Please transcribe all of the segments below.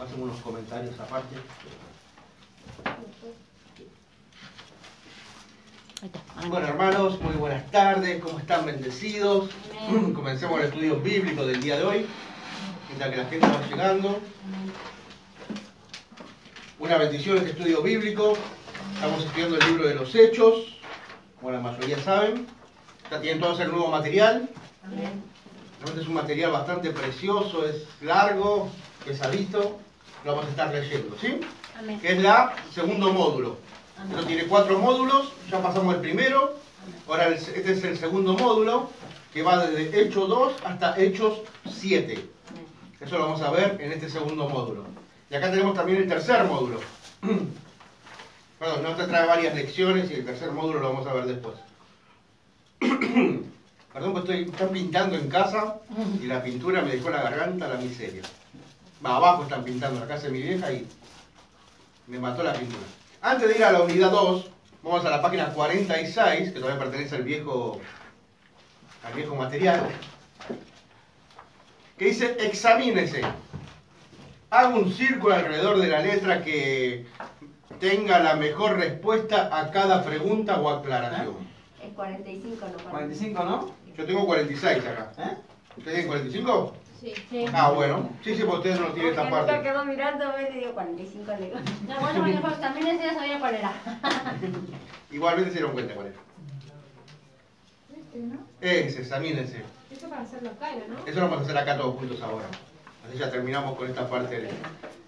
Hacemos unos comentarios aparte. Bueno, hermanos, muy buenas tardes. ¿Cómo están? Bendecidos. Comencemos el estudio bíblico del día de hoy, mientras que la gente va llegando. Una bendición este estudio bíblico. Estamos estudiando el libro de los Hechos, como la mayoría saben. Ya tienen todos el nuevo material. Realmente es un material bastante precioso, es largo, pesadito. Lo vamos a estar leyendo, ¿sí? Amén. Que es el segundo módulo. Esto tiene 4 módulos, ya pasamos el primero. Ahora este es el segundo módulo, que va desde Hechos 2 hasta Hechos 7. Eso lo vamos a ver en este segundo módulo. Y acá tenemos también el tercer módulo. Perdón, no te trae varias lecciones y el tercer módulo lo vamos a ver después. Perdón, pues están pintando en casa y la pintura me dejó la garganta la miseria. Va, abajo están pintando, en la casa de mi vieja, y me mató la pintura. Antes de ir a la unidad 2, vamos a la página 46, que todavía pertenece al viejo material, que dice: examínese. Haga un círculo alrededor de la letra que tenga la mejor respuesta a cada pregunta o aclaración. Es 45, ¿no? 45, ¿no? Yo tengo 46 acá. ¿Ustedes tienen 45? Sí. Ah, bueno. Sí, porque ustedes no tienen esta parte. Nunca quedó mirándome y le digo 45, le digo. No, bueno, porque también ese ya sabía cuál era. Igualmente se dieron cuenta cuál es. ¿No? Examínense. Eso para hacerlo acá, ¿no? Eso lo vamos a hacer acá todos juntos ahora. Así ya terminamos con esta parte.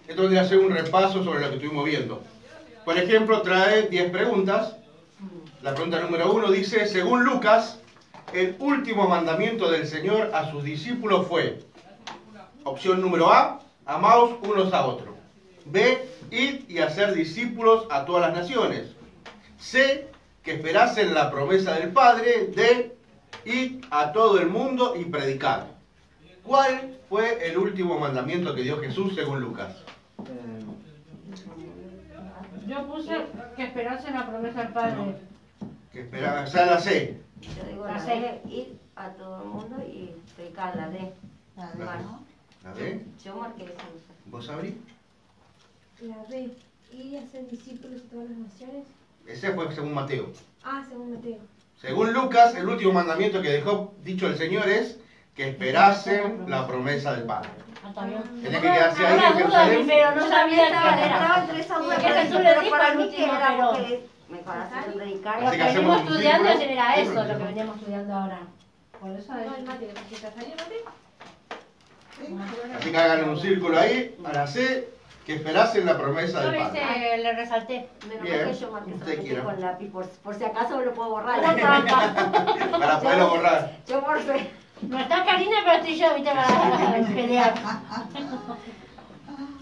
Esto vendría a ser un repaso sobre lo que estuvimos viendo. Por ejemplo, trae 10 preguntas. La pregunta número 1 dice: según Lucas, el último mandamiento del Señor a sus discípulos fue: opción número A, amaos unos a otros. B, id y hacer discípulos a todas las naciones. C, que esperasen la promesa del Padre. D, id a todo el mundo y predicad. ¿Cuál fue el último mandamiento que dio Jesús según Lucas? Yo puse que esperase la promesa del Padre. Que esperaba, o sea, la C. Yo digo la D, ir a todo el mundo y explicar la D. La D. Yo marqué esa. ¿Vos sabrís? La D. Ir y hacer discípulos de todas las naciones. Ese fue según Mateo. Ah, según Mateo. Según Lucas, el último mandamiento que dejó dicho el Señor es que esperasen la promesa del Padre. Tenía que quedarse ahí en Jerusalén. Pero no sabía cuál era. Estaba entre esas dos, Porque Jesús le pero dijo para al mí que último, era pero- porque me parece predicar. Así Lo que que hacemos venimos un estudiando círculo. era eso, lo que veníamos estudiando ahora. Por eso No, el es. Mateo. ¿Porque está saliendo Mateo? Así que hagan un círculo ahí, a la C, que esperasen la promesa Yo del Padre. le resalté. Menos Bien, mal que yo marqué usted solamente quiera. con lápiz, por si acaso me lo puedo borrar. Para poderlo borrar. Yo por fe. No está Karina, pero estoy yo, viste, para pelear.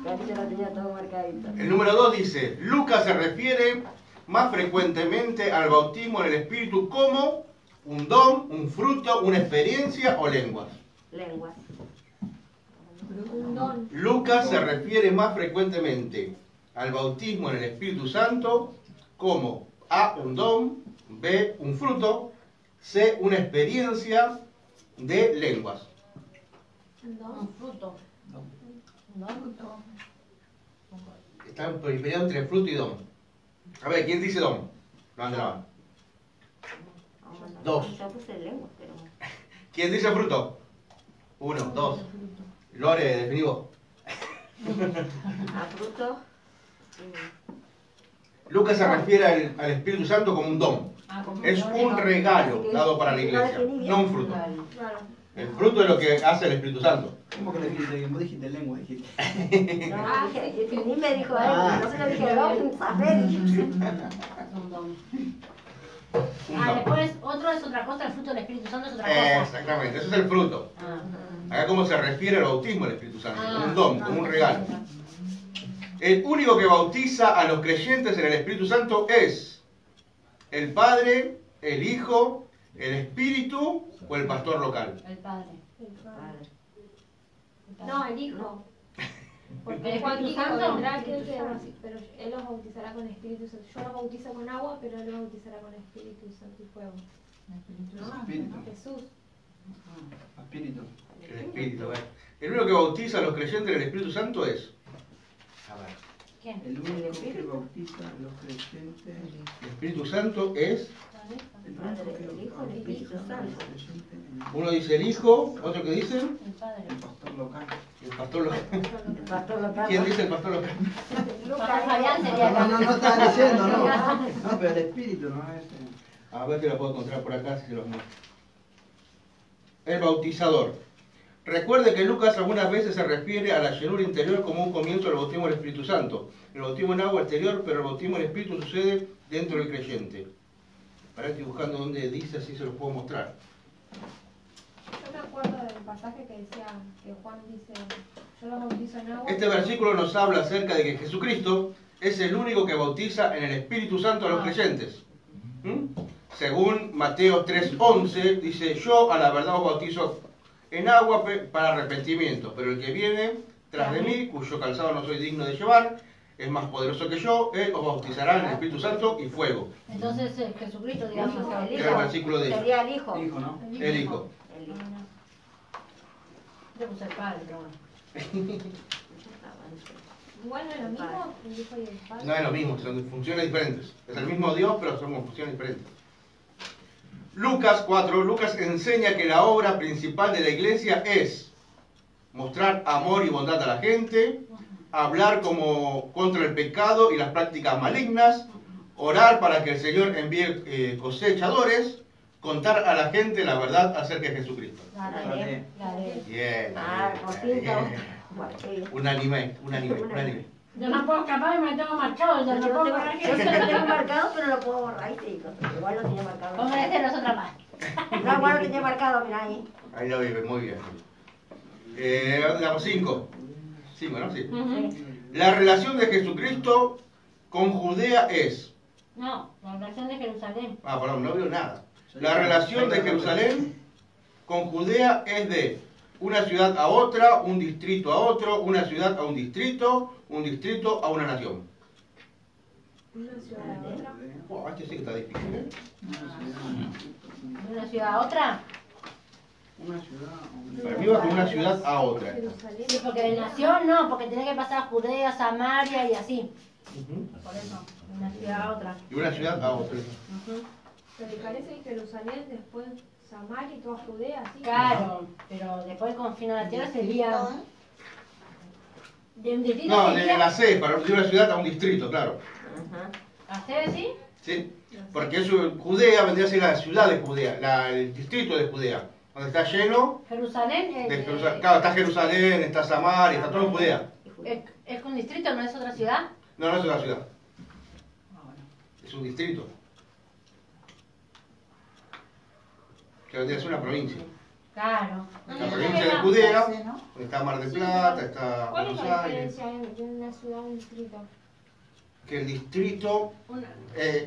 Casi yo lo tenía todo marcadito. El número 2 dice: Lucas se refiere más frecuentemente al bautismo en el Espíritu como un don, un fruto, una experiencia o lenguas. Lenguas. Un don. Lucas se refiere más frecuentemente al bautismo en el Espíritu Santo como A, un don, B, un fruto, C, una experiencia, D, lenguas. Un don. Un fruto. Está peleado entre fruto y don. A ver, ¿quién dice don? Levante la mano. Dos. Yo puse lenguas, pero. ¿Quién dice fruto? 1, 2. Lore, definí vos. A fruto. Lucas se refiere al Espíritu Santo como un don. Es un regalo dado para la iglesia, no un fruto. Claro. El fruto es lo que hace el Espíritu Santo. ¿Cómo que le dijiste? Vos dijiste lengua, dijiste. No, ni me dijo él, no se lo dije don, saber. Un don. Un Ah, don. después otro es otra cosa, el fruto del Espíritu Santo es otra cosa. Exactamente, eso es el fruto. Ah. Acá como se refiere al bautismo del Espíritu Santo, como Ah, un don, como un regalo. El único que bautiza a los creyentes en el Espíritu Santo es el Padre, el Hijo, el Espíritu o el pastor local. El Padre. El Padre. El No, Padre. el Hijo. ¿El Porque Juan Espíritu dijo, Santo? vendrá aquel que pero él los bautizará con Espíritu Santo. Yo los bautizo con agua, pero él los bautizará con Espíritu Santo y fuego. ¿No? Espíritu. Jesús. Espíritu. El Espíritu, ¿eh? El único que bautiza a los creyentes en el Espíritu Santo es A ver. ¿Quién? El único que bautiza a los creyentes. El Espíritu Santo es, El Padre, único que el Hijo, el bautiza Espíritu a los Santo. creyentes en uno dice el Hijo, otro que dice El padre. el pastor local. el pastor local. El pastor local. ¿Quién dice el pastor local? Pastor Fabián sería No estaba diciendo, no. No, pero el espíritu no es. A ver si lo puedo encontrar por acá, si se los muestro. El bautizador. Recuerde que Lucas algunas veces se refiere a la llenura interior como un comienzo del bautismo del Espíritu Santo. El bautismo en agua exterior, pero el bautismo en Espíritu sucede dentro del creyente. Para que estoy buscando donde dice, así se los puedo mostrar. Yo me acuerdo del pasaje que decía que Juan dice, yo los bautizo en agua. Este versículo nos habla acerca de que Jesucristo es el único que bautiza en el Espíritu Santo a los creyentes. ¿Mm? Según Mateo 3:11, dice, yo a la verdad os bautizo en agua para arrepentimiento, pero el que viene tras de mí, cuyo calzado no soy digno de llevar, es más poderoso que yo, él os bautizará en el Espíritu Santo y fuego. Entonces Jesucristo, digamos, El Era el versículo de sería el Hijo. Hijo, ¿no? el Hijo. El Hijo. Yo puse el padre, pero bueno. Igual no es lo mismo, el Hijo y el Padre. No es lo mismo, son funciones diferentes. Es el mismo Dios, pero son funciones diferentes. Lucas 4, Lucas enseña que la obra principal de la iglesia es mostrar amor y bondad a la gente, hablar contra el pecado y las prácticas malignas, orar para que el Señor envíe cosechadores, contar a la gente la verdad acerca de Jesucristo. La Vale. de. Bien. Ah, por fin, Unánime. Yo no puedo escapar y me tengo marchado. Yo no Yo puedo tengo, correr. yo sí lo tengo marcado, pero lo puedo borrar. Sí, igual lo tenía marcado. Vamos a hacer nosotras más. No, igual lo tenía marcado, mira ahí. Ahí lo vive, muy bien. 5. 5, ¿no? Sí. La relación de Jesucristo con Judea es... No, la relación de Jerusalén. Ah, perdón, no veo nada. La relación de Jerusalén con Judea es de una ciudad a otra, un distrito a otro, una ciudad a un distrito a una nación. Una ciudad a otra. Oh, este sí que está difícil, ¿eh? De una ciudad a otra. Una ciudad. Para mí va con una ciudad a otra. Jerusalén. Sí, porque de nación no, porque tiene que pasar Judea, Samaria y así. Ujú. Por eso, de una ciudad a otra. Y una ciudad a otra. Pero parece que Jerusalén, después Samaria y toda Judea, así. Claro, pero después con fin a la tierra sería. De un distrito No, de sería. la C, para de una ciudad a un distrito, claro. ¿Hacer sí? ¿Sí? Porque eso, Judea vendría a ser la ciudad de Judea, el distrito de Judea, donde está lleno Jerusalén de Jerusalén. Claro, está Jerusalén, está Samaria, está todo en Judea. es un distrito, no es otra ciudad. No, no es una ciudad, es un distrito. Que vendría a ser una provincia. Claro. La provincia de Judea, donde está Mar del Plata, está ¿Cuál es Buenos la Aires. diferencia de una ciudad a un distrito? Que el distrito, Una-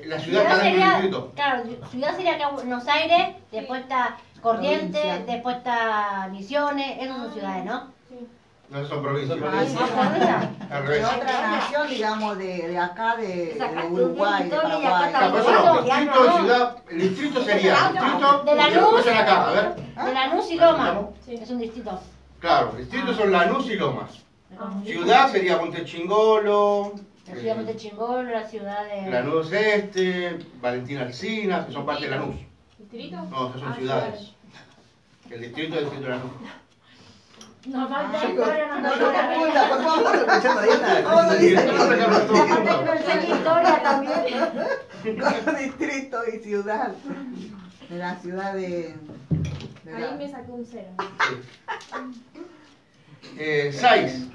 la ciudad está dentro del distrito. Claro, ciudad sería acá Buenos Aires, después está Corrientes, Provincia. después está Misiones, esas son ciudades, ¿no? Sí. No son provincias. Al De revés. otra nación, digamos, de acá, de Sacaste un Uruguay, de territorio y acá Paraguay. está Claro, por eso no, distrito y ciudad, el distrito sería, distrito, De Lanús. escuchen acá, a ver. De Lanús y Loma, Sí. es un distrito. Claro, distritos son Lanús y Lomas. Ciudad sería Montechingolo, La ciudad de Montechingolo, la ciudad de. Lanús Este, Valentín Alsina, que son parte de Lanús. ¿Distrito? No, esas son ciudades. El distrito es el distrito de Lanús. Nos falta Chicos, historia, no nos se falta confunda, por favor, escuchando ahí ¿Cómo nada. dice? Aparte que no sé historia también. Con distrito y ciudad. De la ciudad de Ahí me saqué un 0. 6.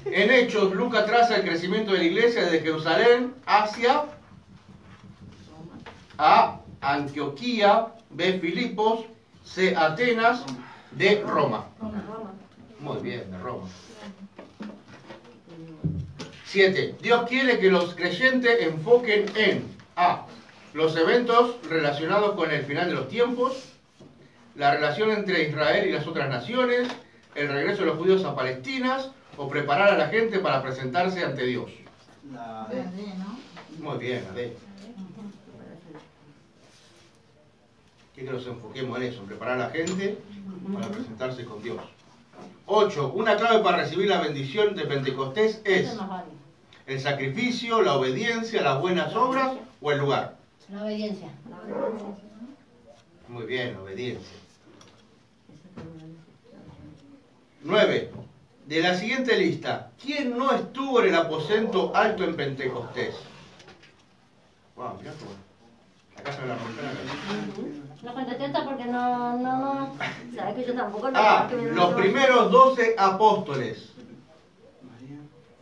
En Hechos, Lucas traza el crecimiento de la iglesia desde Jerusalén hacia A. Antioquía, B. Filipos, C. Atenas, D. Roma. Muy bien, de Roma. 7. Dios quiere que los creyentes enfoquen en A. Los eventos relacionados con el final de los tiempos, la relación entre Israel y las otras naciones, el regreso de los judíos a Palestina o preparar a la gente para presentarse ante Dios. La Muy bien, Ade. Quiere que nos enfoquemos en eso, en preparar a la gente para presentarse con Dios. 8. Una clave para recibir la bendición de Pentecostés es Eso nos vale. ¿El sacrificio, la obediencia, las buenas obras o el lugar? La obediencia. Muy bien, obediencia. 9. De la siguiente lista, ¿quién no estuvo en el aposento alto en Pentecostés? Wow, mirá cómo. Acá se me la rompen acá. No contesté esta porque no. Sabes que yo tampoco no. A. porque me- Los primeros 12 apóstoles.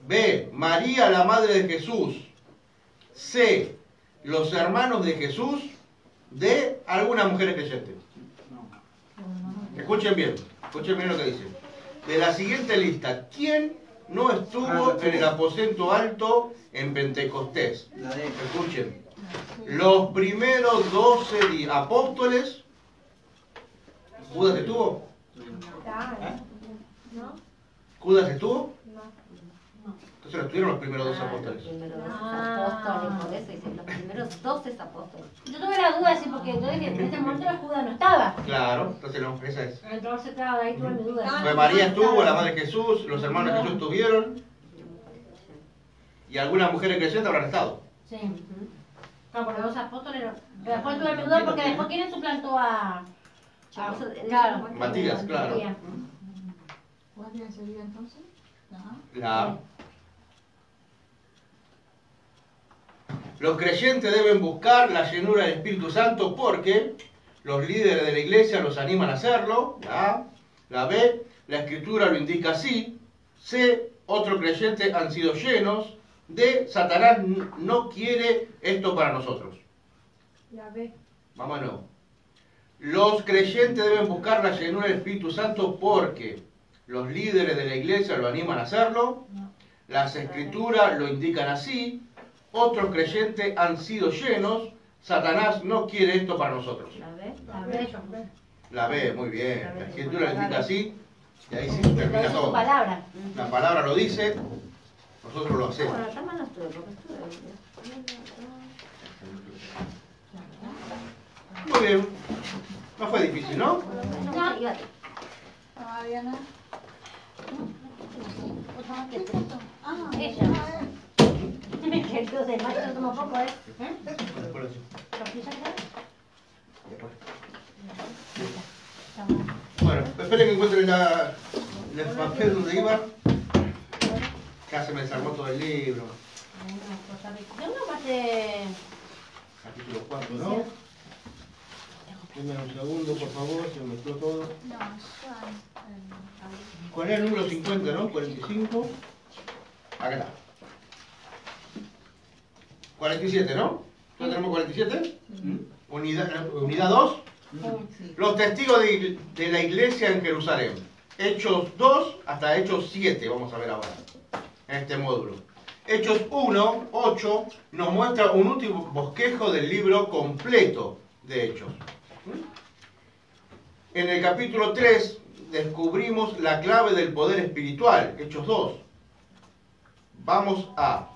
B. María, la madre de Jesús. C. Los hermanos de Jesús. D. Algunas mujeres creyentes. Escuchen bien lo que dice. De la siguiente lista, ¿quién no estuvo en el aposento alto en Pentecostés? La D. Escuchen. Los primeros 12 apóstoles. ¿Judas estuvo? ¿No? ¿Judas estuvo? No. Entonces no estuvieron los primeros 12 Los apóstoles. primeros apóstoles, por eso dicen los primeros 12 apóstoles. Yo tuve la duda, sí, porque yo dije, en este momento la Judas no estaba. Claro, entonces no, esa es. Entonces, claro, ahí tuve mi duda. Pues María estuvo, la madre de Jesús, los hermanos de Jesús estuvieron. Y algunas mujeres creyentes habrán estado. Sí. No, por los 2 apóstoles no. Pero después tuve mi duda porque después ¿quién suplantó a...? Claro. Matías, claro. Matías. ¿Cuál sería entonces? La... Los creyentes deben buscar la llenura del Espíritu Santo porque los líderes de la iglesia los animan a hacerlo. La A. La B. La Escritura lo indica así. C. Otros creyentes han sido llenos. D. Satanás no quiere esto para nosotros. La B. Vamos de nuevo. Los creyentes deben buscar la llenura del Espíritu Santo porque los líderes de la iglesia lo animan a hacerlo. Las Escrituras lo indican así. Otros creyentes han sido llenos. Satanás no quiere esto para nosotros. La B. La B. La B, muy bien. La Escritura lo indica así. Y ahí sí Lo termina dice su todo. palabra. La palabra lo dice. Nosotros lo hacemos. Bueno, acá más no estuve, porque estuve. Muy bien. No fue difícil, ¿no? No, fíjate. Todavía no. Ella. Que el 2 de mayo no tomo poco, ¿eh? Después lo hacemos. ¿Tortilla qué? Después. Bueno, esperen que encuentren el papel donde iba. Ya se me desarmó todo el libro. Yo no pasé... Capítulo 4, ¿no? Denme un segundo, por favor, se me mezcló todo. ¿Cuál era el número 50, no? 45. Acá está. 47, ¿no? ¿Ya tenemos 47? Unidad 2. Los testigos de la iglesia en Jerusalén. Hechos 2 hasta Hechos 7, vamos a ver ahora, en este módulo. Hechos 1, 8, nos muestra un último bosquejo del libro completo de Hechos. En el capítulo 3 descubrimos la clave del poder espiritual, Hechos 2. Vamos a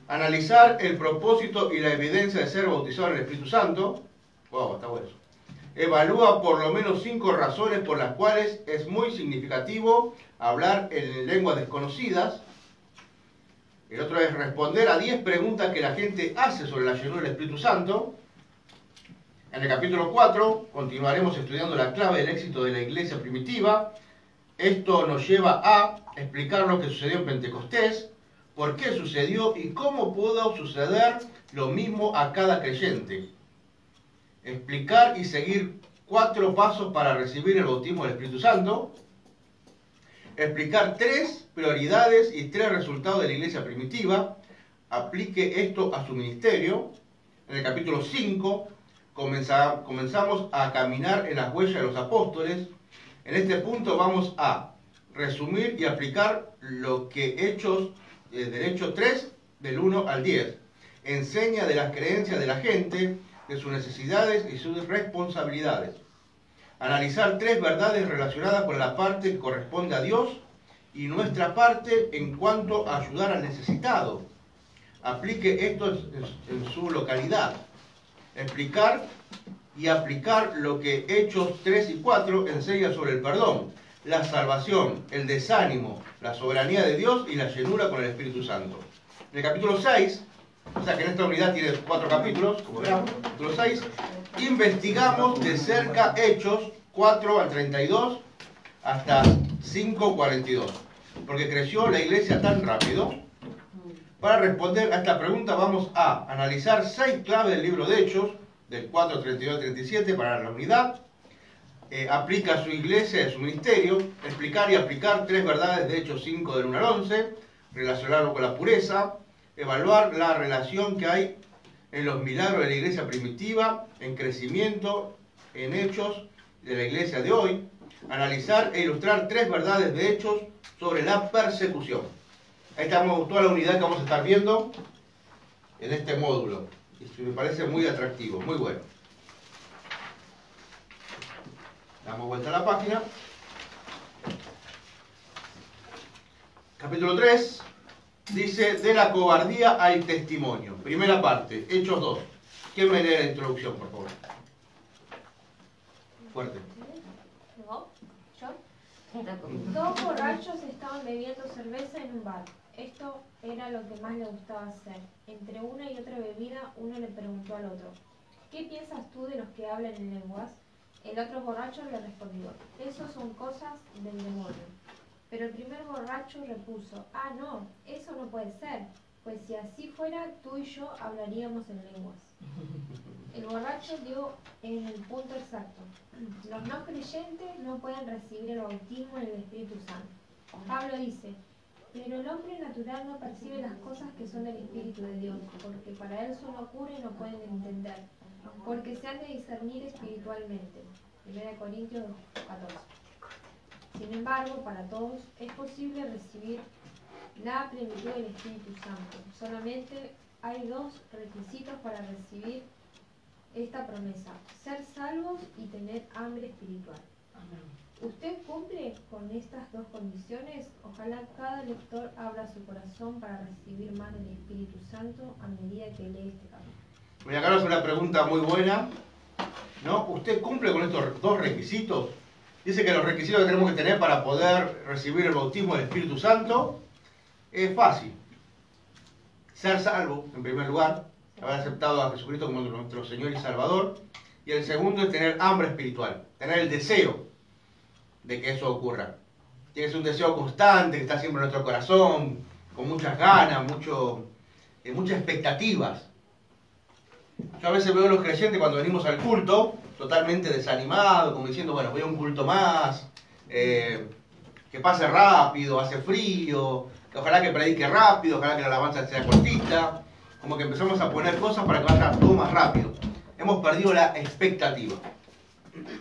analizar el propósito y la evidencia de ser bautizado en el Espíritu Santo. Wow, está bueno eso. Evalúa por lo menos 5 razones por las cuales es muy significativo hablar en lenguas desconocidas. El otro es responder a 10 preguntas que la gente hace sobre la llenura del Espíritu Santo. En el capítulo 4 continuaremos estudiando la clave del éxito de la iglesia primitiva. Esto nos lleva a explicar lo que sucedió en Pentecostés, por qué sucedió y cómo pudo suceder lo mismo a cada creyente. Explicar y seguir 4 pasos para recibir el bautismo del Espíritu Santo. Explicar 3 prioridades y 3 resultados de la iglesia primitiva. Aplique esto a su ministerio. En el capítulo 5 comenzamos a caminar en las huellas de los apóstoles. En este punto vamos a resumir y aplicar lo que Hechos, del Hecho 3, del 1 al 10. Enseña de las creencias de la gente, de sus necesidades y sus responsabilidades. Analizar 3 verdades relacionadas con la parte que corresponde a Dios y nuestra parte en cuanto a ayudar al necesitado. Aplique esto en su localidad. Explicar y aplicar lo que Hechos 3 y 4 enseña sobre el perdón. la salvación, el desánimo, la soberanía de Dios y la llenura con el Espíritu Santo. En el capítulo 6, o sea que en esta unidad tiene 4 capítulos, como verán, capítulo 6, investigamos de cerca Hechos 4 al 32 hasta 5:42, porque creció la iglesia tan rápido. Para responder a esta pregunta vamos a analizar 6 claves del libro de Hechos, del 4 al 32 al 37 para la unidad, aplica a su iglesia y a su ministerio, explicar y aplicar 3 verdades de Hechos 5 del 1 al 11, relacionarlo con la pureza, evaluar la relación que hay en los milagros de la iglesia primitiva, en crecimiento, en hechos de la iglesia de hoy, analizar e ilustrar 3 verdades de Hechos sobre la persecución. Ahí estamos toda la unidad que vamos a estar viendo en este módulo. Y me parece muy atractivo, muy bueno. Damos vuelta a la página. Capítulo 3 dice: de la cobardía al testimonio. Primera parte, Hechos 2. ¿Quién me lee la introducción, por favor? Fuerte. ¿No? ¿Yo? 2 borrachos estaban bebiendo cerveza en un bar. Esto era lo que más le gustaba hacer. Entre una y otra bebida, uno le preguntó al otro: ¿qué piensas tú de los que hablan en lenguas? El otro borracho le respondió: eso son cosas del demonio. Pero el primer borracho repuso: ah, no, eso no puede ser, pues si así fuera, tú y yo hablaríamos en lenguas. El borracho dio en el punto exacto. Los no creyentes no pueden recibir el bautismo en el Espíritu Santo. Pablo dice: pero el hombre natural no percibe las cosas que son del Espíritu de Dios, porque para él son locura y no pueden entender, porque se han de discernir espiritualmente. 1 Corintios 14. Sin embargo, para todos es posible recibir la plenitud del Espíritu Santo. Solamente hay 2 requisitos para recibir esta promesa: ser salvos y tener hambre espiritual. ¿Usted cumple con estas 2 condiciones? Ojalá cada lector abra su corazón para recibir más del Espíritu Santo a medida que lee este capítulo. Voy a hacer una pregunta muy buena, ¿no? ¿Usted cumple con estos 2 requisitos? Dice que los requisitos que tenemos que tener para poder recibir el bautismo del Espíritu Santo es fácil. Ser salvo, en primer lugar, haber aceptado a Jesucristo como nuestro Señor y Salvador. Y el segundo es tener hambre espiritual, tener el deseo de que eso ocurra. Tiene que ser un deseo constante, que está siempre en nuestro corazón, con muchas ganas, muchas expectativas. Yo a veces veo a los creyentes cuando venimos al culto, totalmente desanimados, como diciendo: bueno, voy a un culto más, que pase rápido, hace frío, que ojalá que predique rápido, ojalá que la alabanza sea cortita. Como que empezamos a poner cosas para que vaya todo más rápido. Hemos perdido la expectativa.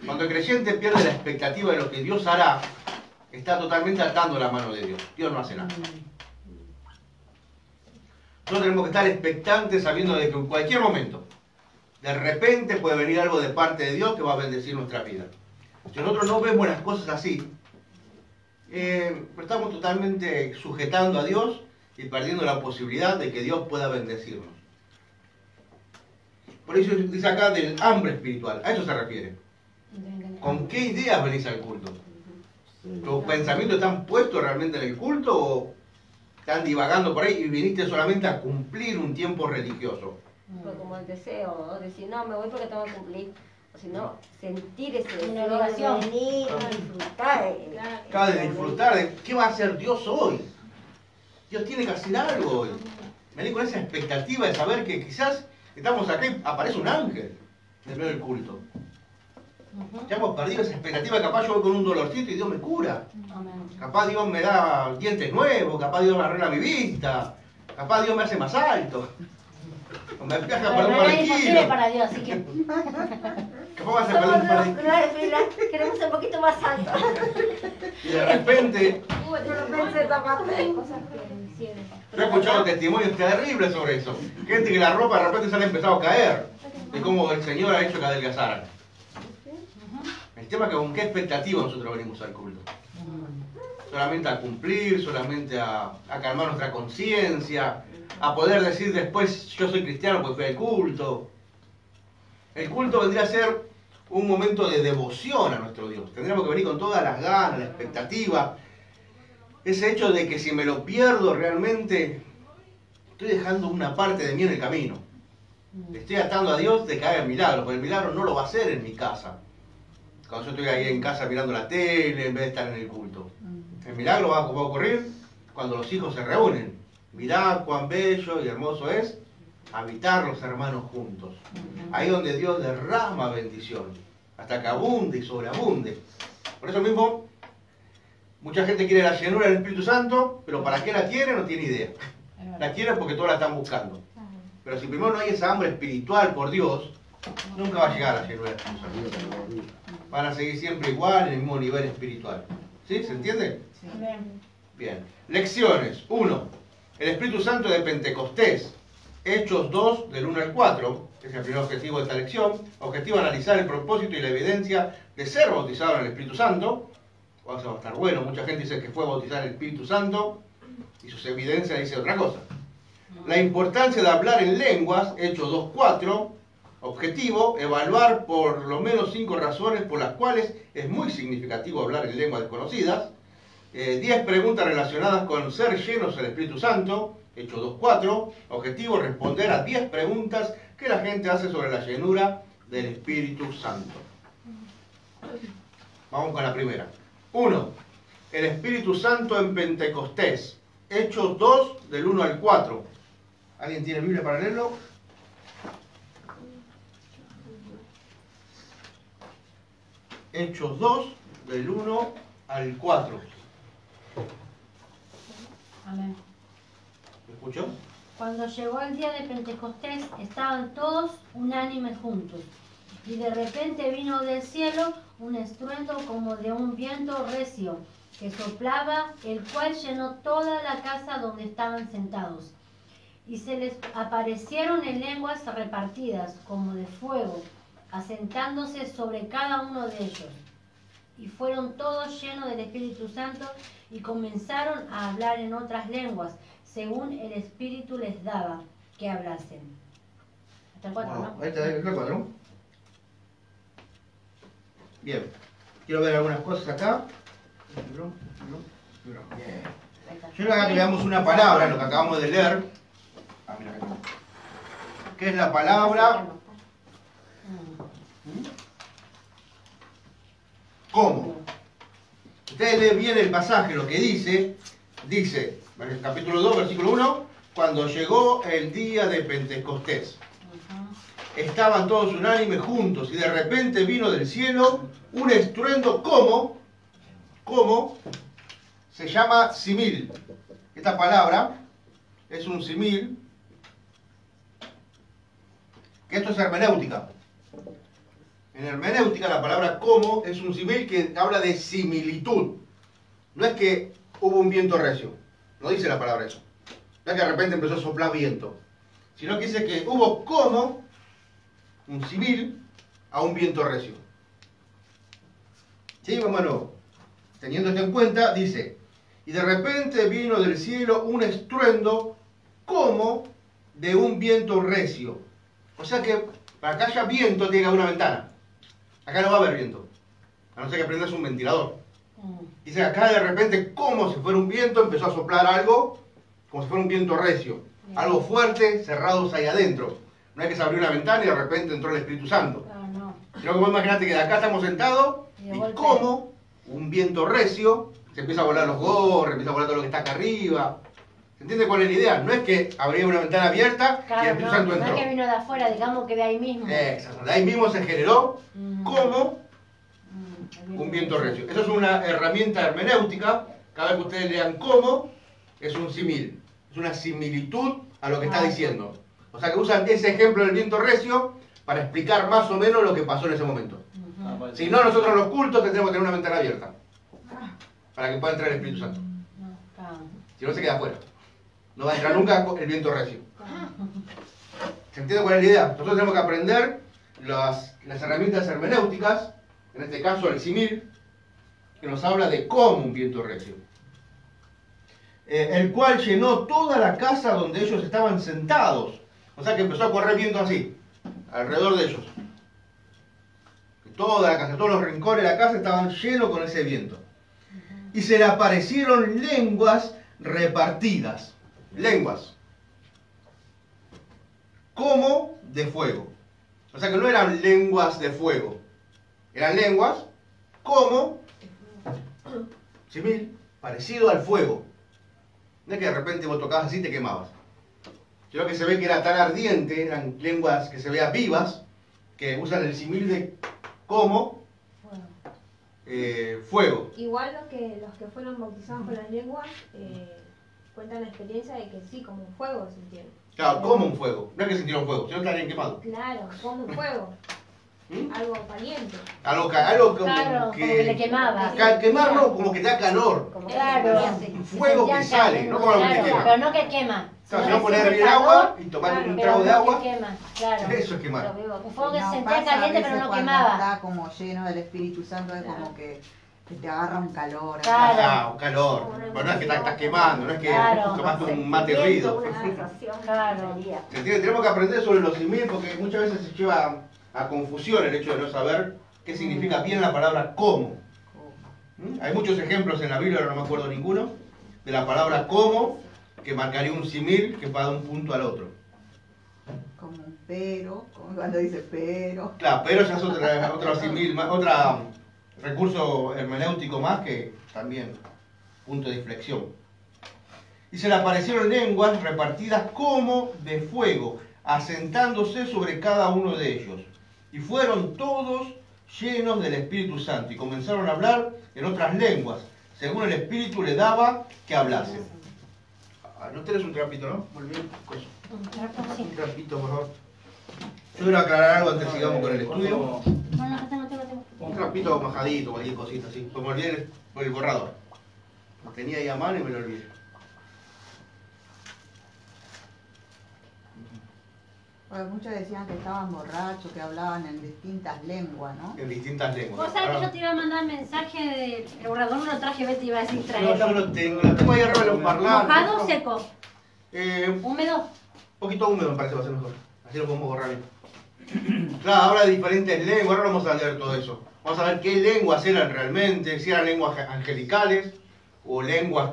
Cuando el creyente pierde la expectativa de lo que Dios hará, está totalmente atando la mano de Dios. Dios no hace nada. Nosotros tenemos que estar expectantes sabiendo de que en cualquier momento, de repente puede venir algo de parte de Dios que va a bendecir nuestra vida. Si nosotros no vemos las cosas así, estamos totalmente sujetando a Dios y perdiendo la posibilidad de que Dios pueda bendecirnos. Por eso dice acá del hambre espiritual. A eso se refiere. ¿Con qué ideas venís al culto? ¿Tus pensamientos están puestos realmente en el culto o están divagando por ahí y viniste solamente a cumplir un tiempo religioso? Fue como el deseo, ¿no? Decir: no, me voy porque tengo que cumplir. O si no, sentir ese deseo Una obligación. de venir, disfrutar. Acaba de disfrutar de qué va a hacer Dios hoy. Dios tiene que hacer algo hoy. Vení con esa expectativa de saber que quizás estamos acá y aparece un ángel en medio del culto. Ya hemos perdido esa expectativa. Capaz yo voy con un dolorcito y Dios me cura. Capaz Dios me da dientes nuevos, capaz Dios me arregla mi vista, capaz Dios me hace más alto. O me viaja para un par de kilos. Para Dios, así que... Capaz vas a perder un par de kilos. Queremos ser un poquito más alto. Y de repente, Yo no pensé esa parte. Cosas que hicieron. yo he escuchado testimonios terribles sobre eso. Gente que la ropa de repente se le ha empezado a caer. De cómo el Señor ha hecho que adelgazaran. El tema es que con qué expectativa nosotros venimos al culto. Solamente a cumplir, solamente a calmar nuestra conciencia, a poder decir después: yo soy cristiano porque fui al culto. El culto vendría a ser un momento de devoción a nuestro Dios. Tendríamos que venir con todas las ganas, la expectativa. Ese hecho de que si me lo pierdo realmente, estoy dejando una parte de mí en el camino. Le estoy atando a Dios de que haga el milagro, porque el milagro no lo va a hacer en mi casa. Cuando yo estoy ahí en casa mirando la tele en vez de estar en el culto. El milagro va a ocurrir cuando los hijos se reúnen. Mirá cuán bello y hermoso es habitar los hermanos juntos. Ahí donde Dios derrama bendición, hasta que abunde y sobreabunde. Por eso mismo, mucha gente quiere la llenura del Espíritu Santo, pero ¿para qué la quiere? No tiene idea. La quiere porque todos la están buscando. Pero si primero no hay esa hambre espiritual por Dios, nunca va a llegar a la llenura del Espíritu Santo. Van a seguir siempre igual, en el mismo nivel espiritual. ¿Sí? ¿Se entiende? Bien. Lecciones. 1. El Espíritu Santo de Pentecostés. Hechos 2, del 1 al 4. Es el primer objetivo de esta lección. Objetivo: analizar el propósito y la evidencia de ser bautizado en el Espíritu Santo. Va a estar bueno. Mucha gente dice que fue bautizado en el Espíritu Santo y sus evidencias dicen otra cosa. La importancia de hablar en lenguas. Hechos 2, 4. Objetivo: evaluar por lo menos 5 razones por las cuales es muy significativo hablar en lenguas desconocidas. 10 preguntas relacionadas con ser llenos del Espíritu Santo. Hechos 2, 4. Objetivo: responder a 10 preguntas que la gente hace sobre la llenura del Espíritu Santo. Vamos con la primera. 1. El Espíritu Santo en Pentecostés. Hechos 2, del 1 al 4. ¿Alguien tiene Biblia para leerlo? Hechos 2, del 1 al 4. Amén. ¿Me escuchó? Cuando llegó el día de Pentecostés, estaban todos unánimes juntos. Y de repente vino del cielo un estruendo como de un viento recio, que soplaba, el cual llenó toda la casa donde estaban sentados. Y se les aparecieron en lenguas repartidas, como de fuego, asentándose sobre cada uno de ellos. Y fueron todos llenos del Espíritu Santo y comenzaron a hablar en otras lenguas, según el Espíritu les daba que hablasen. Hasta el 4, Wow, ¿no? ahí está el 4. Bien. Quiero ver algunas cosas acá. Bien. Ahí está. Yo quiero acá que veamos una palabra, lo que acabamos de leer. Mira acá. ¿Qué es la palabra? ¿Cómo? Ustedes leen bien el pasaje, lo que dice, en el capítulo 2, versículo 1, cuando llegó el día de Pentecostés. Estaban todos unánimes juntos y de repente vino del cielo un estruendo como se llama simil. Esta palabra es un simil, que esto es hermenéutica. En hermenéutica la palabra como es un simil que habla de similitud. No es que hubo un viento recio, no dice la palabra eso. No es que de repente empezó a soplar viento, sino que dice que hubo como un simil a un viento recio. Sí, bueno, teniendo esto en cuenta, dice, y de repente vino del cielo un estruendo como de un viento recio. O sea que para que haya viento tiene que haber una ventana. Acá no va a haber viento, a no ser que prendas un ventilador. Dice acá de repente, como si fuera un viento, empezó a soplar algo, como si fuera un viento recio. Algo fuerte, cerrados ahí adentro. No es que se abrió una ventana y de repente entró el Espíritu Santo. No. Sino que vos imaginate que de acá estamos sentados y como un viento recio, se empieza a volar los gorros, empieza a volar todo lo que está acá arriba. ¿Se entiende cuál es la idea? No es que abría una ventana abierta y el Espíritu Santo entró. No es que vino de afuera, digamos que de ahí mismo. Exacto. De ahí mismo se generó como un viento recio. Eso es una herramienta hermenéutica. Cada vez que ustedes lean como, es un simil. Es una similitud a lo que está diciendo. O sea que usan ese ejemplo del viento recio para explicar más o menos lo que pasó en ese momento. Si no, nosotros los cultos tendremos que tener una ventana abierta para que pueda entrar el Espíritu Santo. Si no, se queda afuera. No va a entrar nunca el viento recio. ¿Se entiende cuál es la idea? Nosotros tenemos que aprender las herramientas hermenéuticas, en este caso el simil, que nos habla de cómo un viento recio. El cual llenó toda la casa donde ellos estaban sentados. O sea que empezó a correr viento así, alrededor de ellos. toda la casa, todos los rincones de la casa estaban llenos con ese viento. Y se le aparecieron lenguas repartidas. Lenguas. Como de fuego. O sea que no eran lenguas de fuego. Eran lenguas como simil, parecido al fuego. No es que de repente vos tocabas así y te quemabas. Sino que se ve que era tan ardiente, eran lenguas que se vean vivas, que usan el simil de como fuego. Igual los que fueron bautizados con las lenguas cuentan la experiencia de que sí, como un fuego sintieron. Claro, como un fuego. No es que sintieron fuego, sino que estarían quemados. Claro, como un fuego. Algo caliente. Algo como Claro, como que le quemaba. Quemar no, como que da calor. Como Claro. Un fuego que sale, no como algo que Claro, quema. pero no que quema. Claro, sino si no poner que a hervir sirve agua calor, y tomar un pero trago de no agua, que quema, claro. eso es quemar. Un fuego que se No, sentía pasa a caliente veces pero no cuando quemaba. está como lleno del Espíritu Santo, es como que te agarra un calor. Claro. Ah, un calor. Pero no es que estás quemando, no es que Claro. tomaste un mate hervido. Una sensación. Claro. sería. ¿Se entiende? Tenemos que aprender sobre los simil porque muchas veces se lleva a confusión el hecho de no saber qué significa bien la palabra como. Hay muchos ejemplos en la Biblia, ahora no me acuerdo ninguno, de la palabra como, que marcaría un simil que va de un punto al otro. Como un pero, como cuando dice pero. Claro, pero ya es otro simil, otro recurso hermenéutico más que también punto de inflexión. Y se le aparecieron lenguas repartidas como de fuego, asentándose sobre cada uno de ellos. Y fueron todos llenos del Espíritu Santo y comenzaron a hablar en otras lenguas, según el Espíritu le daba que hablasen. No tenés un trapito, ¿no? Muy bien. Un trapito, por favor. Yo quiero aclarar algo antes de sigamos con el estudio. No, no, tengo. Un trapito majadito, cualquier cosita así. Pues me olvidé por el borrador. Lo tenía ahí a mano y me lo olvidé. Bueno, muchos decían que estaban borrachos, que hablaban en distintas lenguas, ¿no? En distintas lenguas. Vos sabés que yo te iba a mandar mensaje de el borrador, no lo traje, Betty iba a decir No, traerlo. yo lo tengo ahí arriba de los parlantes. ¿Mojado o seco? Un ¿Húmedo? poquito húmedo me parece va a ser mejor. Así lo podemos borrar bien. Claro, habla de diferentes lenguas, ahora no vamos a leer todo eso. Vamos a ver qué lenguas eran realmente, si eran lenguas angelicales o lenguas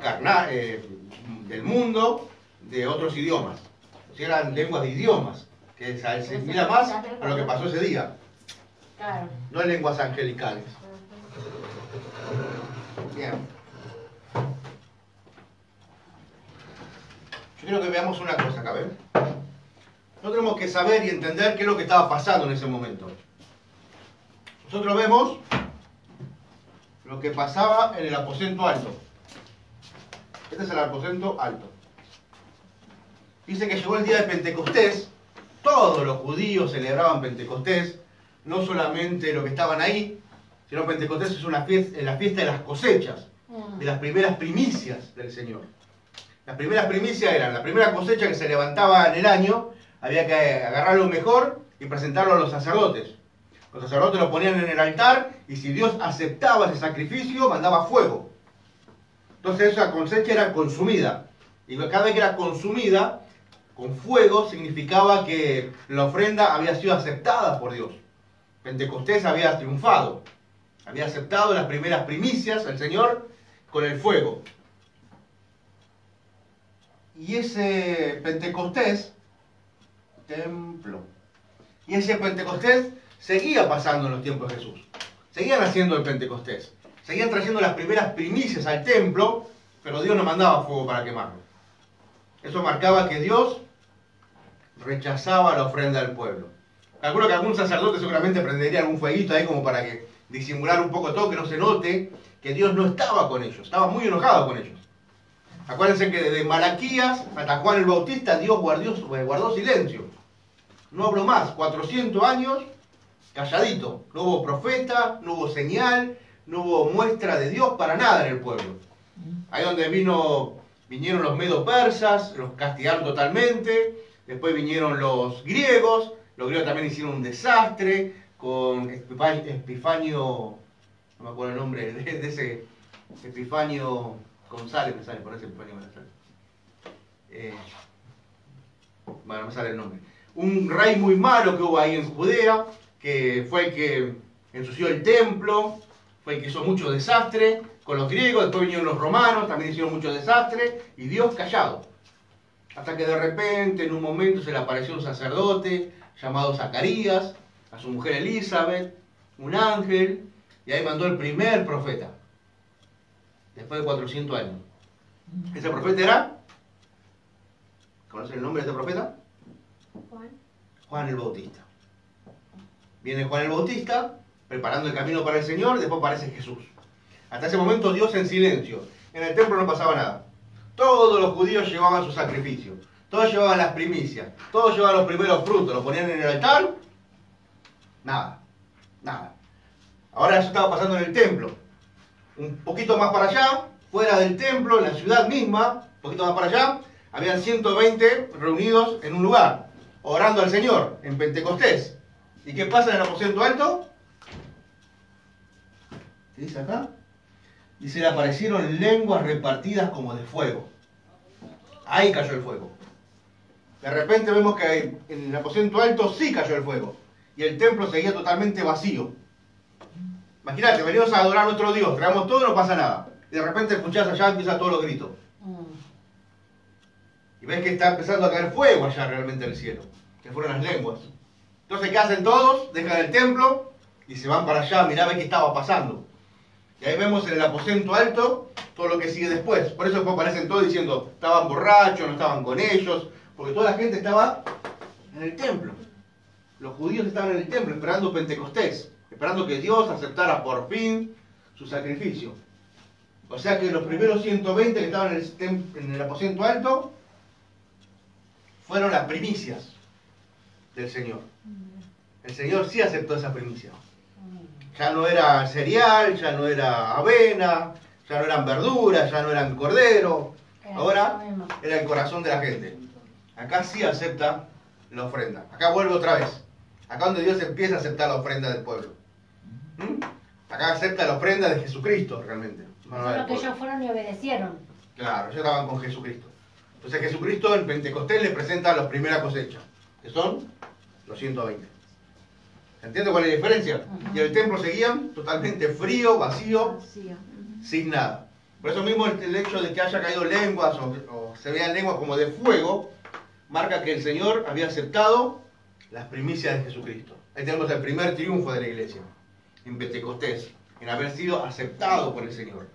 del mundo, de otros idiomas. Si eran lenguas de idiomas, que se mira más a lo que pasó ese día. Claro. No en lenguas angelicales. Bien. Yo quiero que veamos una cosa acá, ¿ven? Nosotros tenemos que saber y entender qué es lo que estaba pasando en ese momento. Nosotros vemos lo que pasaba en el aposento alto. Este es el aposento alto. Dice que llegó el día de Pentecostés. Todos los judíos celebraban Pentecostés. No solamente los que estaban ahí, sino Pentecostés es la fiesta de las cosechas, de las primeras primicias del Señor. Las primeras primicias eran la primera cosecha que se levantaba en el año, había que agarrar lo mejor y presentarlo a los sacerdotes. Los sacerdotes lo ponían en el altar y si Dios aceptaba ese sacrificio, mandaba fuego. Entonces esa cosecha era consumida. Y cada vez que era consumida con fuego, significaba que la ofrenda había sido aceptada por Dios. Pentecostés había triunfado. Había aceptado las primeras primicias al Señor con el fuego. Y ese Pentecostés, templo, y ese Pentecostés seguía pasando en los tiempos de Jesús. Seguían haciendo el Pentecostés. Seguían trayendo las primeras primicias al templo, pero Dios no mandaba fuego para quemarlo. Eso marcaba que Dios rechazaba la ofrenda del pueblo. Calculo que algún sacerdote seguramente prendería algún fueguito ahí como para que disimular un poco todo, que no se note que Dios no estaba con ellos, estaba muy enojado con ellos. Acuérdense que desde Malaquías hasta Juan el Bautista Dios guardó silencio. No habló más, 400 años calladito. No hubo profeta, no hubo señal, no hubo muestra de Dios para nada en el pueblo. Ahí donde vinieron los medo-persas, los castigaron totalmente. Después vinieron los griegos también hicieron un desastre con Epifanio, no me acuerdo el nombre de ese Epifanio González, me sale por ese Epifanio González. Bueno, me sale el nombre. Un rey muy malo que hubo ahí en Judea, que fue el que ensució el templo, fue el que hizo mucho desastre con los griegos, después vinieron los romanos, también hicieron mucho desastre, y Dios callado. Hasta que de repente, en un momento, se le apareció un sacerdote llamado Zacarías, a su mujer Elizabeth, un ángel, y ahí mandó el primer profeta, después de 400 años. Ese profeta era, ¿conocen el nombre de ese profeta? Juan. Juan el Bautista. Viene Juan el Bautista, preparando el camino para el Señor, después aparece Jesús. Hasta ese momento Dios en silencio. En el templo no pasaba nada. Todos los judíos llevaban su sacrificio. Todos llevaban las primicias. Todos llevaban los primeros frutos. Los ponían en el altar. Nada. Nada. Ahora eso estaba pasando en el templo. Un poquito más para allá, fuera del templo, en la ciudad misma, un poquito más para allá, habían 120 reunidos en un lugar, orando al Señor, en Pentecostés. ¿Y qué pasa en el aposento alto? ¿Qué dice acá? Dice, le aparecieron lenguas repartidas como de fuego. Ahí cayó el fuego. De repente vemos que en el aposento alto sí cayó el fuego. Y el templo seguía totalmente vacío. Imagínate, venimos a adorar a nuestro Dios, traemos todo y no pasa nada. Y de repente escuchás allá, empiezan todos los gritos. Y ves que está empezando a caer fuego allá realmente en el cielo. Que fueron las lenguas. Entonces, ¿qué hacen todos? Dejan el templo y se van para allá a mirar a ver qué estaba pasando. Y ahí vemos en el aposento alto todo lo que sigue después. Por eso después aparecen todos diciendo, estaban borrachos, no estaban con ellos, porque toda la gente estaba en el templo. Los judíos estaban en el templo esperando Pentecostés, esperando que Dios aceptara por fin su sacrificio. O sea que los primeros 120 que estaban en el aposento alto fueron las primicias del Señor. El Señor sí aceptó esa primicia. Ya no era cereal, ya no era avena, ya no eran verduras, ya no eran cordero. Ahora era el corazón de la gente. Acá sí acepta la ofrenda. Acá vuelve otra vez. Acá donde Dios empieza a aceptar la ofrenda del pueblo. Acá acepta la ofrenda de Jesucristo realmente. Solo que ellos fueron y obedecieron. Claro, ellos estaban con Jesucristo. Entonces Jesucristo en Pentecostés le presenta la primera cosecha, que son los 120. ¿Se entiende cuál es la diferencia? Y el templo seguían totalmente frío, vacío, sin nada. Por eso mismo el hecho de que haya caído lenguas o se vean lenguas como de fuego, marca que el Señor había aceptado las primicias de Jesucristo. Ahí tenemos el primer triunfo de la iglesia, en Pentecostés, en haber sido aceptado por el Señor.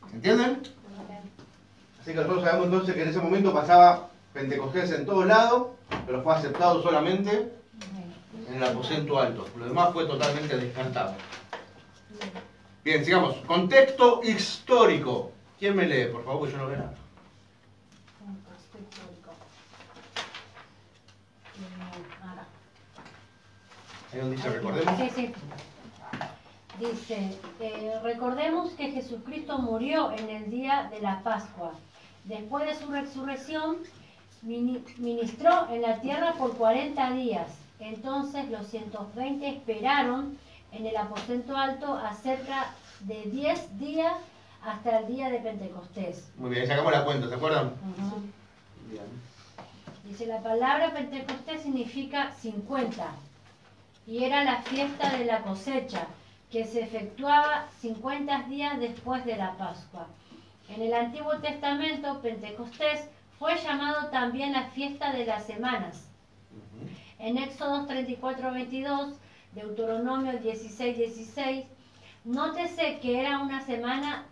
¿Se entienden? Así que nosotros sabemos entonces que en ese momento pasaba Pentecostés en todos lados, pero fue aceptado solamente en el aposento alto. Lo demás fue totalmente descartado. Bien, sigamos. Contexto histórico. ¿Quién me lee, por favor? Porque yo no veo nada. Contexto histórico. Ahí donde dice recordemos. Sí, sí. Dice, recordemos que Jesucristo murió en el día de la Pascua. Después de su resurrección, ministró en la tierra por 40 días. Entonces los 120 esperaron en el aposento alto acerca de 10 días hasta el día de Pentecostés. Muy bien, sacamos la cuenta, ¿se acuerdan? Bien. Dice, la palabra Pentecostés significa 50. Y era la fiesta de la cosecha, que se efectuaba 50 días después de la Pascua. En el Antiguo Testamento, Pentecostés fue llamado también la fiesta de las semanas. En Éxodo 34:22, Deuteronomio 16:16, nótese que era una semana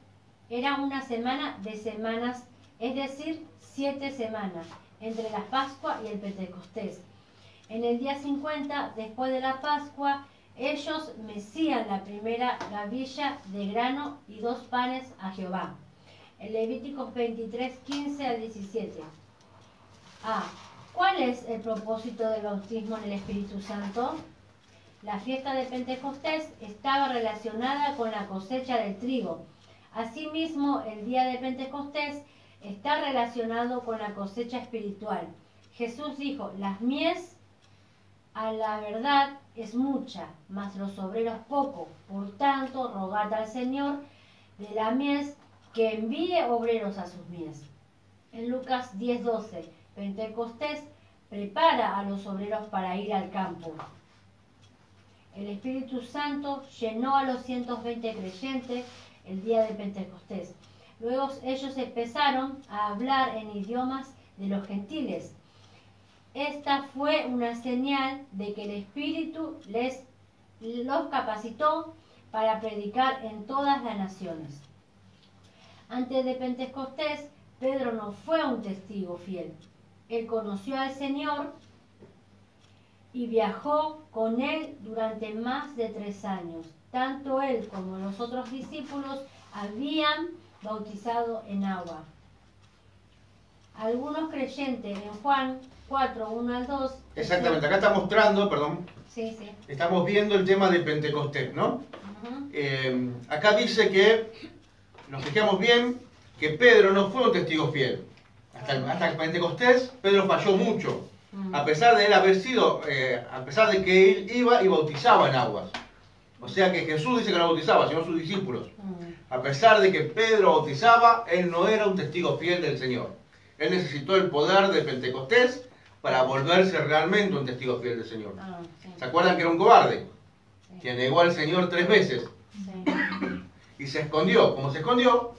de semanas, es decir, 7 semanas, entre la Pascua y el Pentecostés. En el día 50, después de la Pascua, ellos mecían la primera gavilla de grano y 2 panes a Jehová. En Levíticos 23:15-17. ¿Cuál es el propósito del bautismo en el Espíritu Santo? La fiesta de Pentecostés estaba relacionada con la cosecha del trigo. Asimismo, el día de Pentecostés está relacionado con la cosecha espiritual. Jesús dijo, las mies a la verdad es mucha, mas los obreros poco. Por tanto, rogad al Señor de la mies que envíe obreros a sus mies. En Lucas 10:12, Pentecostés prepara a los obreros para ir al campo. El Espíritu Santo llenó a los 120 creyentes el día de Pentecostés. Luego ellos empezaron a hablar en idiomas de los gentiles. Esta fue una señal de que el Espíritu los capacitó para predicar en todas las naciones. Antes de Pentecostés, Pedro no fue un testigo fiel. Él conoció al Señor y viajó con él durante más de 3 años. Tanto él como los otros discípulos habían bautizado en agua. Algunos creyentes en Juan 4, 1 al 2. Exactamente, acá está mostrando, perdón, Sí, sí. estamos viendo el tema de Pentecostés, ¿no? Acá dice que, nos fijamos bien, que Pedro no fue un testigo fiel. Hasta Pentecostés, Pedro falló mucho. A pesar de él haber sido, a pesar de que él iba y bautizaba en aguas. O sea que Jesús dice que no bautizaba, sino sus discípulos. A pesar de que Pedro bautizaba, él no era un testigo fiel del Señor. Él necesitó el poder de Pentecostés para volverse realmente un testigo fiel del Señor. Sí. ¿Se acuerdan que era un cobarde? Que negó al Señor 3 veces. Sí. Y se escondió. Como se escondió,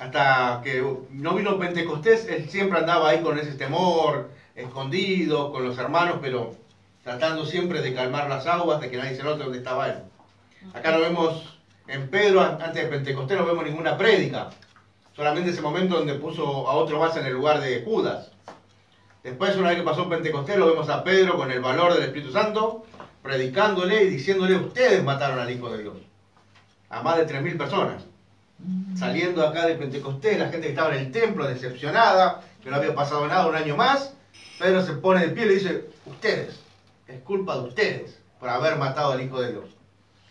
hasta que no vino Pentecostés, él siempre andaba ahí con ese temor, escondido, con los hermanos, pero tratando siempre de calmar las aguas, de que nadie se note dónde estaba él. Acá no vemos en Pedro, antes de Pentecostés, no vemos ninguna prédica. Solamente ese momento donde puso a otro más en el lugar de Judas. Después, una vez que pasó Pentecostés, lo vemos a Pedro con el valor del Espíritu Santo, predicándole y diciéndole: ustedes mataron al Hijo de Dios. A más de 3.000 personas. Saliendo acá de Pentecostés, la gente que estaba en el templo, decepcionada, que no había pasado nada, un año más, Pedro se pone de pie y le dice: ustedes, es culpa de ustedes por haber matado al Hijo de Dios.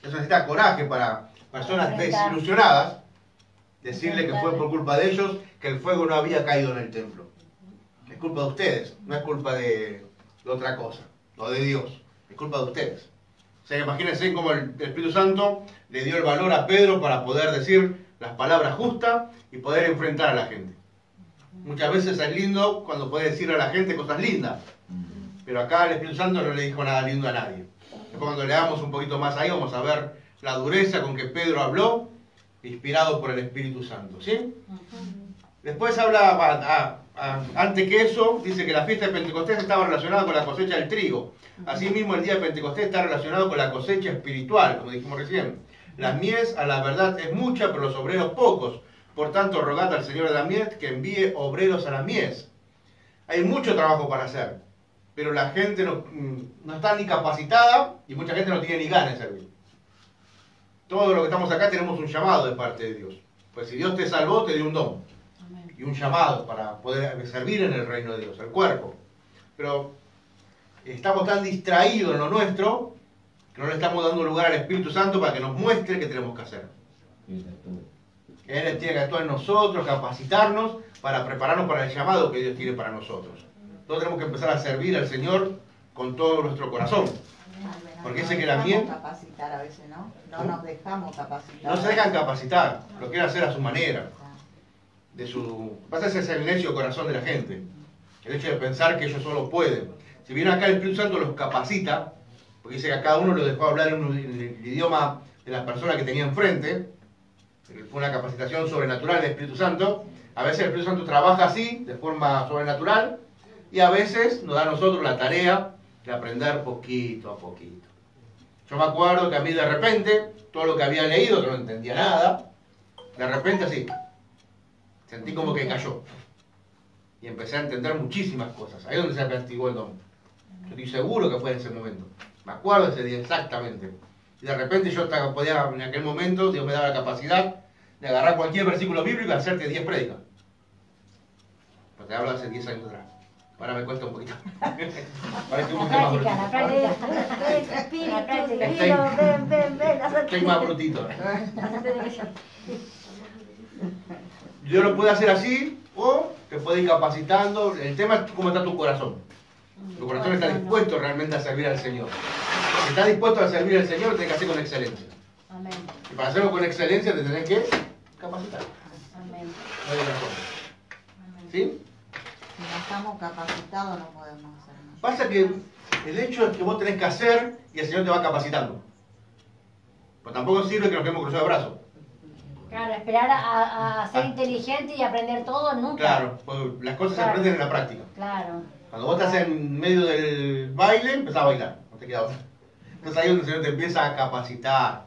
Eso necesita coraje para personas desilusionadas, decirle que fue por culpa de ellos que el fuego no había caído en el templo. Es culpa de ustedes, no es culpa de otra cosa, o de Dios, es culpa de ustedes. O sea, imagínense cómo el Espíritu Santo le dio el valor a Pedro para poder decir las palabras justas y poder enfrentar a la gente. Muchas veces es lindo cuando puede decir a la gente cosas lindas, pero acá el Espíritu Santo no le dijo nada lindo a nadie. Después, cuando leamos un poquito más ahí, vamos a ver la dureza con que Pedro habló, inspirado por el Espíritu Santo, ¿sí? Después habla, antes que eso, dice que la fiesta de Pentecostés estaba relacionada con la cosecha del trigo. Asimismo, el día de Pentecostés está relacionado con la cosecha espiritual, como dijimos recién. La mies, a la verdad, es mucha, pero los obreros pocos. Por tanto, rogad al Señor de la mies que envíe obreros a la mies. Hay mucho trabajo para hacer, pero la gente no está ni capacitada y mucha gente no tiene ni ganas de servir. Todos los que estamos acá tenemos un llamado de parte de Dios. Pues si Dios te salvó, te dio un don y un llamado para poder servir en el reino de Dios, el cuerpo. Pero estamos tan distraídos en lo nuestro que no le estamos dando lugar al Espíritu Santo para que nos muestre qué tenemos que hacer. Él tiene que actuar en nosotros, capacitarnos para prepararnos para el llamado que Dios tiene para nosotros. Todos tenemos que empezar a servir al Señor con todo nuestro corazón. Porque ese que la miel... capacitar a veces, ¿no? No nos dejamos capacitar. No se dejan capacitar, lo quieren hacer a su manera. Pasa ese es el necio corazón de la gente. El hecho de pensar que ellos solo pueden. Si bien acá el Espíritu Santo los capacita, porque dice que a cada uno lo dejó hablar en el idioma de las personas que tenía enfrente, fue una capacitación sobrenatural del Espíritu Santo. A veces el Espíritu Santo trabaja así, de forma sobrenatural, y a veces nos da a nosotros la tarea de aprender poquito a poquito. Yo me acuerdo que a mí de repente, todo lo que había leído, que no entendía nada, de repente así, sentí como que cayó. Y empecé a entender muchísimas cosas. Ahí es donde se me activó el don. Yo estoy seguro que fue en ese momento. Me acuerdo ese día exactamente. Y de repente yo podía, en aquel momento, Dios me daba la capacidad de agarrar cualquier versículo bíblico y hacerte 10 prédicas. Pues te hablo hace 10 años atrás. Ahora me cuesta un poquito. Parece un poquito más brutito. La práctica. Estoy más brutito. Dios lo puede hacer así o te puede ir capacitando. El tema es cómo está tu corazón. Tu corazón está dispuesto realmente a servir al Señor. Si estás dispuesto a servir al Señor, lo tienes que hacer con excelencia. Amén. Y para hacerlo con excelencia te tenés que capacitar. Amén. No hay otra forma. ¿Sí? estamos capacitados no podemos hacer nada. Pasa que el hecho es que vos tenés que hacer y el Señor te va capacitando. Pues tampoco sirve que nos quedemos cruzados de brazos. Claro, esperar a ser inteligente y aprender todo nunca. Claro, pues las cosas se Claro. aprenden en la práctica. Claro. Cuando vos estás en medio del baile, empezás a bailar, no te queda otra. Entonces ahí es donde el Señor te empieza a capacitar.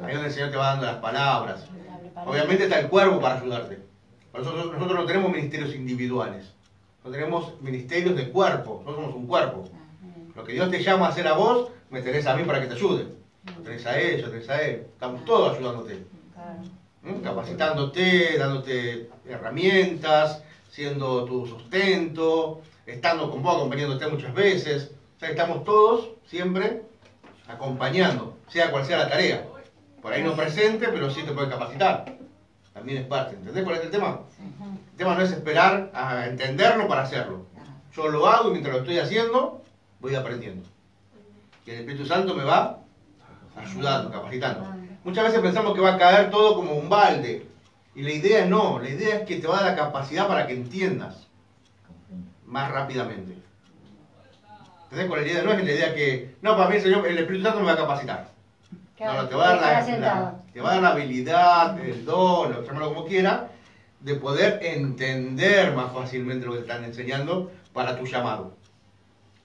Ahí es donde el Señor te va dando las palabras. Obviamente está el cuerpo para ayudarte. Nosotros no tenemos ministerios individuales. No tenemos ministerios de cuerpo. Nosotros somos un cuerpo. Lo que Dios te llama a hacer a vos, me tenés a mí para que te ayude. Lo tenés a ella, lo tenés a él. Estamos todos ayudándote. Capacitándote, dándote herramientas, siendo tu sustento, estando con vos, acompañándote muchas veces. O sea, estamos todos siempre acompañando, sea cual sea la tarea. Por ahí no presente, pero sí te pueden capacitar. También es parte. ¿Entendés cuál es el tema? El tema no es esperar a entenderlo para hacerlo. Yo lo hago y mientras lo estoy haciendo, voy aprendiendo. Y el Espíritu Santo me va ayudando, capacitando. Muchas veces pensamos que va a caer todo como un balde. Y la idea no, la idea es que te va a dar la capacidad para que entiendas más rápidamente. ¿Entendés? Con la idea no es la idea que, no, para mí el Espíritu Santo me va a capacitar. No, te va a dar la habilidad, el don, lo llamarlo como quiera, de poder entender más fácilmente lo que te están enseñando para tu llamado.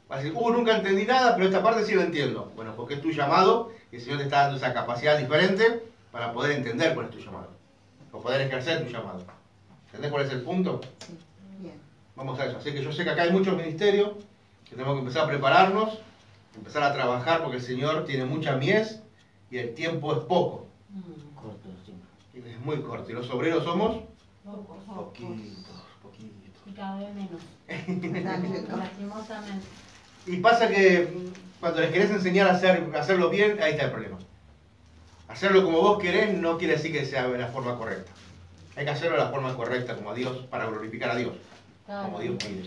Vas a decir, nunca entendí nada, pero esta parte sí lo entiendo. Bueno, porque es tu llamado y el Señor te está dando esa capacidad diferente para poder entender cuál es tu llamado. O poder ejercer tu llamado. ¿Entendés cuál es el punto? Sí. Bien. Vamos a eso. Así que yo sé que acá hay muchos ministerios, que tenemos que empezar a prepararnos, empezar a trabajar porque el Señor tiene mucha mies y el tiempo es poco. Corto, sí. Es muy corto. Y los obreros somos Poquitos. Y cada vez menos. Exacto. Lastimosamente. Y pasa que cuando les querés enseñar a hacerlo bien, ahí está el problema. Hacerlo como vos querés no quiere decir que sea de la forma correcta. Hay que hacerlo de la forma correcta, como a Dios, para glorificar a Dios. Claro. Como Dios pide.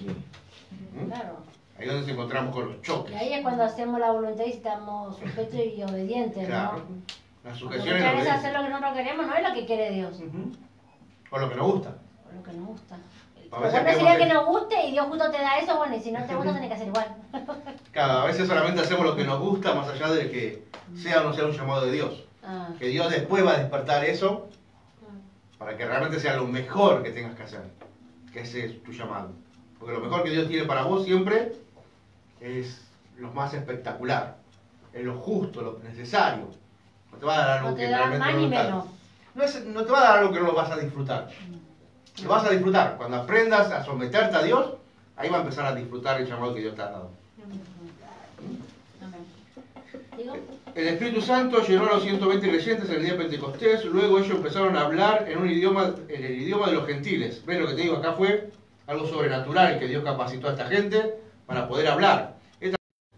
Claro. Ahí es donde nos encontramos con los Y choques. ahí es cuando hacemos la voluntad y estamos sujetos y obedientes, Claro. ¿no? Las Porque sujeciones muchas veces no hacer lo que nosotros queremos no es lo que quiere Dios, o lo que nos gusta. o lo que nos gusta. A Lo veces bueno sería queremos que nos guste y Dios justo te da eso, bueno, y si no te gusta tenés que hacer igual. Claro, a veces solamente hacemos lo que nos gusta, más allá de que sea o no sea un llamado de Dios. Ah, Que Dios después va a despertar eso para que realmente sea lo mejor que tengas que hacer. Que ese es tu llamado. Porque lo mejor que Dios tiene para vos siempre es lo más espectacular. Es lo justo, lo necesario. No te va a dar algo no que te da realmente más no ni estás. menos. No te va a dar algo que no lo vas a disfrutar. Lo vas a disfrutar. Cuando aprendas a someterte a Dios, ahí va a empezar a disfrutar el llamado que Dios te ha dado. ¿Digo? El Espíritu Santo llenó a los 120 creyentes en el día de Pentecostés, luego ellos empezaron a hablar en el idioma de los gentiles. ¿Ves lo que te digo? Acá fue algo sobrenatural que Dios capacitó a esta gente para poder hablar.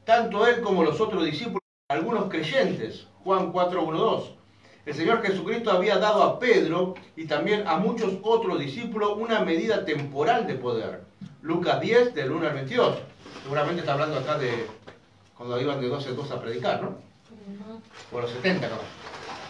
Tanto él como los otros discípulos, algunos creyentes. Juan 4:1-2. El Señor Jesucristo había dado a Pedro y también a muchos otros discípulos una medida temporal de poder. Lucas 10, del 1 al 22. Seguramente está hablando acá de cuando iban de 12 en 2 a predicar, ¿no? Por los 70, ¿no?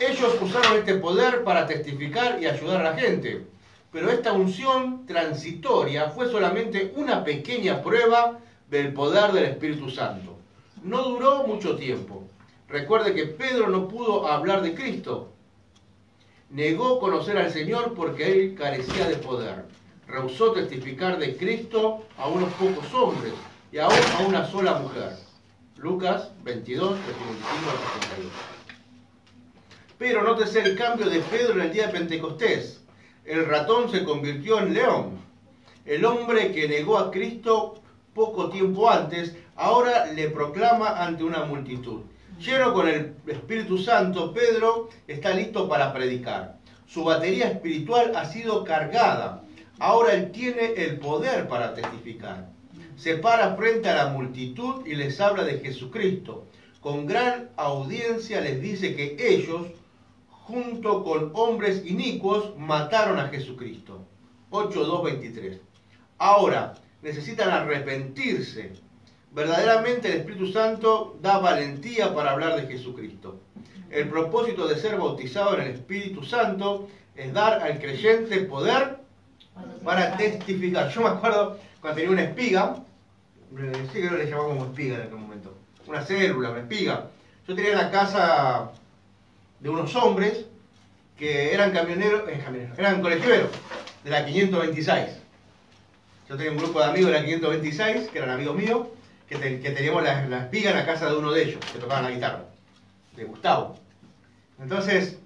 Ellos usaron este poder para testificar y ayudar a la gente. Pero esta unción transitoria fue solamente una pequeña prueba del poder del Espíritu Santo. No duró mucho tiempo. Recuerde que Pedro no pudo hablar de Cristo. Negó conocer al Señor porque él carecía de poder. Rehusó testificar de Cristo a unos pocos hombres y aún a una sola mujer. Lucas 22, 25 al 32. Pero nótese el cambio de Pedro en el día de Pentecostés. El ratón se convirtió en león. El hombre que negó a Cristo poco tiempo antes, ahora le proclama ante una multitud. Lleno con el Espíritu Santo, Pedro está listo para predicar. Su batería espiritual ha sido cargada. Ahora él tiene el poder para testificar. Se para frente a la multitud y les habla de Jesucristo. Con gran audiencia les dice que ellos, junto con hombres inicuos, mataron a Jesucristo. 8:2-23. Ahora, necesitan arrepentirse. Verdaderamente el Espíritu Santo da valentía para hablar de Jesucristo. El propósito de ser bautizado en el Espíritu Santo es dar al creyente poder para testificar. Yo me acuerdo cuando tenía una espiga, sí creo que le llamábamos espiga en aquel momento, una célula, una espiga. Yo tenía la casa de unos hombres que eran eran colegialeros de la 526. Yo tenía un grupo de amigos de la 526, que eran amigos míos, que teníamos la espiga en la casa de uno de ellos, que tocaban la guitarra, de Gustavo. Entonces,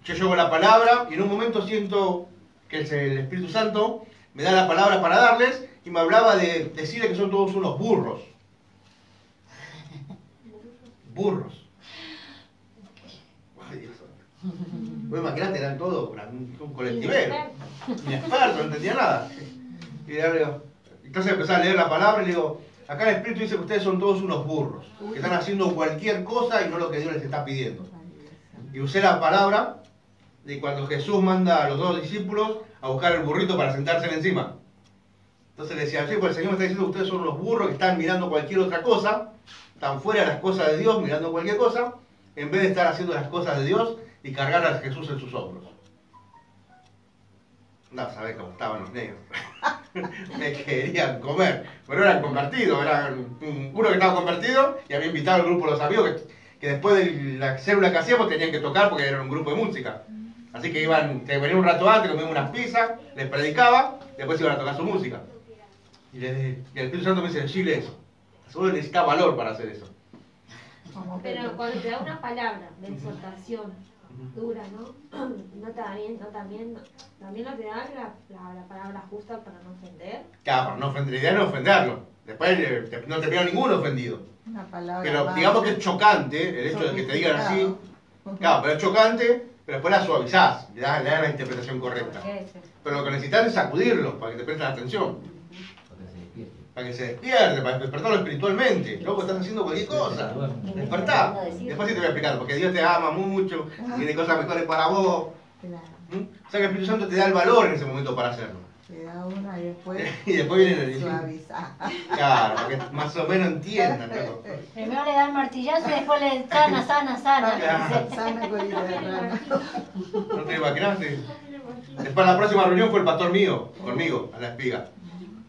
yo llevo la palabra y en un momento siento que el Espíritu Santo me da la palabra para darles y me hablaba de decirles que son todos unos burros. Burros. Ay, Dios santo. Vos imaginate, eran todos un colectivero. Inexperto, no entendía nada. Y entonces empecé a leer la palabra y le digo, acá el Espíritu dice que ustedes son todos unos burros, que están haciendo cualquier cosa y no lo que Dios les está pidiendo. Y usé la palabra de cuando Jesús manda a los dos discípulos a buscar el burrito para sentarse encima. Entonces le decía, sí, pues el Señor me está diciendo que ustedes son unos burros que están mirando cualquier otra cosa, están fuera de las cosas de Dios, mirando cualquier cosa, en vez de estar haciendo las cosas de Dios y cargar a Jesús en sus hombros. No, sabés cómo estaban los negros. Me querían comer, pero eran convertidos, eran uno que estaba convertido y había invitado al grupo de los amigos que después de la célula que hacíamos tenían que tocar porque era un grupo de música. Así que venían un rato antes, comían unas pizzas, les predicaba, después iban a tocar su música. Y el Espíritu Santo me dice, decirle eso. Solo necesita valor para hacer eso. Pero cuando te da una palabra de exhortación dura, ¿no? También no te da la palabra justa para no ofender. Claro, para no ofender, la idea no es ofenderlo. Después no terminó ninguno ofendido. Una palabra Pero más. digamos que es chocante el hecho de que te digan así. Claro, pero es chocante, pero después la suavizás, le das la interpretación correcta. Pero lo que necesitas es sacudirlo para que te presten atención. Para que se despierte, para despertarlo espiritualmente. Loco, estás haciendo cualquier cosa. Despertá. Después sí te voy a explicar, porque Dios te ama mucho, tiene cosas mejores para vos. Claro. O sea que el Espíritu Santo te da el valor en ese momento para hacerlo. Te da una y después. Y después viene el suaviza. Claro, para que más o menos entiendan. ¿No? Primero le da el martillazo y después le sana. Claro. Sana colita de rana. ¿No te imaginaste? Después la próxima reunión fue el pastor mío, conmigo, a la espiga.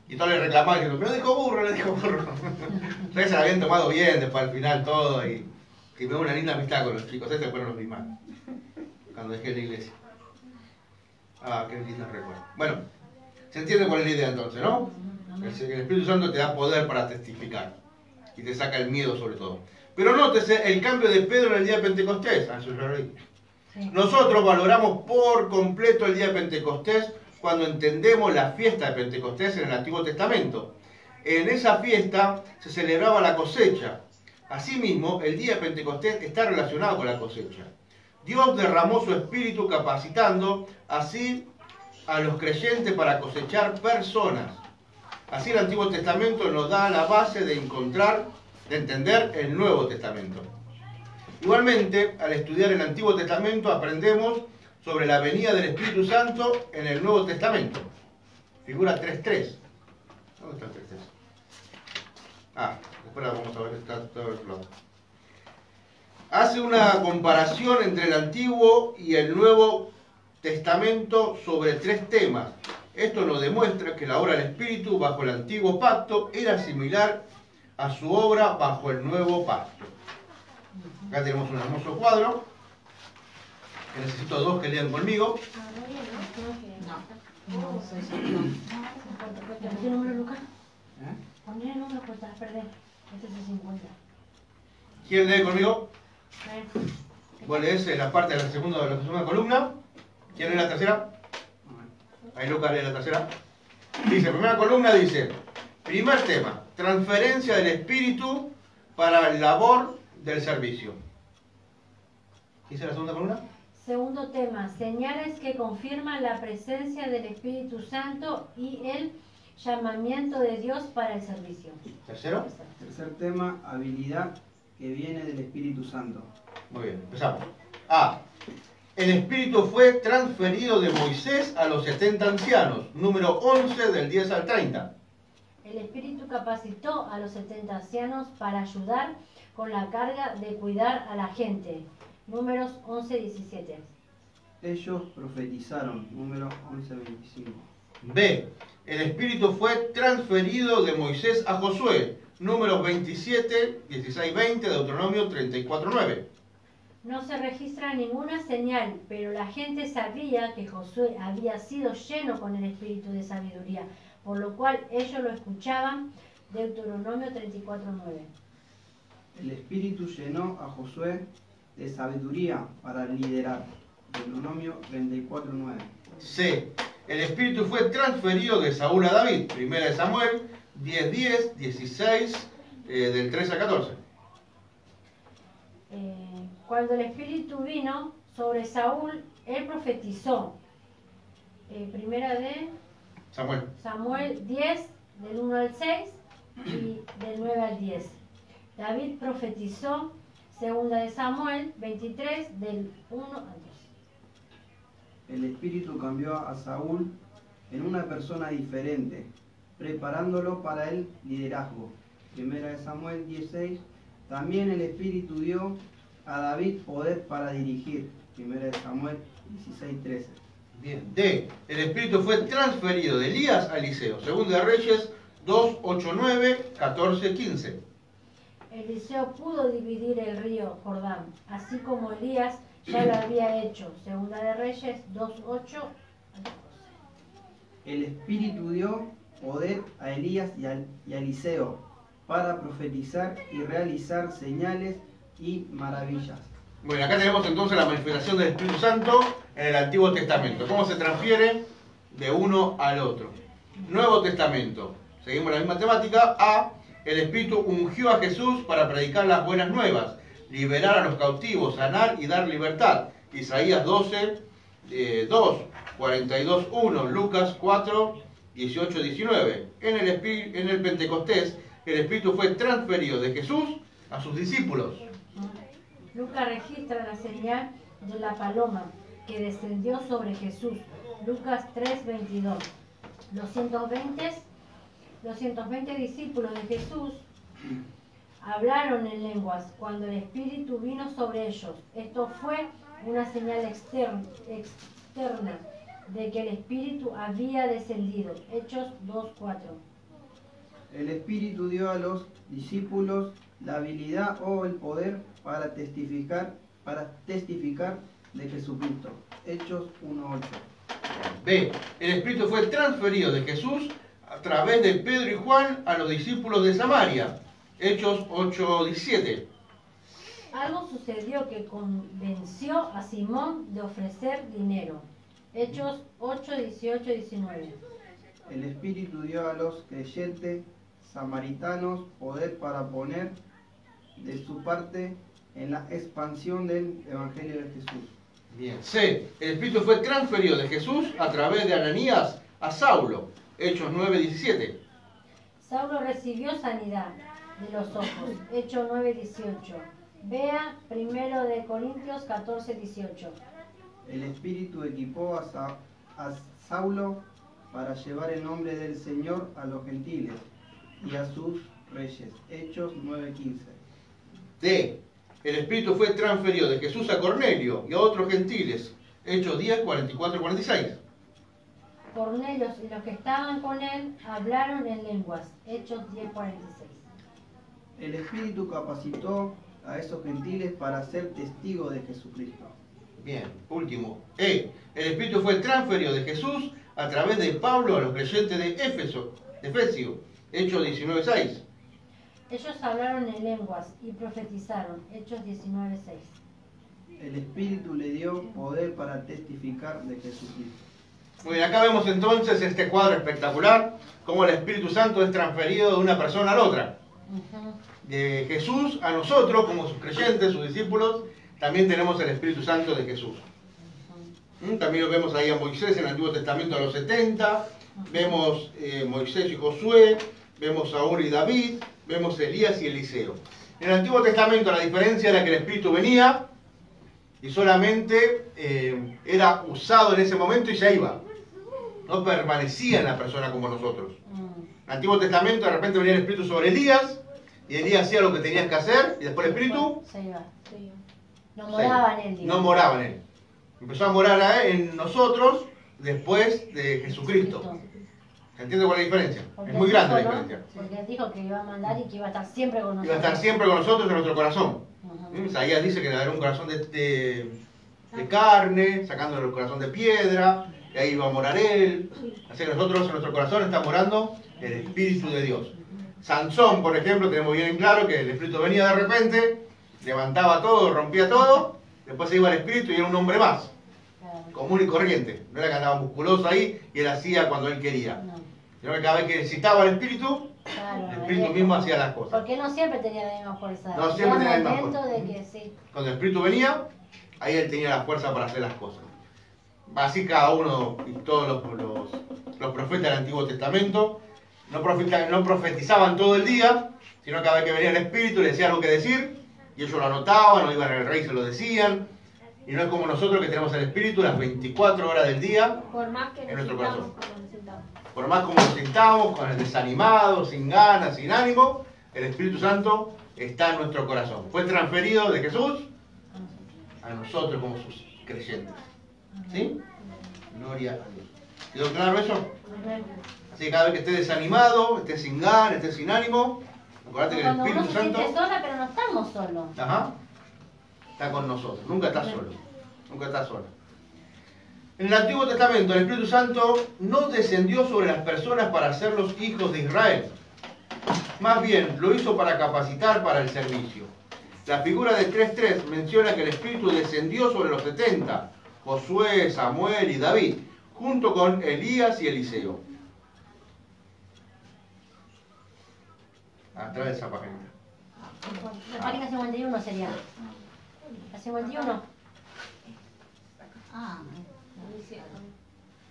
Y todos le reclamaban diciendo, pero dijo burro. Entonces se la habían tomado bien después al final todo y me dio una linda amistad con los chicos. Ese fueron los vi mal cuando dejé la iglesia. Ah, qué lindo recuerdo. Bueno, se entiende cuál es la idea entonces, ¿no? El Espíritu Santo te da poder para testificar y te saca el miedo sobre todo. Pero nótese el cambio de Pedro en el día de Pentecostés. Eso ya lo dije. Nosotros valoramos por completo el día de Pentecostés cuando entendemos la fiesta de Pentecostés en el Antiguo Testamento. En esa fiesta se celebraba la cosecha. Asimismo, el día de Pentecostés está relacionado con la cosecha. Dios derramó su espíritu capacitando así a los creyentes para cosechar personas. Así el Antiguo Testamento nos da la base de entender el Nuevo Testamento. Igualmente, al estudiar el Antiguo Testamento aprendemos sobre la venida del Espíritu Santo en el Nuevo Testamento. Figura 3.3. ¿Dónde está el 3.3? Ah, después la vamos a ver, está todo el lado. Hace una comparación entre el Antiguo y el Nuevo Testamento sobre 3 temas. Esto nos demuestra que la obra del Espíritu bajo el Antiguo Pacto era similar a su obra bajo el Nuevo Pacto. Acá tenemos un hermoso cuadro, que necesito 2 que lean conmigo. ¿Poner el número, Lucas? Poner el número, pues te vas a perder. Este es el 50. ¿Quién lee conmigo? Vos lees la parte de la segunda columna. ¿Quién lee la tercera? Ahí Lucas lee la tercera. Dice, primera columna dice, primer tema, transferencia del Espíritu para la labor del servicio. ¿Qué dice la segunda columna? Segundo tema, señales que confirman la presencia del Espíritu Santo y el llamamiento de Dios para el servicio. Tercero. Tercer tema, habilidad que viene del Espíritu Santo. Muy bien, empezamos. A. El Espíritu fue transferido de Moisés a los 70 ancianos, número 11 del 10 al 30. El Espíritu capacitó a los 70 ancianos para ayudar con la carga de cuidar a la gente, números 11-17. Ellos profetizaron, número 11-25. B. el Espíritu fue transferido de Moisés a Josué. Números 27, 16, 20, Deuteronomio 34, 9. No se registra ninguna señal, pero la gente sabía que Josué había sido lleno con el espíritu de sabiduría, por lo cual ellos lo escuchaban. Deuteronomio 34, 9. El Espíritu llenó a Josué de sabiduría para liderar. Deuteronomio 34, 9. C. El Espíritu fue transferido de Saúl a David. Primera de Samuel 10, 10, 16, del 13 al 14. Cuando el Espíritu vino sobre Saúl, él profetizó. Primera de Samuel 10, del 1 al 6 y del 9 al 10. David profetizó. Segunda de Samuel 23, del 1 al 2. El Espíritu cambió a Saúl en una persona diferente, preparándolo para el liderazgo. Primera de Samuel 16. También el Espíritu dio a David poder para dirigir. Primera de Samuel 16, 13. Bien. D. El Espíritu fue transferido de Elías a Eliseo. Segunda de Reyes 2, 8, 9, 14, 15. Eliseo pudo dividir el río Jordán, así como Elías ya lo había hecho. Segunda de Reyes 2, 8 al 14. El Espíritu dio poder a Elías y a Eliseo para profetizar y realizar señales y maravillas. Bueno, acá tenemos entonces la manifestación del Espíritu Santo en el Antiguo Testamento. ¿Cómo se transfiere de uno al otro? Nuevo Testamento. Seguimos la misma temática. A. El Espíritu ungió a Jesús para predicar las buenas nuevas, liberar a los cautivos, sanar y dar libertad. Isaías 12, 2, 42, 1, Lucas 4, 18, 19. En el Pentecostés, el Espíritu fue transferido de Jesús a sus discípulos. Lucas registra la señal de la paloma que descendió sobre Jesús. Lucas 3, 22. Los 120 discípulos de Jesús hablaron en lenguas cuando el Espíritu vino sobre ellos. Esto fue una señal externa de que el Espíritu había descendido. Hechos 2:4. El Espíritu dio a los discípulos la habilidad o el poder para testificar de Jesucristo. Hechos 1:8. B. El Espíritu fue transferido de Jesús a través de Pedro y Juan a los discípulos de Samaria. Hechos 8:17. Algo sucedió que convenció a Simón de ofrecer dinero. Hechos 8:18, 19. El Espíritu dio a los creyentes samaritanos poder para poner de su parte en la expansión del Evangelio de Jesús. Bien. C. El Espíritu fue transferido de Jesús a través de Ananías a Saulo. Hechos 9:17. Saulo recibió sanidad de los ojos. Hechos 9:18. Vea 1 de Corintios 14:18. El Espíritu equipó a Saulo para llevar el nombre del Señor a los gentiles y a sus reyes. Hechos 9:15. D. El Espíritu fue transferido de Jesús a Cornelio y a otros gentiles. Hechos 10, 44 y 46. Cornelio y los que estaban con él hablaron en lenguas. Hechos 10:46. El Espíritu capacitó a esos gentiles para ser testigos de Jesucristo. Bien, último. E. El Espíritu fue transferido de Jesús a través de Pablo a los creyentes de Efesio. Hechos 19:6. Ellos hablaron en lenguas y profetizaron. Hechos 19:6. El Espíritu le dio poder para testificar de Jesucristo. Muy bien, acá vemos entonces este cuadro espectacular, cómo el Espíritu Santo es transferido de una persona a la otra. De Jesús a nosotros, como sus creyentes, sus discípulos, también tenemos el Espíritu Santo de Jesús. También lo vemos ahí a Moisés en el Antiguo Testamento a los 70, vemos Moisés y Josué, vemos Saúl y David, vemos Elías y Eliseo. En el Antiguo Testamento la diferencia era que el Espíritu venía y solamente era usado en ese momento y se iba. No permanecía en la persona como nosotros. En el Antiguo Testamento de repente venía el Espíritu sobre Elías y Elías hacía lo que tenías que hacer y después el Espíritu se iba. No moraba en él. Digamos. No moraba en él. Empezó a morar en nosotros después de Jesucristo. ¿Se entiende cuál es la diferencia? Porque Es muy él grande la dijo, ¿no? diferencia. Porque él dijo que iba a mandar y que iba a estar siempre con Y va a nosotros. estar siempre con nosotros en nuestro corazón. Ajá. Isaías dice que le dará un corazón de carne, sacándole el corazón de piedra, y ahí va a morar Él. Así que nosotros en nuestro corazón está morando el Espíritu de Dios. Sansón, por ejemplo, tenemos bien en claro que el Espíritu venía de repente, levantaba todo, rompía todo, después se iba al Espíritu y era un hombre más, Claro. común y corriente. No era que andaba musculoso ahí y él hacía cuando él quería, No, sino que cada vez que necesitaba el Espíritu, claro, el Espíritu él- mismo hacía las cosas. Porque no siempre tenía la misma fuerza. No siempre tenía la misma momento fuerza. de que sí. Cuando el Espíritu venía, ahí él tenía la fuerza para hacer las cosas. Así cada uno y todos los profetas del Antiguo Testamento no profetizaban todo el día, sino que cada vez que venía el Espíritu le decía algo que decir, y ellos lo anotaban, o iban al rey y se lo decían. Y no es como nosotros que tenemos el Espíritu las 24 horas del día, Por más que En nuestro necesitamos, corazón. como necesitamos. por más como nos sintamos, con el desanimado, sin ganas, sin ánimo, el Espíritu Santo está en nuestro corazón. Fue transferido de Jesús a nosotros como sus creyentes. ¿Sí? Gloria a Dios. ¿Quedó claro eso? Así que cada vez que estés desanimado, estés sin ganas, estés sin ánimo, acordate que el Cuando uno Espíritu se siente Santo, sola, pero no estamos solos. ajá, está con nosotros. Nunca estás solo. Nunca estás solo. En el Antiguo Testamento, el Espíritu Santo no descendió sobre las personas para hacerlos hijos de Israel. Más bien, lo hizo para capacitar para el servicio. La figura de 3.3 menciona que el Espíritu descendió sobre los 70, Josué, Samuel y David, junto con Elías y Eliseo. Atrás de esa página. La página 51 sería. La 51. Ah,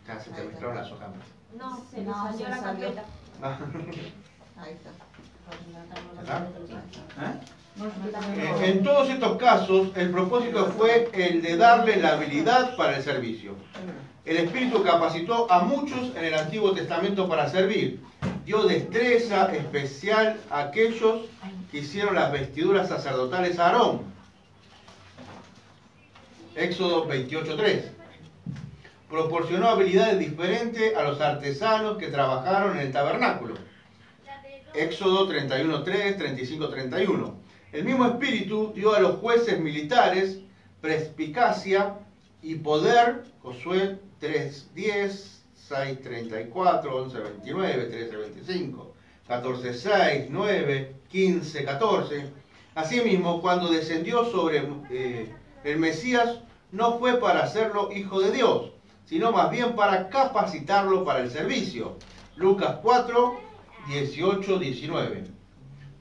Ya se te mezclaron las hojas. No, se le No, salió se la salió. carpeta. ahí está. En todos estos casos, el propósito fue el de darle la habilidad para el servicio. El Espíritu capacitó a muchos en el Antiguo Testamento para servir. Dio destreza especial a aquellos que hicieron las vestiduras sacerdotales a Aarón. Éxodo 28.3. Proporcionó habilidades diferentes a los artesanos que trabajaron en el tabernáculo. Éxodo 31.3, 35.31. El mismo Espíritu dio a los jueces militares perspicacia y poder, Josué 3.10, 6.34, 11.29, 13.25, 14.6, 9, 15.14. Asimismo, cuando descendió sobre el Mesías, no fue para hacerlo hijo de Dios, sino más bien para capacitarlo para el servicio. Lucas 4, 18, 19.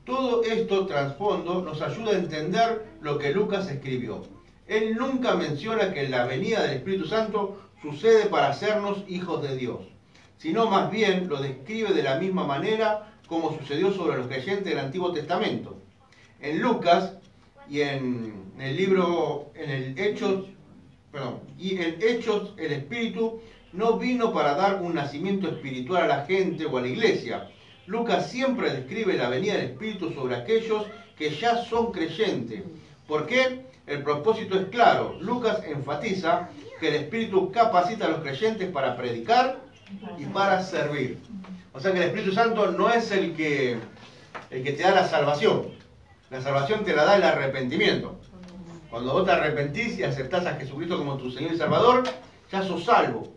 Todo esto trasfondo nos ayuda a entender lo que Lucas escribió. Él nunca menciona que la venida del Espíritu Santo sucede para hacernos hijos de Dios, sino más bien lo describe de la misma manera como sucedió sobre los creyentes del Antiguo Testamento. En Lucas y en el libro, en Hechos, el Espíritu no vino para dar un nacimiento espiritual a la gente o a la iglesia. Lucas siempre describe la venida del Espíritu sobre aquellos que ya son creyentes. ¿Por qué? El propósito es claro. Lucas enfatiza que el Espíritu capacita a los creyentes para predicar y para servir. O sea que el Espíritu Santo no es el que te da la salvación. La salvación te la da el arrepentimiento. Cuando vos te arrepentís y aceptás a Jesucristo como tu Señor y Salvador, ya sos salvo.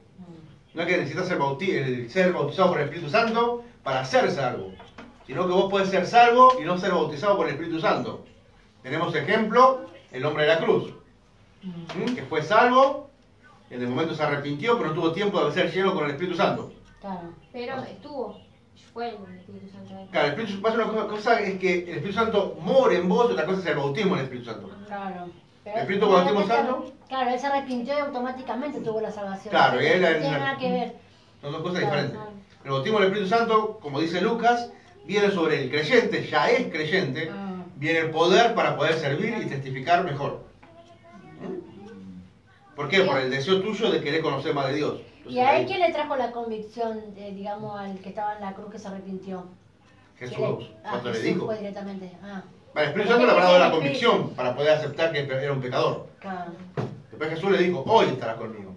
No es que necesitas ser bautizado por el Espíritu Santo para ser salvo, sino que vos podés ser salvo y no ser bautizado por el Espíritu Santo. Tenemos ejemplo, el hombre de la cruz, que fue salvo, en el momento se arrepintió, pero no tuvo tiempo de ser lleno con el Espíritu Santo. Claro. Pero fue el Espíritu Santo. Claro, el Espíritu Santo, una cosa es que el Espíritu Santo mora en vos, y otra cosa es el bautismo del Espíritu Santo. Claro. Pero ¿El Espíritu Bautismo él se- Santo? Claro, él se arrepintió y automáticamente tuvo la salvación. Claro, y él no en tiene la- nada que ver. Son dos cosas Claro, diferentes. claro. El bautismo del Espíritu Santo, como dice Lucas, viene sobre el creyente, ya es creyente, Ah. viene el poder para poder servir y testificar mejor. ¿Por qué? Por el deseo tuyo de querer conocer más de Dios. ¿Y a él quién le trajo la convicción, digamos, al que estaba en la cruz que se arrepintió? Jesús, Ah, cuando le Jesús dijo. fue directamente. Ah, Para el Espíritu Santo le habrá dado la convicción para poder aceptar que era un pecador. claro. Después Jesús le dijo, hoy estarás conmigo.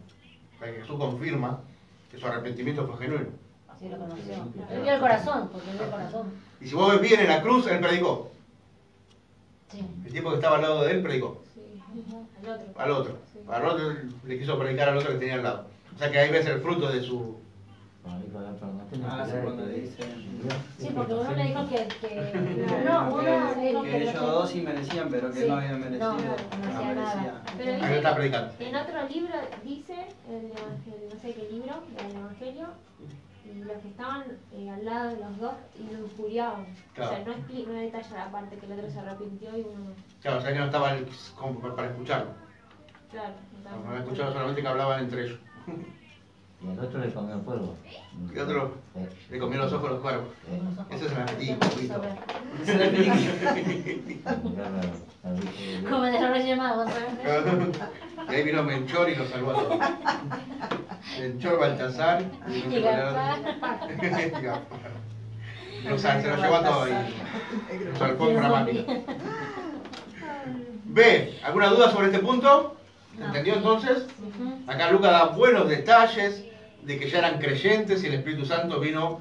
O sea que Jesús confirma que su arrepentimiento fue genuino. Sí, lo conoció. Él vio el corazón, porque él vio el corazón. Y si vos ves bien en la cruz, él predicó. Sí. El tipo que estaba al lado de él predicó. Sí, al otro. Al otro. Sí. Al otro le quiso predicar al otro que tenía al lado. O sea que ahí ves el fruto de su... Ah, sí, cuando dicen Sí, porque uno le dijo que uno le dijo que ellos dos sí merecían, pero que Sí. no habían merecido. No hacía nada. Pero Ahí lo dice, está predicando. en otro libro dice, el evangelio, no sé qué libro, el evangelio, y los que estaban al lado de los dos y lo injuriaban. Claro. O sea, no detalla la parte que el otro se arrepintió y uno no. Claro, o sea que no estaba como para escucharlo. Claro. No había escuchado solamente que hablaban entre ellos. Y el otro le comió el polvo. Y otro le comió los ojos a los cuervos. Ese es el apetito, ¿viste? Como de los Reyes Magos, ¿sabes? Y ahí vino Melchor y lo salvó a todos. Melchor, Baltasar Y Gaspar. No sabe, se lo llevó a todos ahí. Su alfombra mágica. B, ¿alguna duda sobre este punto? ¿Se entendió entonces? Acá Lucas da buenos detalles de que ya eran creyentes y el Espíritu Santo vino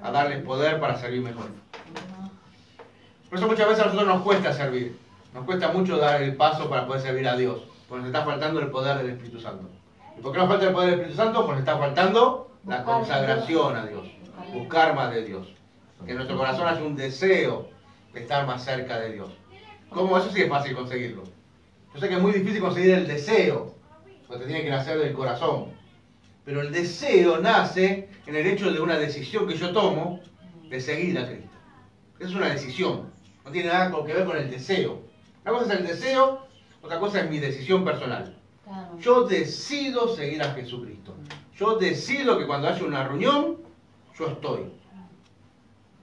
a darles poder para servir mejor. Por eso muchas veces a nosotros nos cuesta servir. Nos cuesta mucho dar el paso para poder servir a Dios. Porque nos está faltando el poder del Espíritu Santo. ¿Y por qué nos falta el poder del Espíritu Santo? Porque nos está faltando la consagración a Dios. Buscar más de Dios. Que en nuestro corazón haya un deseo de estar más cerca de Dios. ¿Cómo? Eso sí es fácil conseguirlo. Yo sé que es muy difícil conseguir el deseo. Porque tiene que nacer del corazón. Pero el deseo nace en el hecho de una decisión que yo tomo de seguir a Cristo. Es una decisión. No tiene nada que ver con el deseo. Una cosa es el deseo, otra cosa es mi decisión personal. Claro. Yo decido seguir a Jesucristo. Yo decido que cuando haya una reunión, yo estoy.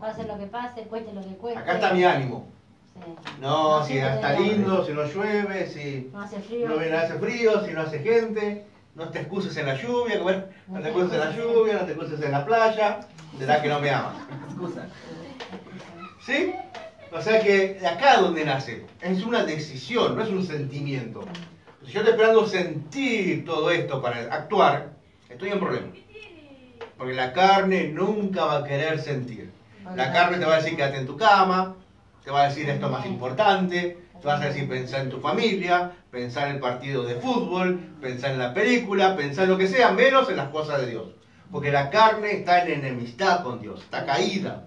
Pase lo que pase, cueste lo que cueste. Acá está mi ánimo. Sí. No, si siempre está tenemos. lindo, si no llueve, si No hace frío. no viene, hace frío, si no hace gente. No te excuses en la lluvia, no te excuses en la lluvia, no te excuses en la playa, de la que no me amas. Excusa. ¿Sí? O sea que de acá donde nace, es una decisión, no es un sentimiento. Si yo estoy esperando sentir todo esto para actuar, estoy en problema. Porque la carne nunca va a querer sentir. La carne te va a decir quédate en tu cama, te va a decir esto es más importante, te vas a decir pensar en tu familia, pensar en el partido de fútbol, pensar en la película, pensar en lo que sea, menos en las cosas de Dios. Porque la carne está en enemistad con Dios, está caída.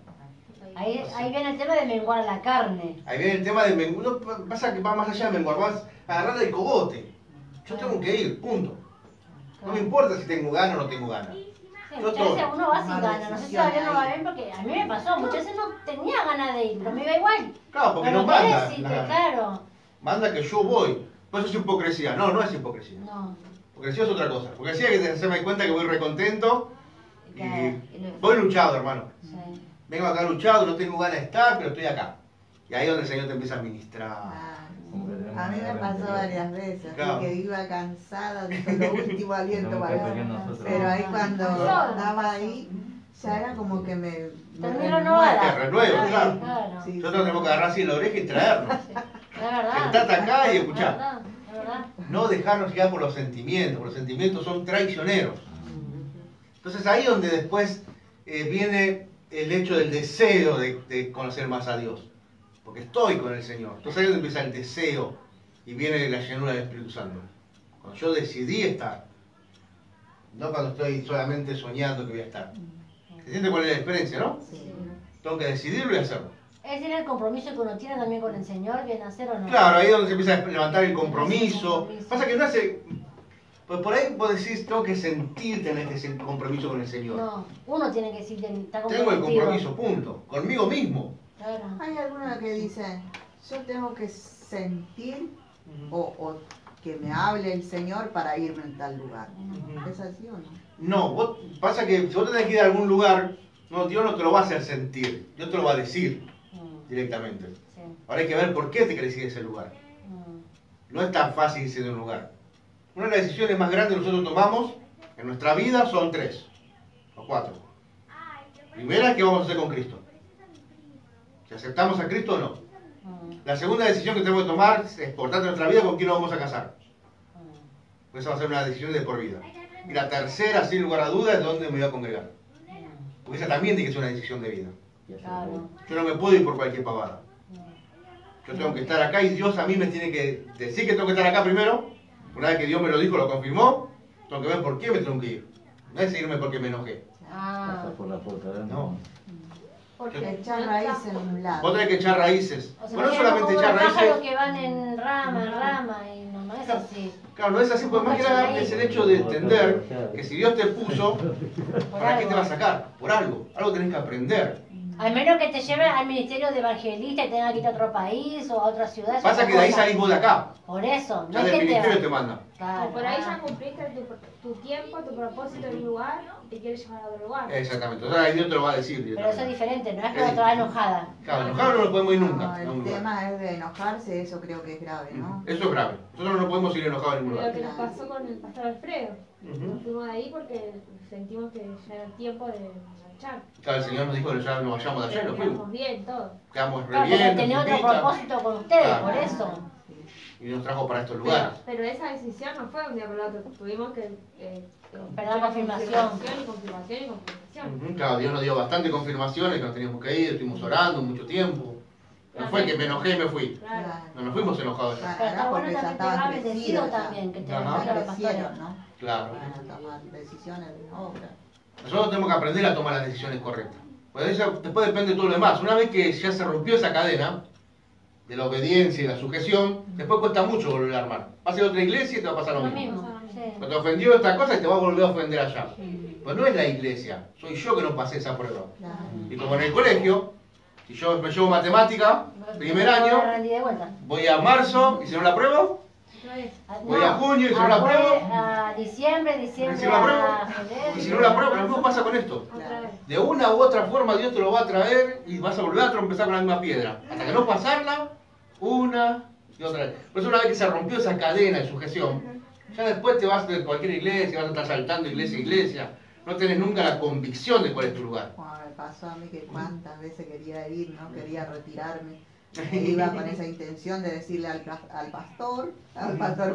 Ahí viene el tema de menguar la carne. Ahí viene el tema de menguar. No, pasa que va más allá de menguar, vas a agarrar el cogote. Yo tengo que ir, punto. No me importa si tengo ganas o no tengo ganas. Sí, Yo muchas veces todo. uno va sin ganas. No sé si todavía no va bien porque a mí me pasó. Muchas veces no tenía ganas de ir, pero me iba igual. Claro, porque Pero no quiere manda. decir que, claro. Manda que yo voy. No, eso es hipocresía. No, no es hipocresía. No. Hipocresía es otra cosa. Hipocresía es que se me cuenta que voy recontento y Claro. voy luchado, hermano. Sí. Vengo acá luchado, no tengo ganas de estar, pero estoy acá. Y ahí es donde el Señor te empieza a ministrar. Ah, a mí me pasó varias veces, Claro. que iba cansada, dijo lo último aliento Nunca para pequé nosotros. Pero ahí cuando Claro. estaba ahí, ya era como que me Terminé renovada. Te renuevo, claro. Claro. Sí. Nosotros tenemos que agarrar así la oreja y traernos. Es verdad. Sentate acá y escuchá. Es verdad, es verdad. No dejarnos guiar por los sentimientos, porque los sentimientos son traicioneros. Entonces ahí donde después viene el hecho del deseo de conocer más a Dios. Porque estoy con el Señor. Entonces ahí es donde empieza el deseo y viene la llenura del Espíritu Santo. Cuando yo decidí estar. No cuando estoy solamente soñando que voy a estar. ¿Se siente cuál es la diferencia, no? Sí. Tengo que decidirlo y hacerlo. Es decir, el compromiso que uno tiene también con el Señor, bien hacer o no. Claro, ahí es donde se empieza a levantar el compromiso. Pasa que no hace... Pues por ahí vos decís, tengo que sentir tener ese compromiso con el Señor. No, uno tiene que decir, está Tengo el comprometido. compromiso, punto. Conmigo mismo. Claro. Hay alguna que dice, yo tengo que sentir o que me hable el Señor para irme en tal lugar. ¿Es así o no? No, vos, pasa que si vos tenés que ir a algún lugar, no, Dios no te lo va a hacer sentir. Dios te lo va a decir directamente. Sí. Ahora hay que ver por qué te querés ir a ese lugar. No es tan fácil irse de un lugar. Una de las decisiones más grandes que nosotros tomamos en nuestra vida son 3 o 4. Primera, ¿qué vamos a hacer con Cristo? Si aceptamos a Cristo o no. La segunda decisión que tenemos que tomar es por tanto en nuestra vida con quién nos vamos a casar. Pues esa va a ser una decisión de por vida. Y la tercera, sin lugar a dudas, es dónde me voy a congregar. Porque esa también tiene que ser una decisión de vida. Claro. Yo no me puedo ir por cualquier pavada. Yo tengo que estar acá y Dios a mí me tiene que decir que tengo que estar acá primero. Una vez que Dios me lo dijo, lo confirmó, tengo que ver por qué me tengo que ir. No es irme porque me enojé. Ah, Pasa por la puerta, ¿verdad? No. Porque echar raíz en un lado. Vos tenés que echar raíces. o sea, Bueno, no serían solamente como echar los pájaros raíces. que van en rama y no es así. Claro, no es así, porque más que nada es el hecho de entender que si Dios te puso, ¿para qué te va a sacar? Por algo. Algo tenés que aprender. Al menos que te lleven al ministerio de evangelista y tengas que ir a otro país o a otra ciudad. es Pasa otra que de ahí cosa. salís vos de acá. Por eso, no Ya es del que te ministerio va. te manda. Claro. O por ahí ya cumpliste tu tiempo, tu propósito en un lugar y te quieres llevar a otro lugar. Exactamente. Entonces ahí Dios te lo va a decir. Pero eso es directamente. diferente, no es que te va enojada. Claro, enojado no lo podemos ir nunca. No, a el un lugar. tema es de enojarse, eso creo que es grave, ¿no? Eso es grave. Nosotros no podemos ir enojados a ningún Lo lugar. que nos pasó con el pastor Alfredo. Ujú. Nos fuimos de ahí porque sentimos que ya era tiempo de marchar. Claro, el Señor nos dijo que ya nos vayamos de allá y nos fuimos. Quedamos bien, todo. Quedamos re Claro, porque bien, tenía nos otro invita, propósito con ustedes, Claro. por eso. y nos trajo para estos lugares. Pero esa decisión no fue un día por el otro. Tuvimos que Esperar confirmación. y confirmación. Ujú, claro, Dios nos dio bastante confirmaciones que nos teníamos que ir, estuvimos orando mucho tiempo. No fue que me enojé y me fui. Claro. No nos fuimos enojados ya. Pero está bueno porque ya también que estaban va bendecido crecidos ya. también, que te Ajá. bendiga los Crecieron, pastores. ¿no? Claro. Van a tomar decisiones de obra. Nosotros tenemos que aprender a tomar las decisiones correctas. Pues eso después depende de todo lo demás. Una vez que ya se rompió esa cadena de la obediencia y la sujeción, después cuesta mucho volver a armar. Vas a ir a otra iglesia y te va a pasar lo Lo mismo. mismo, sí. Cuando te ofendió esta cosa y te va a volver a ofender allá. Pues no es la iglesia, soy yo que no pasé esa prueba. Claro. Y como en el colegio, si yo me llevo matemática, primer año, Rendí de vuelta. voy a marzo y si no la pruebo, voy a junio y si no la pruebo, A diciembre, y si no la pruebo, a febrero. y si no la pruebo, lo mismo pasa con esto. Otra vez. De una u otra forma Dios te lo va a traer y vas a volver a trompezar con la misma piedra. Hasta que no pasarla, una y otra vez. Por eso una vez que se rompió esa cadena de sujeción, ya después te vas de cualquier iglesia, vas a estar saltando iglesia a iglesia. No tenés nunca la convicción de cuál es tu lugar. Como me pasó a mí que cuántas veces quería ir, ¿no? Quería retirarme. Iba con esa intención de decirle al pastor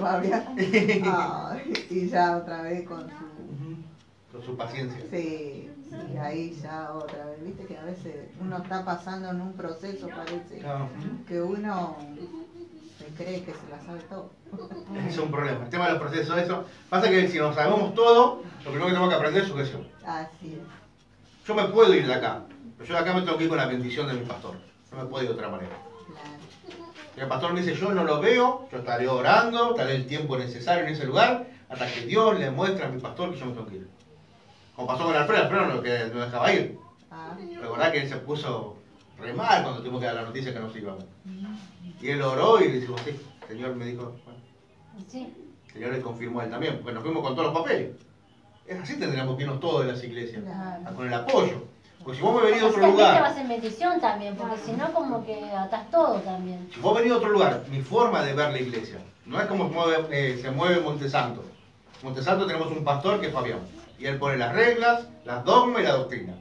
Fabián, ay, y ya otra vez con su... Con su paciencia. Sí, y ahí ya otra vez, viste que a veces uno está pasando en un proceso, parece, Claro. que uno se cree que se la sabe todo. Ese es un problema. El tema de los procesos, eso. Pasa que si nos sabemos todo, lo primero que tenemos que aprender es sujeción. Así es, Yo me puedo ir de acá, pero yo de acá me tengo que ir con la bendición de mi pastor. No me puedo ir de otra manera. claro. Y el pastor me dice, yo no lo veo, yo estaré orando, estaré el tiempo necesario en ese lugar, hasta que Dios le muestre a mi pastor que yo me tengo que ir. Como pasó con Alfredo no, que no dejaba ir. Ah, Recordá que él se puso re mal cuando tuvimos que dar la noticia que nos íbamos. Y él oró y le dijo, sí, el Señor me dijo, bueno, Sí. el Señor le confirmó a él también, porque nos fuimos con todos los papeles. Es así tendríamos que irnos todos de las iglesias, claro. con el apoyo. Porque si vos me venís de Así otro también te lugar, vas en bendición también, porque si no como que atás todo también. si vos venís de otro lugar, mi forma de ver la iglesia, no es como se mueve Montesanto. En Montesanto tenemos un pastor que es Fabián, y él pone las reglas, las dogmas y la doctrina.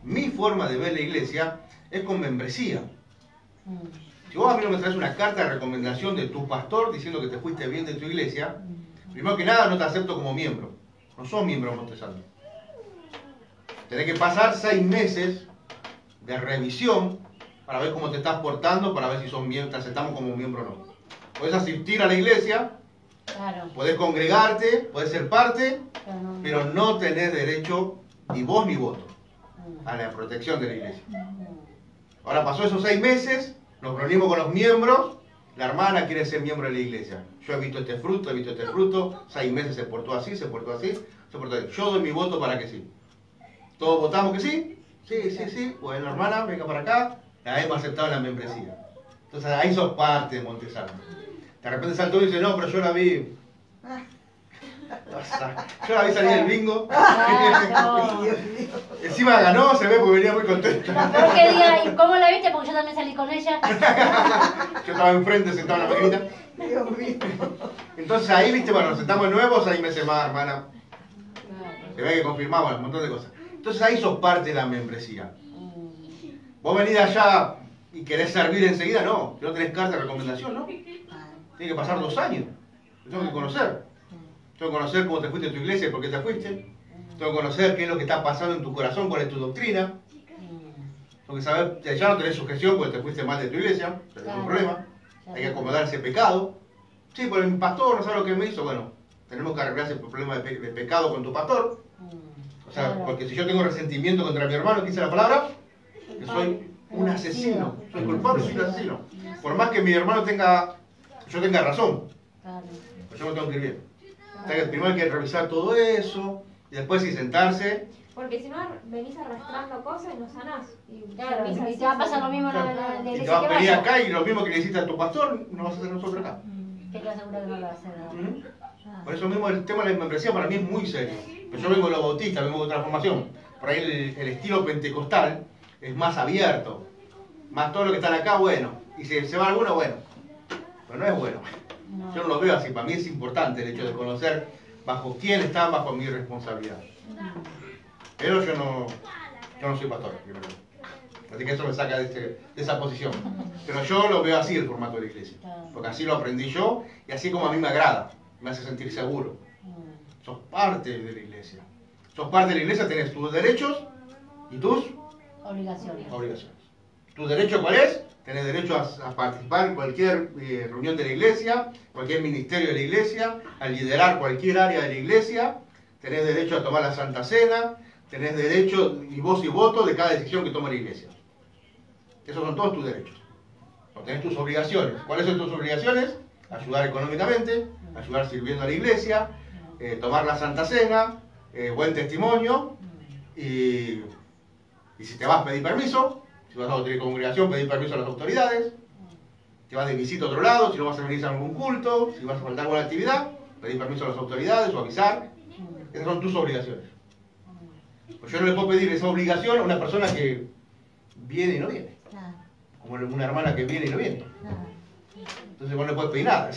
Mi forma de ver la iglesia es con membresía. Si vos a mí no me traes una carta de recomendación de tu pastor diciendo que te fuiste bien de tu iglesia, primero que nada no te acepto como miembro. No sos miembro de Montesanto. Tenés que pasar 6 meses de revisión para ver cómo te estás portando, para ver si te aceptamos como miembro o no. Podés asistir a la iglesia, Claro. podés congregarte, podés ser parte, Pero no, pero no tenés derecho ni voz ni voto a la protección de la iglesia. Ahora pasó esos 6 meses, nos reunimos con los miembros, la hermana quiere ser miembro de la iglesia. Yo he visto este fruto, 6 meses se portó así, se portó así. Yo doy mi voto para que sí. ¿Todos votamos que sí? Sí. Bueno, hermana, venga para acá, la hemos aceptado en la membresía. Entonces ahí sos parte de Montesanto. De repente saltó y dice, no, pero yo la vi. Yo la vi salir del bingo. Claro. Dios mío. Encima ganó, se ve porque venía muy contenta. Lo peor que diga, ¿y cómo la viste? Porque yo también salí con ella. Yo estaba enfrente, sentado en la maquinita. Dios mío. Entonces ahí, viste, bueno, nos sentamos de nuevo, 6 meses más, hermana. Se ve que confirmamos un montón de cosas. Entonces ahí sos parte de la membresía. Vos venís de allá y querés servir enseguida, no. Si no tenés carta de recomendación, no. Ah, Tiene que pasar 2 años. Te tengo que conocer. Tengo que conocer cómo te fuiste a tu iglesia y por qué te fuiste. Tengo que conocer qué es lo que está pasando en tu corazón, cuál es tu doctrina. Tengo que saber, ya no tenés sujeción porque te fuiste mal de tu iglesia, tenés un problema. Hay que acomodar ese pecado. Sí, pero mi pastor no sabe lo que me hizo. Bueno, tenemos que arreglar ese problema de pecado con tu pastor. O sea, porque si yo tengo resentimiento contra mi hermano, ¿qué dice la palabra? Que soy un asesino. Soy culpable, soy un asesino. Por más que mi hermano yo tenga razón, pues yo no tengo que ir bien. O sea, que primero hay que revisar todo eso y después sí sentarse. Porque si no venís arrastrando cosas y no sanás. Claro, y te va a pasar lo mismo en la Y iglesia te vas a que venir vaya. acá y lo mismo que le hiciste a tu pastor, no vas a hacer nosotros acá. Que te aseguro que no lo va a hacer. Por eso mismo el tema de la membresía para mí es muy serio. Pues yo vengo de los bautistas, vengo de otra formación. Por ahí el estilo pentecostal es más abierto. Más todo lo que están acá, bueno. Y si se va alguno, bueno. Pero no es bueno. Yo no lo veo así. Para mí es importante el hecho de conocer bajo quién está bajo mi responsabilidad. Pero yo no soy pastor, primero. Así que eso me saca de esa posición. Pero yo lo veo así el formato de la iglesia. Porque así lo aprendí yo y así como a mí me agrada. Me hace sentir seguro. Sos parte de la iglesia. Sos parte de la iglesia, tenés tus derechos y tus obligaciones. ¿Tu derecho cuál es? Tenés derecho a participar en cualquier reunión de la iglesia, cualquier ministerio de la iglesia, a liderar cualquier área de la iglesia. Tenés derecho a tomar la Santa Cena. Tenés derecho y voz y voto de cada decisión que toma la iglesia. Esos son todos tus derechos. O tenés tus obligaciones. ¿Cuáles son tus obligaciones? Ayudar económicamente, ayudar sirviendo a la iglesia, tomar la Santa Cena, buen testimonio, y si te vas a pedir permiso, si vas a otra congregación, pedir permiso a las autoridades, si vas de visita a otro lado, si no vas a venir a algún culto, si vas a faltar alguna actividad, pedir permiso a las autoridades o avisar. Esas son tus obligaciones. Pues yo no le puedo pedir esa obligación a una persona que viene y no viene. Como una hermana que viene y no viene. Entonces vos no le puedes pedir nada.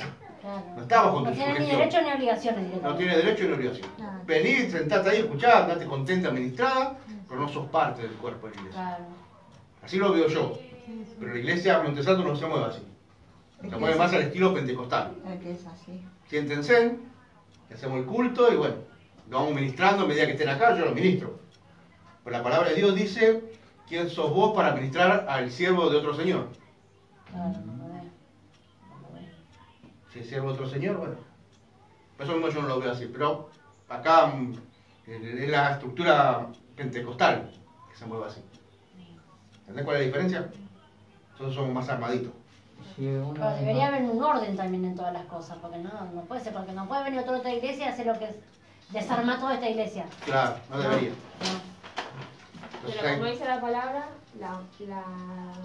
No está bajo tu sujeción. No tiene ni derecho ni obligaciones. No tiene derecho ni obligación. Venir, sentarte ahí, escuchar, andate contenta, administrada, pero no sos parte del cuerpo de la iglesia. Así lo veo yo. Pero la iglesia Montesanto no se mueve así. Se mueve más al estilo pentecostal. Que es así. Siéntense, hacemos el culto y bueno, lo vamos ministrando a medida que estén acá, yo lo ministro. Pero la palabra de Dios dice, ¿quién sos vos para ministrar al siervo de otro señor? Si es siervo de otro señor, bueno. Por eso mismo yo no lo veo así. Pero acá es la estructura pentecostal que se mueve así. ¿Entendés cuál es la diferencia? Nosotros somos más armaditos. Pero debería haber un orden también en todas las cosas, porque no puede ser, porque no puede venir otra iglesia y hacer lo que es desarmar toda esta iglesia. Claro, no debería. Pero como dice la palabra, la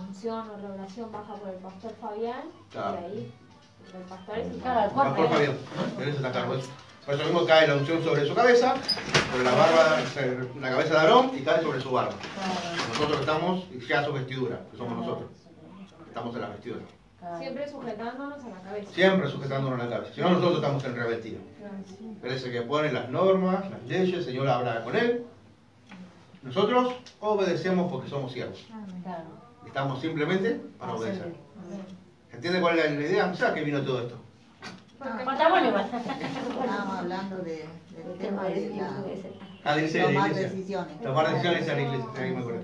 unción o revelación baja por el pastor Fabián, claro. Y ahí el pastor es el pastor Fabián, él está a cargo de eso. Por eso mismo cae la unción sobre su cabeza, sobre la barba, la cabeza de Aarón y cae sobre su barba. Nosotros estamos ya su vestidura, que somos nosotros. Estamos en la vestidura. Siempre sujetándonos a la cabeza. Siempre sujetándonos a la cabeza. Si no, nosotros estamos en revestido. Él es el que pone las normas, las leyes, el Señor habla con él. Nosotros obedecemos porque somos siervos. Estamos simplemente para obedecer. ¿Se entiende cuál es la idea? O sea, que vino todo esto. Estábamos hablando del tema de tomar decisiones. Tomar decisiones en la iglesia.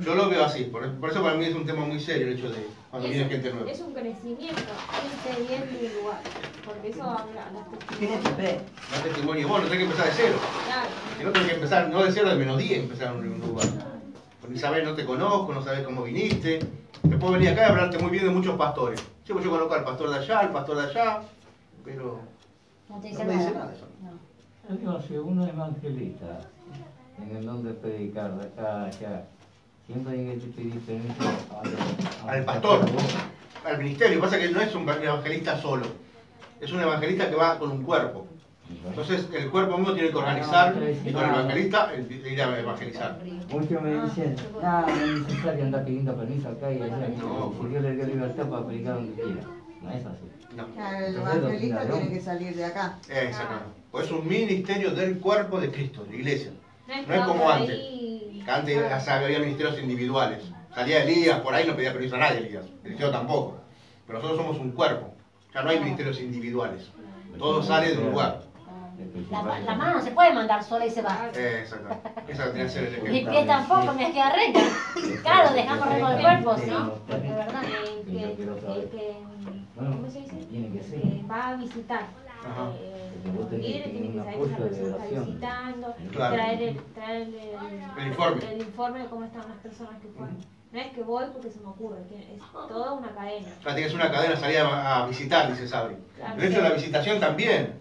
Yo lo veo así. Por eso para mí es un tema muy serio el hecho de cuando viene gente nueva. Es un crecimiento, irte bien de lugar. Porque eso habla. No testimonio. Vos no tenés que empezar de cero. Claro. Si no tenés que empezar, no de cero, de menos 10 empezar en un lugar. Porque sabés, no te conozco, no sabés cómo viniste. Te puedo venir acá y hablarte muy bien de muchos pastores. Sí, pues yo conozco al pastor de allá, al pastor de allá, pero no me dice nada eso. Yo digo, si uno evangelista, en el nombre de predicar de acá a allá, siempre hay que pedir permiso al pastor, al ministerio. Pasa que no es un evangelista solo, es un evangelista que va con un cuerpo. Entonces el cuerpo mismo tiene que organizar y con el evangelista ir a evangelizar. Muchos me dicen, no es necesario andar pidiendo permiso acá y allá. No, porque Dios le dio libertad para predicar donde quiera. No es así. No. El evangelista tiene que salir de acá. Exactamente. Pues es un ministerio del cuerpo de Cristo, de la iglesia. No es como antes. Que antes había ministerios individuales. Salía Elías, por ahí no pedía permiso a nadie Elías. Eliseo tampoco. Pero nosotros somos un cuerpo. Ya no hay ministerios individuales. Todo sale de un lugar. La mano se puede mandar sola y se va. Exacto. Esa tenía que ser el Mi ejemplo. pie tampoco, me queda recta. Claro, dejamos recto el cuerpo, ¿sí? No, De verdad. ¿Cómo se dice? Tiene que ser. Que va a visitar. Ajá. Ir, tiene que saber que esa persona está visitando, Claro. traer el informe. el informe de cómo están las personas que fueron. No es que voy porque se me ocurre, es toda una cadena. Ya tienes una cadena, salida a visitar, dice Sabri. Claro. El hecho de la visitación también.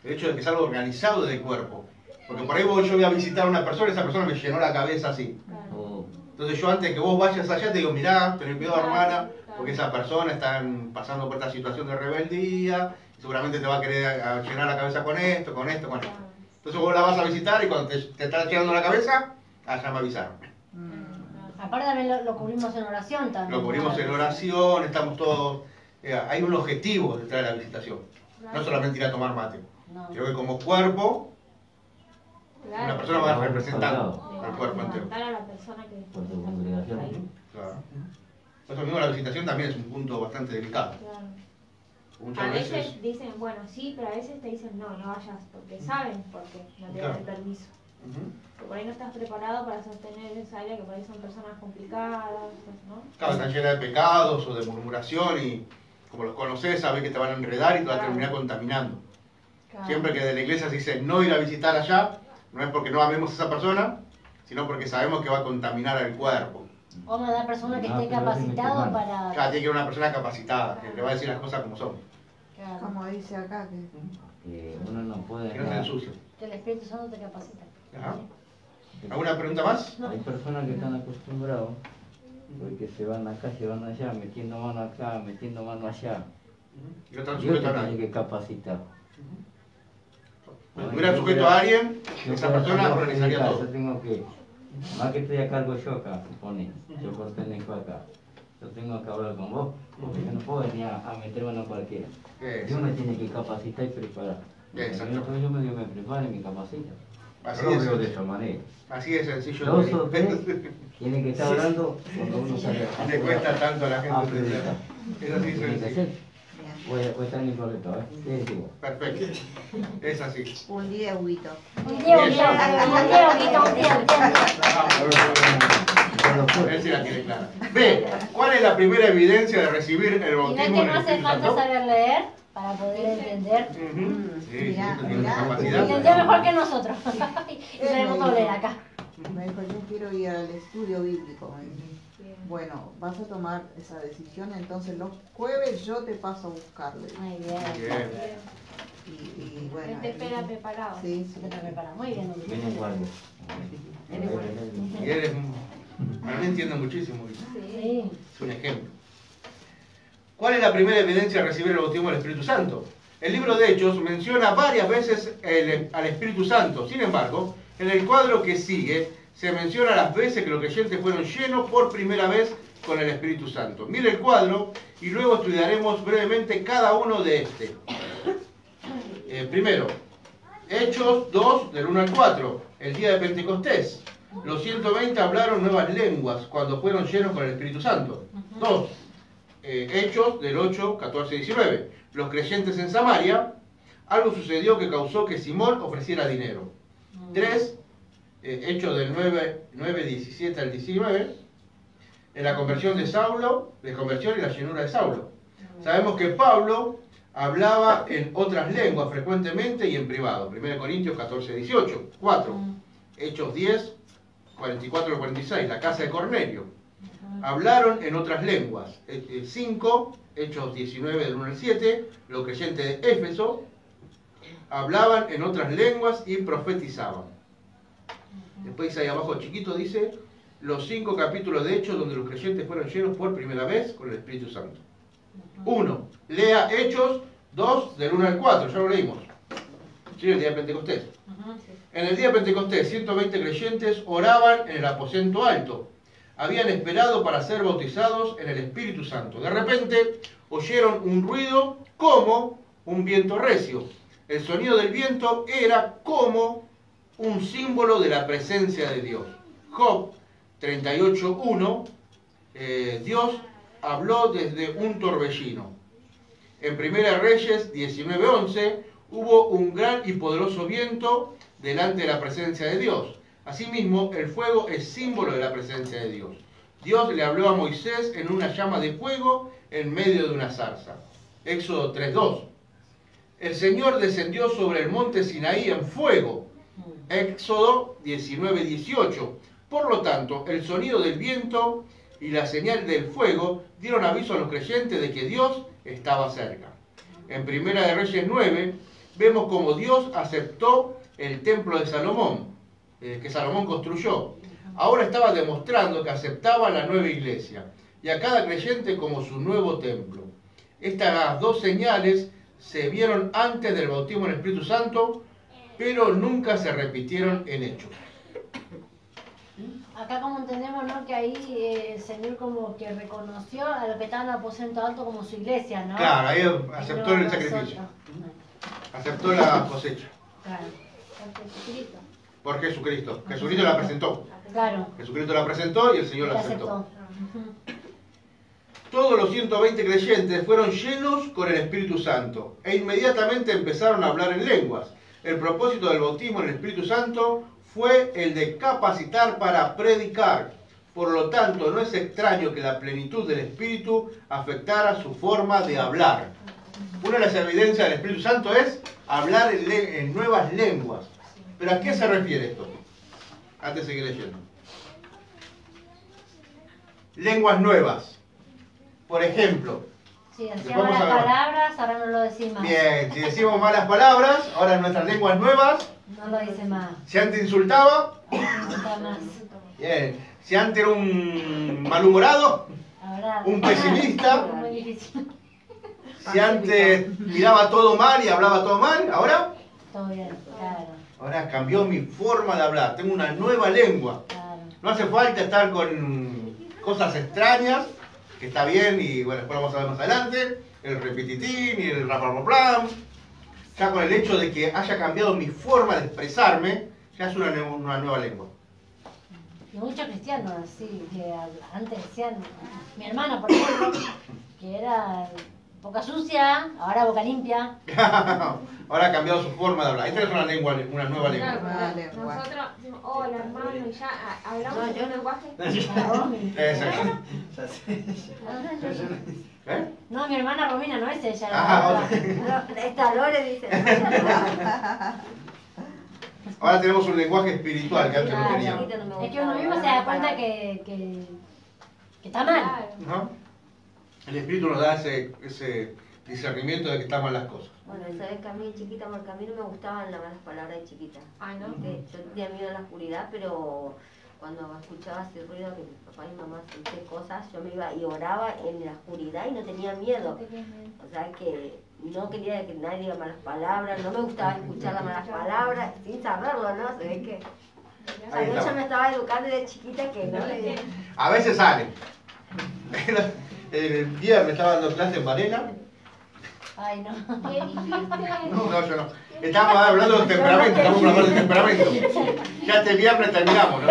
El hecho de que es algo organizado del cuerpo. Porque por ahí yo voy a visitar a una persona y esa persona me llenó la cabeza así. O Entonces yo antes que vos vayas allá te digo, mirá, ten cuidado Claro, hermana, claro. porque esa persona está pasando por esta situación de rebeldía, y seguramente te va a querer llenar la cabeza con esto, con esto, con esto. Entonces vos la vas a visitar y cuando te está llenando la cabeza, allá me avisaron. Aparte también lo cubrimos en oración también. Lo cubrimos en oración, estamos todos... hay un objetivo detrás de la visitación. No solamente ir a tomar mate. No. Creo que como cuerpo, Claro. una persona va representando Le al cuerpo entero. levantar a la persona que por tu está congregación. ahí. Claro. Por eso mismo la visitación también es un punto bastante delicado. Claro. Muchas A veces... veces dicen, bueno, sí, pero a veces te dicen, no, no vayas, porque saben porque no te dan el permiso. Ujú. Que por ahí no estás preparado para sostener esa área, que por ahí son personas complicadas, ¿no? Claro, están llenas de pecados o de murmuración y como los conoces, sabes que te van a enredar y te van a terminar contaminando. Claro. Siempre que de la iglesia se dice no ir a visitar allá, no es porque no amemos a esa persona, sino porque sabemos que va a contaminar al cuerpo. O una persona que No, esté pero capacitado sí, para... Claro, tiene que ser una persona capacitada, que le va a decir las cosas como son, Claro. Como dice acá, Que uno no puede. que no se ensucie. Que el Espíritu Santo te capacita. Ajá. ¿Alguna pregunta más? Hay personas que están acostumbrados porque se van acá, se van allá, metiendo mano acá, metiendo mano allá. Y no están Dios sujetos te a tiene nadie. que capacitar. Si estuviera sujeto a alguien, esa persona organizaría Yo todo. tengo que, más que estoy a cargo yo acá, supone, yo pertenezco acá. Yo tengo que hablar con vos, porque yo no puedo venir a meter mano a cualquiera. Dios me tiene que capacitar y preparar. Exacto. Entonces yo me preparo y me capacita. Así Yo lo es. veo de esa manera. Así de sencillo. Dos o tres tienen que estar hablando cuando uno sale Le cuesta tanto a la a gente predicar. entender. Es así de Tiene que sencillo. ser. Voy a estar en mi correcto, ¿eh? ¿Qué decimos? Perfecto. Es así. un día, Huguito. Un día, un día. Él sí la tiene clara. B. ¿Cuál es la primera evidencia de recibir el Y ven bautismo que en no el hace Espíritu falta Santo? saber leer para poder entender. Ujú. Sí, sí, Mirá, tú tienes mirá. capacidad. Entender mejor que nosotros. Y tenemos que leer acá. Me dijo, yo quiero ir al estudio bíblico. Me dijo. Bueno, vas a tomar esa decisión, entonces los jueves yo te paso a buscarle. Muy bien. Bien. Y bueno. Él te espera preparado. Sí, sí. Se te prepara. Muy bien. Vienen guardia. Y él es para mí entiende muchísimo. Sí. Es un ejemplo. ¿Cuál es la primera evidencia de recibir el bautismo del Espíritu Santo? El libro de Hechos menciona varias veces al Espíritu Santo. Sin embargo, en el cuadro que sigue se menciona las veces que los creyentes fueron llenos por primera vez con el Espíritu Santo. Mire el cuadro y luego estudiaremos brevemente cada uno de este. Primero, Hechos 2, del 1 al 4, el día de Pentecostés. Los 120 hablaron nuevas lenguas cuando fueron llenos con el Espíritu Santo. 2. Hechos del 8, 14 y 19. Los creyentes en Samaria, algo sucedió que causó que Simón ofreciera dinero. 3. Hechos del 9, 17 al 19. En la conversión de Saulo, de conversión y la llenura de Saulo. Sabemos que Pablo hablaba en otras lenguas frecuentemente y en privado. 1 Corintios 14, 18. 4. Hechos 10, 44 al 46. La casa de Cornelio. Hablaron en otras lenguas. 5. Hechos 19 del 1 al 7. Los creyentes de Éfeso hablaban en otras lenguas y profetizaban. Después ahí abajo chiquito dice los 5 capítulos de Hechos donde los creyentes fueron llenos por primera vez con el Espíritu Santo. 1. Lea Hechos 2 del 1 al 4, ya lo leímos. Sí, el día de Pentecostés. En el día de Pentecostés, 120 creyentes oraban en el aposento alto. Habían esperado para ser bautizados en el Espíritu Santo. De repente oyeron un ruido como un viento recio. El sonido del viento era como un símbolo de la presencia de Dios. Job 38.1, Dios habló desde un torbellino. En 1 Reyes 19.11, hubo un gran y poderoso viento delante de la presencia de Dios. Asimismo, el fuego es símbolo de la presencia de Dios. Dios le habló a Moisés en una llama de fuego en medio de una zarza. Éxodo 3:2. El Señor descendió sobre el monte Sinaí en fuego. Éxodo 19:18. Por lo tanto, el sonido del viento y la señal del fuego dieron aviso a los creyentes de que Dios estaba cerca. En Primera de Reyes 9 vemos cómo Dios aceptó el templo de Salomón, que Salomón construyó. Ahora estaba demostrando que aceptaba la nueva iglesia y a cada creyente como su nuevo templo. Estas dos señales se vieron antes del bautismo en el Espíritu Santo, pero nunca se repitieron en hechos. Acá como entendemos, ¿no? Que ahí el Señor como que reconoció a los que estaban en aposento alto como su iglesia, ¿no? Claro, ahí aceptó el sacrificio. Aceptó la cosecha. Claro. Por Jesucristo. Jesucristo la presentó. Claro. Jesucristo la presentó y el Señor la La aceptó. aceptó. Todos los 120 creyentes fueron llenos con el Espíritu Santo e inmediatamente empezaron a hablar en lenguas. El propósito del bautismo en el Espíritu Santo fue el de capacitar para predicar. Por lo tanto, no es extraño que la plenitud del Espíritu afectara su forma de hablar. Una de las evidencias del Espíritu Santo es hablar en nuevas lenguas. ¿Pero a qué se refiere esto? Antes de seguir leyendo. Lenguas nuevas. Por ejemplo, Sí, decíamos las palabras, ahora no lo decimos más. Bien, si decimos malas palabras, ahora en nuestras lenguas nuevas, No lo dice más. si antes insultaba, No está más. bien, si antes era un malhumorado, Ahora, un pesimista, muy difícil. si antes miraba todo mal y hablaba todo mal, ahora Todo bien, claro. cambió mi forma de hablar, tengo una nueva lengua. Claro. No hace falta estar con cosas extrañas, que está bien y bueno, después lo vamos a ver más adelante, el repetitín y el rapapaplam. Ya con el hecho de que haya cambiado mi forma de expresarme, ya es una nueva lengua. Y muchos cristianos así, que antes decían, mi hermana por ejemplo, que era boca sucia, ahora boca limpia. Ahora ha cambiado su forma de hablar. Esta es una nueva lengua. Claro, lengua. nosotros decimos, hola hermano, y ya hablamos No, yo un no. lenguaje. Exacto. ¿Eh? No, mi hermana Romina no es ella. Ah, No, esta Lore dice. Ahora tenemos un lenguaje espiritual que antes no Claro. teníamos. Es que uno mismo se da cuenta que está mal. Claro. ¿No? El espíritu nos da ese discernimiento de que están mal las cosas. Bueno, sabes que a mí chiquita, porque a mí no me gustaban las malas palabras de chiquita. Ah, ¿no? Yo tenía miedo a la oscuridad, pero cuando escuchaba ese ruido que mi papá y mamá hacían cosas, yo me iba y oraba en la oscuridad y no tenía miedo. O sea que no quería que nadie diga malas palabras, no me gustaba escuchar las malas palabras, sin saberlo, ¿no? Se ve que... O sea, Ahí está. yo me estaba educando de chiquita que no le... A veces salen. El viernes estaba dando clase en Varela. Ay, no. ¿Qué dijiste? No, yo no. Estábamos hablando de temperamento, estamos hablando de temperamento. Ya este viernes terminamos, ¿no?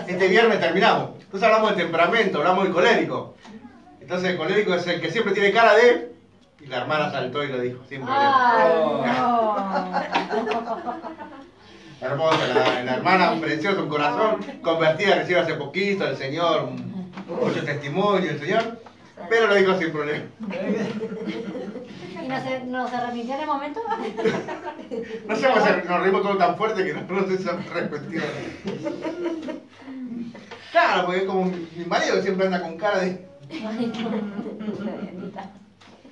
Este viernes terminamos. Entonces hablamos de temperamento, hablamos del colérico. Entonces el colérico es el que siempre tiene cara de... Y la hermana saltó y lo dijo, sin problema. Ay, no. Hermosa, la hermana, preciosa, un corazón, convertida recién hace poquito, el Señor, mucho testimonio del Señor, pero lo dijo sin problema. ¿Y no se arrepintió en el momento? No sé, pues, nos reímos todo tan fuerte que no sé si se arrepentido. Claro, porque es como mi marido que siempre anda con cara de... Ay, no.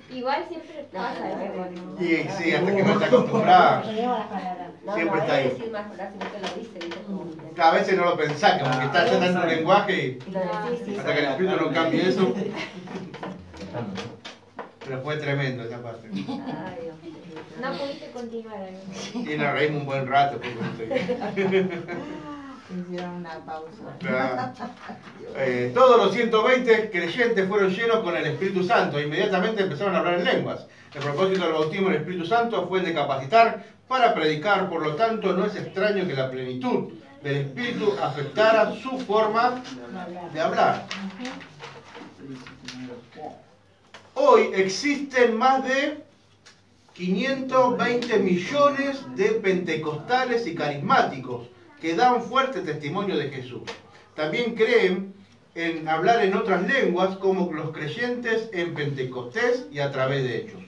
Igual siempre pasa eso. Y sí, hasta que no está acostumbrada. Porque llevo las palabras. No, Siempre no está hay ahí. que decir malas palabras, sino que lo dice, ¿viste? Como... A veces no lo pensás, como que está ya tanto en lenguaje Y lo decís, sí. hasta que el espíritu no cambie eso. Pero fue tremendo esa parte. Ay, Dios mío. No pudiste continuar. ¿no? Y nos reímos un buen rato. Hicieron una pausa. Claro. Todos los 120 creyentes fueron llenos con el Espíritu Santo e inmediatamente empezaron a hablar en lenguas. El propósito del bautismo en el Espíritu Santo fue el de capacitar para predicar, por lo tanto no es extraño que la plenitud del Espíritu afectara su forma de hablar. Hoy existen más de 520 millones de pentecostales y carismáticos que dan fuerte testimonio de Jesús. También creen en hablar en otras lenguas como los creyentes en Pentecostés y a través de Hechos.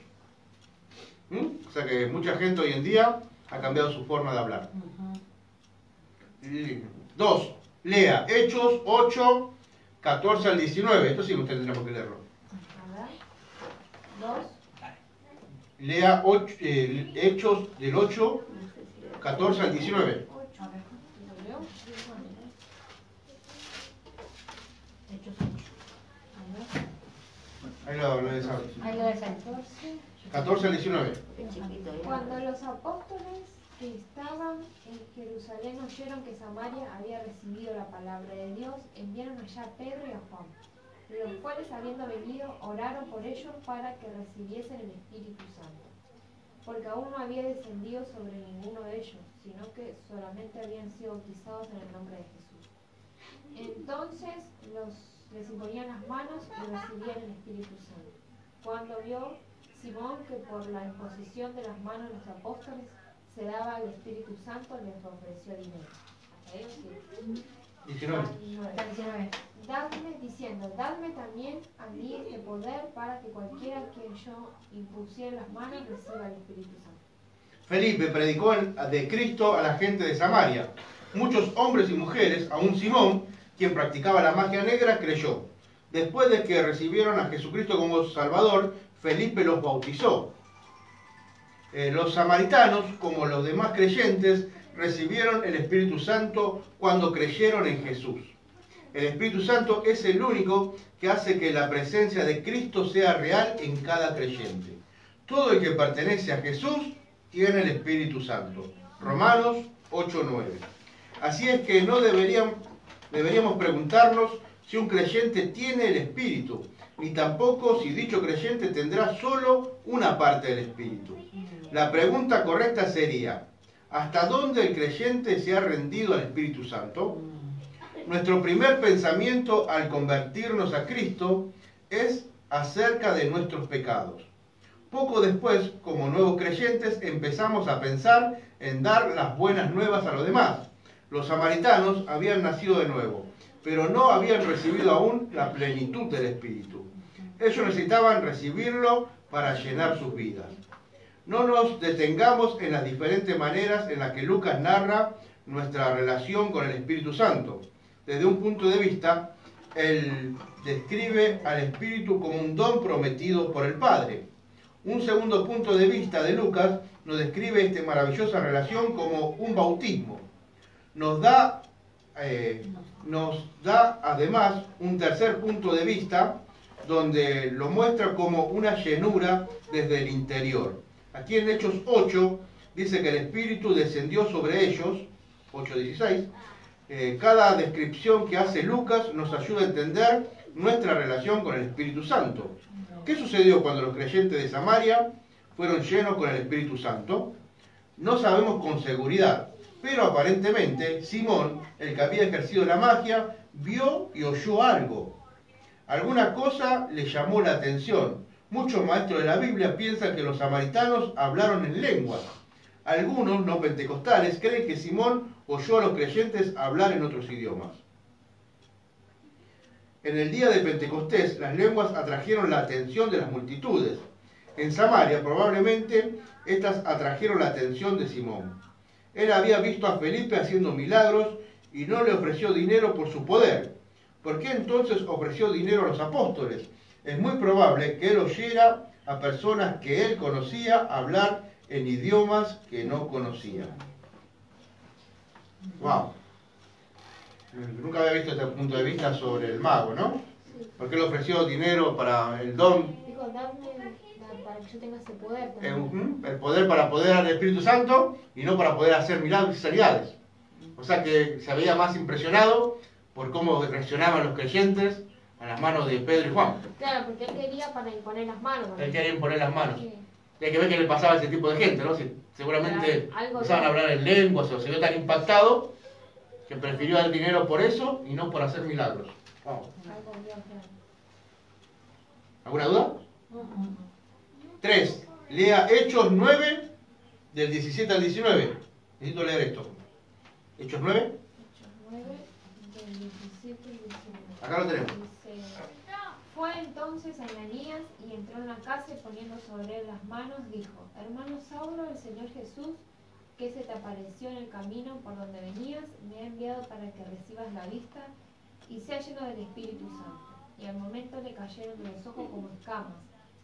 O sea que mucha gente hoy en día ha cambiado su forma de hablar. 2. Lea Hechos 8, 14 al 19. Esto sí usted tendrá que leerlo. A ver. 2. Lea Hechos del 8, 14 al 19. 8. ¿Lo leo? Hechos 8. Ahí lo desarrollo. Ahí lo ves ahí. 14 al 19. Cuando los apóstoles que estaban en Jerusalén oyeron que Samaria había recibido la palabra de Dios, enviaron allá a Pedro y a Juan, los cuales, habiendo venido, oraron por ellos para que recibiesen el Espíritu Santo, porque aún no había descendido sobre ninguno de ellos, sino que solamente habían sido bautizados en el nombre de Jesús. Entonces les imponían las manos y recibían el Espíritu Santo. Cuando vio Simón que por la imposición de las manos de los apóstoles se daba el Espíritu Santo, les ofreció dinero. Hasta ahí, sí. 19. 19. Dadme también a mí este poder para que cualquiera que yo impusiera las manos reciba el Espíritu Santo. Felipe predicó de Cristo a la gente de Samaria. Muchos hombres y mujeres, aún Simón, quien practicaba la magia negra, creyó. Después de que recibieron a Jesucristo como Salvador, Felipe los bautizó. Los samaritanos, como los demás creyentes, recibieron el Espíritu Santo cuando creyeron en Jesús. El Espíritu Santo es el único que hace que la presencia de Cristo sea real en cada creyente. Todo el que pertenece a Jesús tiene el Espíritu Santo. Romanos 8:9. Así es que no deberíamos preguntarnos si un creyente tiene el Espíritu, ni tampoco si dicho creyente tendrá solo una parte del Espíritu. La pregunta correcta sería: ¿hasta dónde el creyente se ha rendido al Espíritu Santo? Nuestro primer pensamiento al convertirnos a Cristo es acerca de nuestros pecados. Poco después, como nuevos creyentes, empezamos a pensar en dar las buenas nuevas a los demás. Los samaritanos habían nacido de nuevo, pero no habían recibido aún la plenitud del Espíritu. Ellos necesitaban recibirlo para llenar sus vidas. No nos detengamos en las diferentes maneras en las que Lucas narra nuestra relación con el Espíritu Santo. Desde un punto de vista, él describe al Espíritu como un don prometido por el Padre. Un segundo punto de vista de Lucas nos describe esta maravillosa relación como un bautismo. Nos da además un tercer punto de vista donde lo muestra como una llenura desde el interior. Aquí en Hechos 8 dice que el Espíritu descendió sobre ellos, 8:16. Cada descripción que hace Lucas nos ayuda a entender nuestra relación con el Espíritu Santo. ¿Qué sucedió cuando los creyentes de Samaria fueron llenos con el Espíritu Santo? No sabemos con seguridad, pero aparentemente Simón, el que había ejercido la magia, vio y oyó algo. Alguna cosa le llamó la atención. Muchos maestros de la Biblia piensan que los samaritanos hablaron en lenguas. Algunos no pentecostales creen que Simón oyó a los creyentes hablar en otros idiomas. En el día de Pentecostés, las lenguas atrajeron la atención de las multitudes. En Samaria, probablemente, estas atrajeron la atención de Simón. Él había visto a Felipe haciendo milagros y no le ofreció dinero por su poder. ¿Por qué entonces ofreció dinero a los apóstoles? Es muy probable que él oyera a personas que él conocía hablar en idiomas que no conocía. Wow. Nunca había visto este punto de vista sobre el mago, ¿no? Porque él ofreció dinero para el don. Digo, dame para que yo tenga ese poder también. El poder para poder al Espíritu Santo y no para poder hacer milagros y sanidades. O sea que se había más impresionado por cómo reaccionaban los creyentes a las manos de Pedro y Juan. Claro, porque él quería para imponer las manos. Él quería imponer las manos. Sí. Y hay que ver qué le pasaba a ese tipo de gente, ¿no? Si seguramente Claro, algo empezaban a hablar en lenguas o se vio tan impactado que prefirió dar dinero por eso y no por hacer milagros. Wow. Algo Dios, claro. ¿Alguna duda? 3. Lea Hechos 9, del 17 al 19. Necesito leer esto. Hechos 9. Hechos 9, del 17 al 19. Acá lo tenemos. Dice, fue entonces Ananías y entró en la casa y poniendo sobre él las manos dijo, hermano Saulo, el Señor Jesús, que se te apareció en el camino por donde venías, me ha enviado para que recibas la vista y sea lleno del Espíritu Santo. Y al momento le cayeron de los ojos como escamas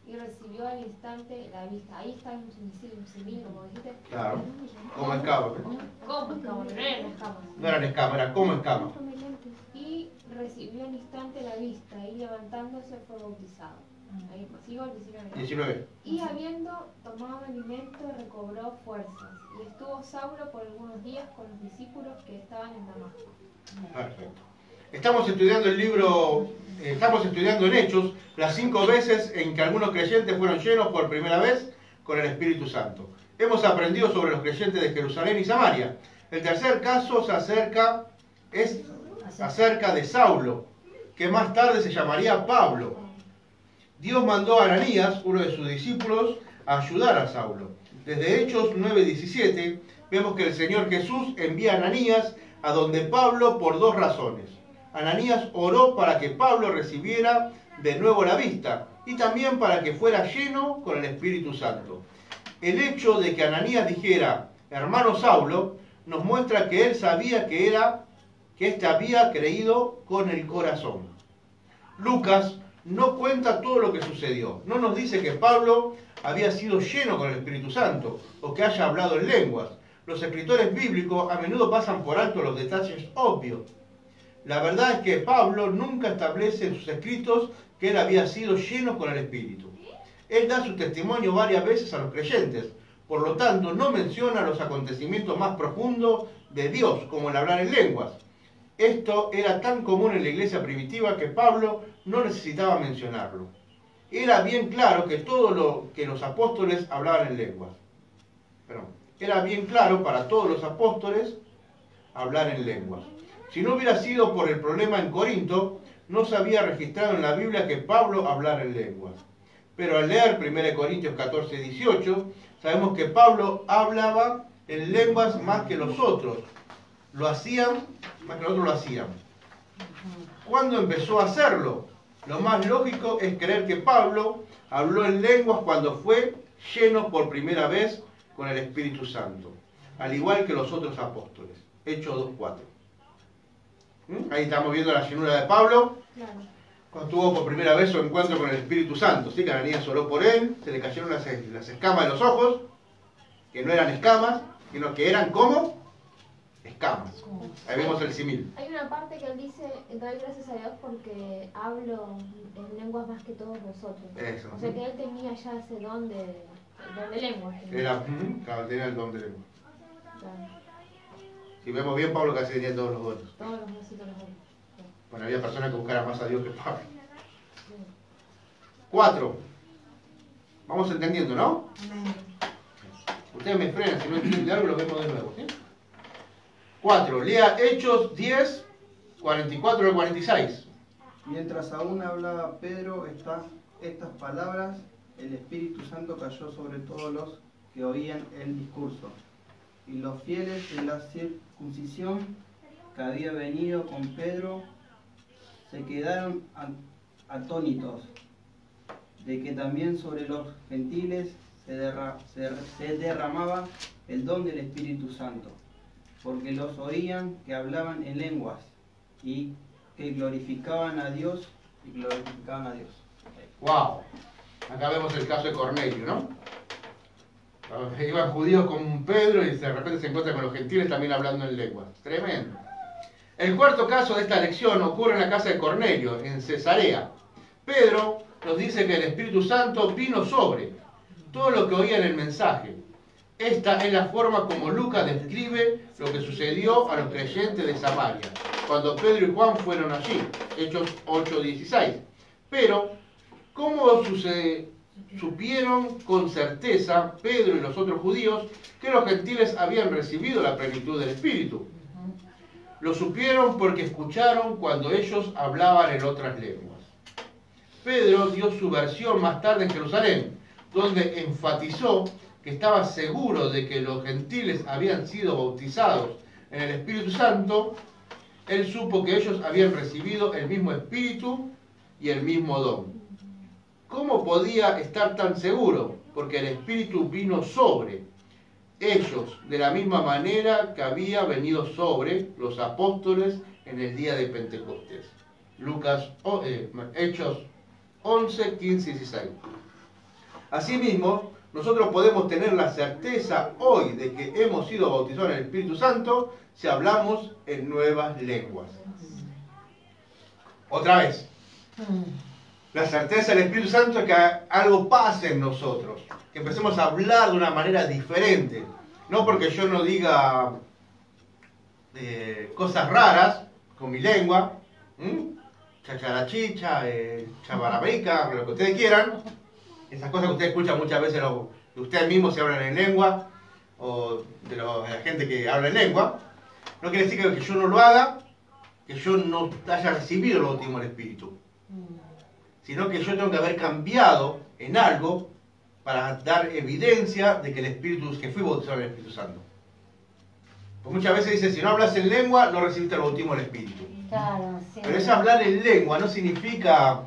y recibió al instante la vista. Ahí está un simil, como dijiste. Claro, como escamas. ¿Cómo escamas? No eran escamas. No eran escamas, era como escamas. Y recibió al instante la vista y levantándose fue bautizado. Ahí sigo el 19. 19. Y habiendo tomado alimento recobró fuerzas y estuvo Saulo por algunos días con los discípulos que estaban en Damasco. Perfecto. Estamos estudiando el libro, estamos estudiando en Hechos las 5 veces en que algunos creyentes fueron llenos por primera vez con el Espíritu Santo. Hemos aprendido sobre los creyentes de Jerusalén y Samaria. El tercer caso es acerca de Saulo, que más tarde se llamaría Pablo. Dios mandó a Ananías, uno de sus discípulos, a ayudar a Saulo. Desde Hechos 9:17 vemos que el Señor Jesús envía a Ananías a donde Pablo por 2 razones. Ananías oró para que Pablo recibiera de nuevo la vista y también para que fuera lleno con el Espíritu Santo. El hecho de que Ananías dijera, hermano Saulo, nos muestra que él sabía que éste había creído con el corazón. Lucas no cuenta todo lo que sucedió. No nos dice que Pablo había sido lleno con el Espíritu Santo o que haya hablado en lenguas. Los escritores bíblicos a menudo pasan por alto los detalles obvios. La verdad es que Pablo nunca establece en sus escritos que él había sido lleno con el Espíritu. Él da su testimonio varias veces a los creyentes. Por lo tanto, no menciona los acontecimientos más profundos de Dios, como el hablar en lenguas. Esto era tan común en la iglesia primitiva que Pablo no necesitaba mencionarlo. Era bien claro que que los apóstoles hablaban en lenguas. Era bien claro para todos los apóstoles hablar en lenguas. Si no hubiera sido por el problema en Corinto, no se había registrado en la Biblia que Pablo hablara en lenguas. Pero al leer 1 Corintios 14:18, sabemos que Pablo hablaba en lenguas más que los otros. Lo hacían, más que los otros lo hacían. ¿Cuándo empezó a hacerlo? Lo más lógico es creer que Pablo habló en lenguas cuando fue lleno por primera vez con el Espíritu Santo, al igual que los otros apóstoles. Hechos 2:4. Ahí estamos viendo la llenura de Pablo, Claro. cuando tuvo por primera vez su encuentro con el Espíritu Santo. ¿Sí? Que Ananías oró por él, se le cayeron las escamas de los ojos, que no eran escamas, sino que eran como escamas. Ahí vemos el simil. Hay una parte que él dice, doy gracias a Dios porque hablo en lenguas más que todos vosotros. Eso. O sea que él tenía ya ese don de lenguas. Claro, tenía el don de lengua. Claro. Si vemos bien, Pablo casi tenía todos los dones. Todos los músicos los dones. Bueno, había personas que buscaran más a Dios que Pablo. 4. Vamos entendiendo, ¿no? Ustedes me frenan, si no entienden algo lo vemos de nuevo. ¿Sí? 4. Lea Hechos 10, 44 al 46. Mientras aún hablaba Pedro estas palabras, el Espíritu Santo cayó sobre todos los que oían el discurso. Y los fieles de la circuncisión que había venido con Pedro se quedaron atónitos de que también sobre los gentiles se derramaba el don del Espíritu Santo, porque los oían que hablaban en lenguas y que glorificaban a Dios ¡Wow! Acá vemos el caso de Cornelio, ¿no? Iban judíos con Pedro y de repente se encuentran con los gentiles también hablando en lenguas. Tremendo. El cuarto caso de esta lección ocurre en la casa de Cornelio, en Cesarea. Pedro nos dice que el Espíritu Santo vino sobre todo lo que oían el mensaje. Esta es la forma como Lucas describe lo que sucedió a los creyentes de Samaria, cuando Pedro y Juan fueron allí, Hechos 8:16. Pero, ¿cómo supieron con certeza Pedro y los otros judíos que los gentiles habían recibido la plenitud del Espíritu? Lo supieron porque escucharon cuando ellos hablaban en otras lenguas. Pedro dio su versión más tarde en Jerusalén. donde enfatizó que estaba seguro de que los gentiles habían sido bautizados en el Espíritu Santo, él supo que ellos habían recibido el mismo Espíritu y el mismo don. ¿Cómo podía estar tan seguro? Porque el Espíritu vino sobre ellos de la misma manera que había venido sobre los apóstoles en el día de Pentecostés. Hechos 11, 15 y 16. Asimismo, nosotros podemos tener la certeza hoy de que hemos sido bautizados en el Espíritu Santo si hablamos en nuevas lenguas. Otra vez. La certeza del Espíritu Santo es que algo pase en nosotros, que empecemos a hablar de una manera diferente. No porque yo no diga cosas raras con mi lengua, chacharachicha, chabarabrica, lo que ustedes quieran, esas cosas que ustedes escuchan muchas veces de ustedes mismos se hablan en lengua, o de la gente que habla en lengua, no quiere decir que yo no lo haga, que yo no haya recibido el bautismo del Espíritu, sino que yo tengo que haber cambiado en algo para dar evidencia de que el Espíritu, que fui bautizado en el Espíritu Santo. Porque muchas veces dice, si no hablas en lengua, no recibiste el bautismo del Espíritu. Claro, sí. Pero ese hablar en lengua no significa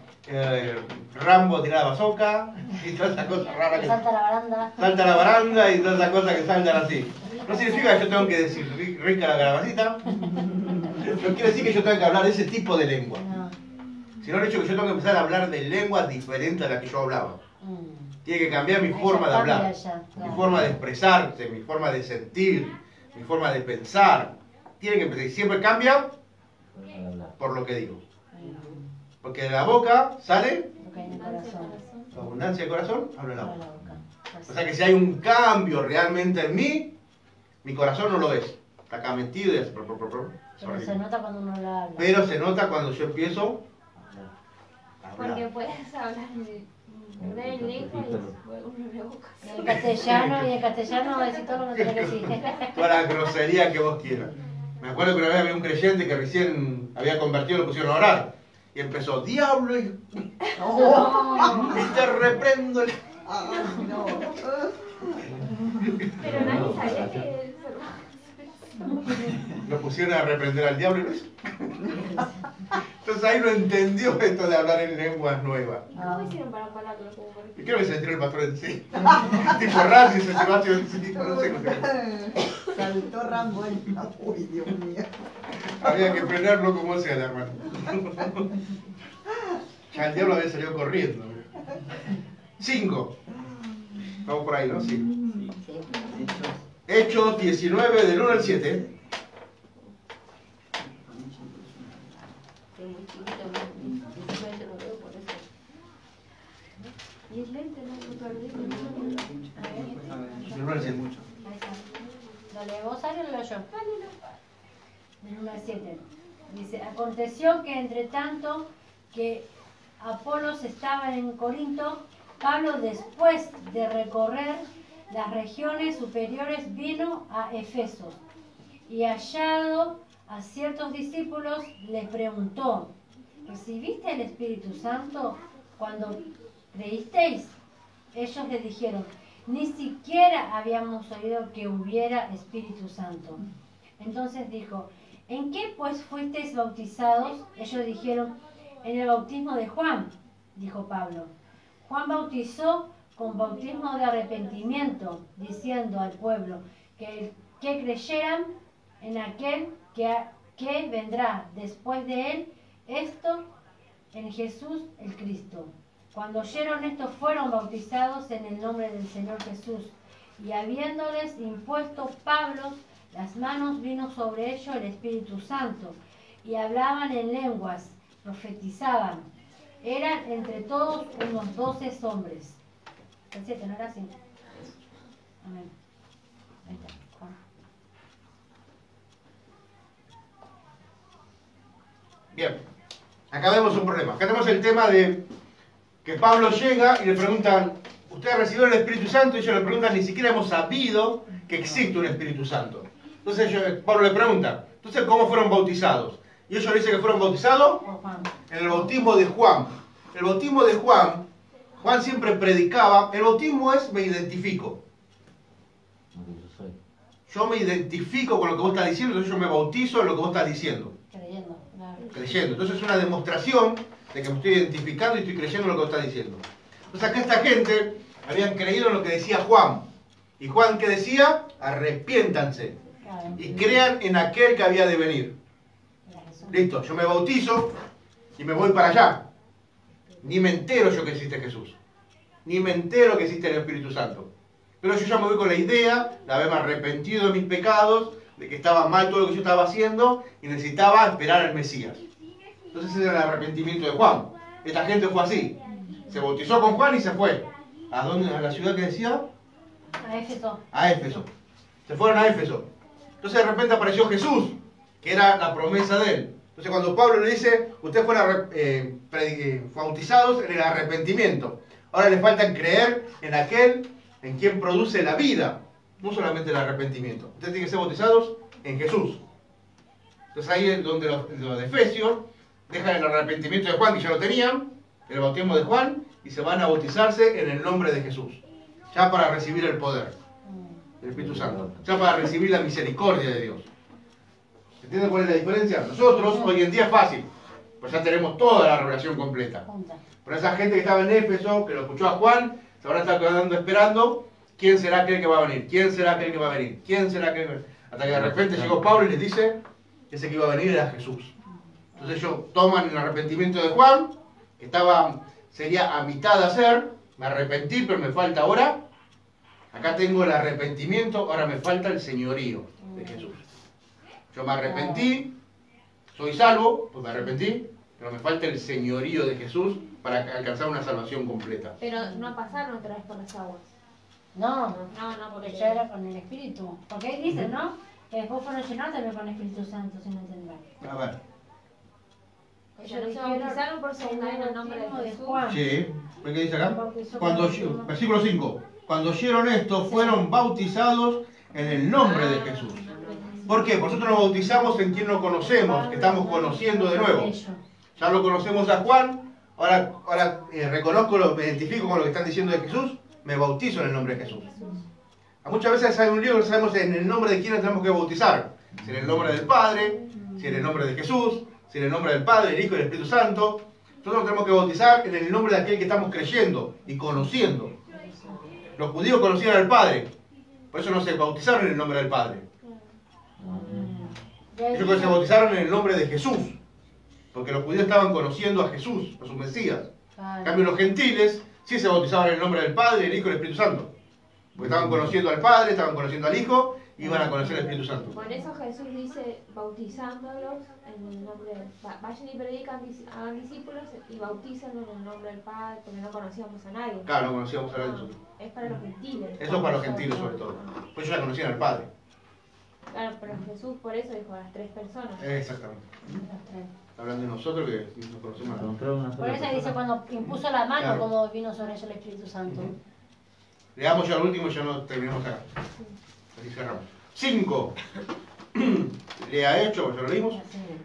Rambo tirar la bazooka y todas esas cosas raras que Salta la baranda. salta la baranda y todas esas cosas que saltan así. No significa que yo tengo que decir rica la calabacita. No quiere decir que yo tenga que hablar ese tipo de lengua. No. Sino el hecho que yo tengo que empezar a hablar de lenguas diferentes a las que yo hablaba. Tiene que cambiar mi Ahí forma ya de hablar, cambia ya, claro. mi forma de expresarte, mi forma de sentir, mi forma de pensar. Tiene que empezar. Y siempre cambia por lo que digo. Porque de la boca sale Lo que hay en el corazón. la abundancia del corazón, habla la Habla boca. la boca. O sea que si hay un cambio realmente en mí, mi corazón no lo es. Está acá metido y es... Pero se nota cuando uno lo habla. Pero se nota cuando yo empiezo a Porque hablar. puedes hablar en lengua y después uno le busca. En castellano va a decir todo lo que tiene que decir. Toda la grosería que vos quieras. Me acuerdo que una vez había un creyente que recién había convertido y lo pusieron a orar. Y empezó, diablo, y te reprendo. No. Pero nadie sabía que Lo pusieron a reprender al diablo y lo hizo. Entonces ahí no entendió esto de hablar en lenguas nuevas. ¿Cómo hicieron para pararlo? Como por Y creo que se tiró el pastor en sí. Tipo Randy se tiró hacia el sí, no sé cómo se Saltó Rambo en... Uy, Dios mío. había que frenarlo como sea, hermano. Ya el diablo había salido corriendo. 5. Vamos por ahí, ¿no? Sí. Hechos 19, del 1 al 7. Es muy chiquito, encima yo no veo por eso. Y el lente no lo perdí. Del 1 al 7. Ahí está. ¿Lo lees vos, Ari, o lo leo yo? Del 1 al 7. Dice, aconteció que entre tanto que Apolos estaba en Corinto, Pablo, después de recorrer las regiones superiores, vino a Efeso y hallado a ciertos discípulos les preguntó, ¿recibiste el Espíritu Santo cuando creísteis? Ellos le dijeron, ni siquiera habíamos oído que hubiera Espíritu Santo. Entonces dijo, ¿en qué pues fuisteis bautizados? Ellos dijeron, en el bautismo de Juan, dijo Pablo. Juan bautizó con bautismo de arrepentimiento, diciendo al pueblo que creyeran en aquel que vendrá después de él, esto en Jesús el Cristo. Cuando oyeron esto, fueron bautizados en el nombre del Señor Jesús. Y habiéndoles impuesto Pablo las manos, vino sobre ellos el Espíritu Santo, y hablaban en lenguas, profetizaban. Eran entre todos unos 12 hombres. El 7, ¿no era así? Amén. Ahí está, Juan. Bien, acá vemos un problema. Acá tenemos el tema de que Pablo llega y le preguntan, ¿ustedes recibieron el Espíritu Santo? Y ellos le preguntan, ni siquiera hemos sabido que existe un Espíritu Santo. Entonces Pablo le pregunta, entonces, ¿cómo fueron bautizados? Y ellos le dicen que fueron bautizados Por Juan. en el bautismo de Juan. El bautismo de Juan Juan siempre predicaba, el bautismo es me identifico. Yo me identifico con lo que vos estás diciendo, entonces yo me bautizo en lo que vos estás diciendo. Creyendo, claro. Creyendo. Entonces es una demostración de que me estoy identificando y estoy creyendo en lo que vos estás diciendo. Entonces acá esta gente habían creído en lo que decía Juan. ¿Y Juan qué decía? Arrepiéntanse Claro. y crean en aquel que había de venir. Era Jesús. Listo, yo me bautizo y me voy para allá. Ni me entero yo que existe Jesús. Ni me entero que existe el Espíritu Santo. Pero yo ya me voy con la idea de haberme arrepentido de mis pecados, de que estaba mal todo lo que yo estaba haciendo y necesitaba esperar al Mesías. Entonces ese era el arrepentimiento de Juan. Esta gente fue así. Se bautizó con Juan y se fue. ¿A dónde? ¿A la ciudad que decía? A Éfeso. A Éfeso. Se fueron a Éfeso. Entonces de repente apareció Jesús, que era la promesa de él. Entonces cuando Pablo le dice, ustedes fueron bautizados en el arrepentimiento. Ahora les falta creer en aquel en quien produce la vida, no solamente el arrepentimiento. Ustedes tienen que ser bautizados en Jesús. Entonces ahí es donde los de Efesios dejan el arrepentimiento de Juan, que ya lo tenían, el bautismo de Juan, y se van a bautizarse en el nombre de Jesús. Ya para recibir el poder del Espíritu Santo. Ya para recibir la misericordia de Dios. ¿Entienden cuál es la diferencia? Nosotros hoy en día es fácil, pues ya tenemos toda la revelación completa. Junta. Pero esa gente que estaba en Éfeso, que lo escuchó a Juan, se van a estar quedando esperando quién será aquel que va a venir, quién será aquel que va a venir, quién será aquel que va a venir. Hasta que de repente llegó Pablo y les dice que ese que iba a venir era Jesús. Entonces ellos toman el arrepentimiento de Juan, que sería a mitad de hacer, me arrepentí pero me falta ahora. Acá tengo el arrepentimiento, ahora me falta el señorío de Jesús. Yo me arrepentí, soy salvo, pues me arrepentí, pero me falta el señorío de Jesús para alcanzar una salvación completa. Pero no pasaron otra vez por las aguas. No, No, porque porque ya era con el Espíritu. Porque ahí dice, ¿no? Que después fueron llenados también con el Espíritu Santo, si no entenderán. A ver. ellos se bautizaron por segunda vez en el nombre de Jesús. Juan. Sí, ¿qué dice acá? Bautizó Cuando, con- versículo 5. Cuando oyeron esto, fueron bautizados en el nombre de Jesús. ¿Por qué? Porque nosotros nos bautizamos en quien no conocemos, que estamos conociendo de nuevo. Ellos. Ya lo conocemos a Juan, ahora reconozco, me identifico con lo que están diciendo de Jesús, me bautizo en el nombre de Jesús. Muchas veces hay un lío que no sabemos en el nombre de quién nos tenemos que bautizar. Si en el nombre del Padre, si en el nombre de Jesús, si en el nombre del Padre, el Hijo y el Espíritu Santo. Nosotros nos tenemos que bautizar en el nombre de aquel que estamos creyendo y conociendo. Los judíos conocían al Padre, por eso no se bautizaron en el nombre del Padre. Y ahí Ellos se bautizaron en el nombre de Jesús, porque los judíos estaban conociendo a Jesús, a su Mesías. Claro. En cambio los gentiles sí se bautizaban en el nombre del Padre, el Hijo y el Espíritu Santo. Porque estaban conociendo al Padre, estaban conociendo al Hijo, y iban a conocer al Espíritu Santo. Por eso Jesús dice, bautizándolos en el nombre del Padre. Vayan y predican, hagan discípulos y bautízanlos en el nombre del Padre, porque no conocíamos a nadie. Claro, no conocíamos a nosotros. Es para los gentiles. Eso es para los gentiles sobre todo. Pues ellos ya conocían al Padre. Claro, pero Jesús por eso dijo a las 3 personas. Exactamente. Los tres. Está hablando de nosotros que nos conocemos a Encontrar una Por sola eso dice persona. cuando impuso la mano, Claro. como vino sobre ellos el Espíritu Santo. Leamos ya el último y ya no terminamos acá. Así cerramos. 5. Le ha hecho, ya lo leímos.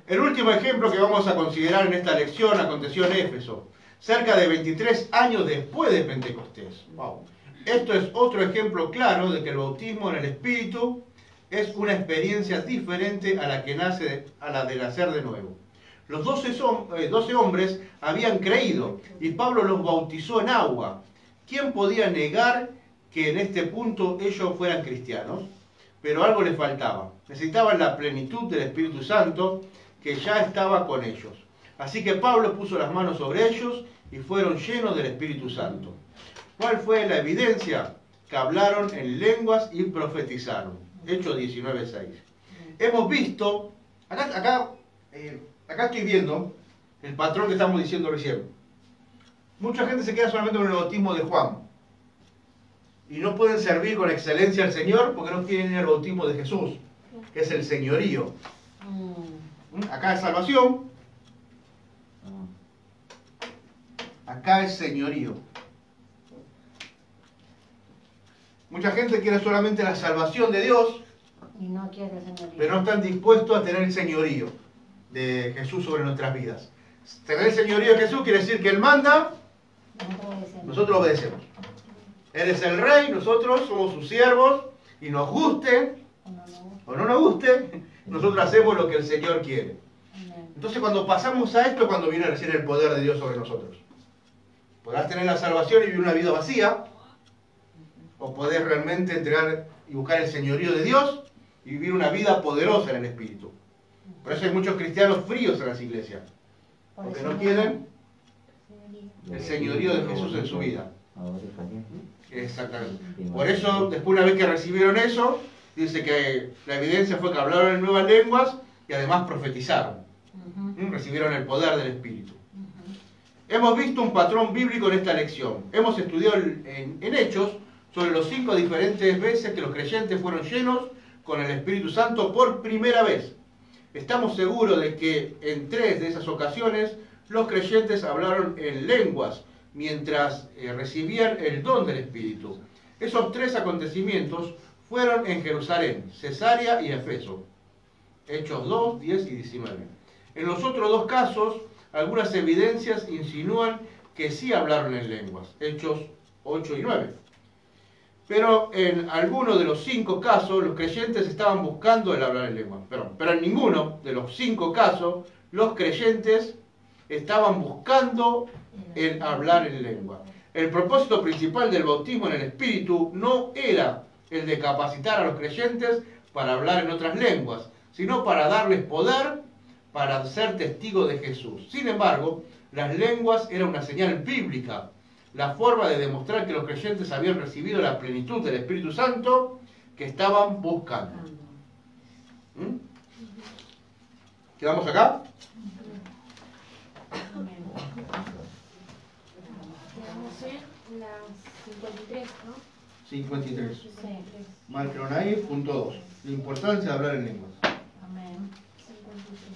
El último ejemplo que vamos a considerar en esta lección aconteció en Éfeso, cerca de 23 años después de Pentecostés. Wow. Esto es otro ejemplo claro de que el bautismo en el Espíritu es una experiencia diferente a la que nace a la de nacer de nuevo. Los 12 hombres habían creído y Pablo los bautizó en agua. ¿Quién podía negar que en este punto ellos fueran cristianos? Pero algo les faltaba. Necesitaban la plenitud del Espíritu Santo que ya estaba con ellos. Así que Pablo puso las manos sobre ellos y fueron llenos del Espíritu Santo. ¿Cuál fue la evidencia? Que hablaron en lenguas y profetizaron. Hechos 19:6. Hemos visto, acá estoy viendo el patrón que estamos diciendo recién. Mucha gente se queda solamente con el bautismo de Juan. Y no pueden servir con excelencia al Señor porque no tienen el bautismo de Jesús, que es el señorío. Acá es salvación, acá es señorío. Mucha gente quiere solamente la salvación de Dios, Y no quiere el Señor. pero no están dispuestos a tener el señorío de Jesús sobre nuestras vidas. Tener el señorío de Jesús quiere decir que Él manda Nosotros obedecemos. Él es el rey, nosotros somos sus siervos, y nos guste o no nos guste, nosotros hacemos lo que el Señor quiere. Entonces cuando pasamos a esto es cuando viene recién el poder de Dios sobre nosotros. Podrás tener la salvación y vivir una vida vacía, o podés realmente entregar y buscar el señorío de Dios y vivir una vida poderosa en el Espíritu. Por eso hay muchos cristianos fríos en las iglesias, porque no tienen el señorío de Jesús en su vida. Exactamente. Por eso, después una vez que recibieron eso, dice que la evidencia fue que hablaron en nuevas lenguas y además profetizaron. Recibieron el poder del Espíritu. Hemos visto un patrón bíblico en esta lección. Hemos estudiado en Hechos sobre los 5 diferentes veces que los creyentes fueron llenos con el Espíritu Santo por primera vez. Estamos seguros de que en 3 de esas ocasiones los creyentes hablaron en lenguas mientras recibían el don del Espíritu. Esos 3 acontecimientos fueron en Jerusalén, Cesarea y Efeso. Hechos 2, 10 y 19. En los otros 2 casos, algunas evidencias insinúan que sí hablaron en lenguas. Hechos 8 y 9. Pero en alguno de los 5 casos, los creyentes estaban buscando el hablar en lenguas. Pero en ninguno de los 5 casos, los creyentes estaban buscando el hablar en lengua. El propósito principal del bautismo en el Espíritu no era el de capacitar a los creyentes para hablar en otras lenguas, sino para darles poder para ser testigos de Jesús. Sin embargo, las lenguas eran una señal bíblica, la forma de demostrar que los creyentes habían recibido la plenitud del Espíritu Santo que estaban buscando. ¿Quedamos acá? Quedamos en la 53, ¿no? 53. Sí. Marcaron ahí, punto 2. La importancia de hablar en lenguas. Amén. 53.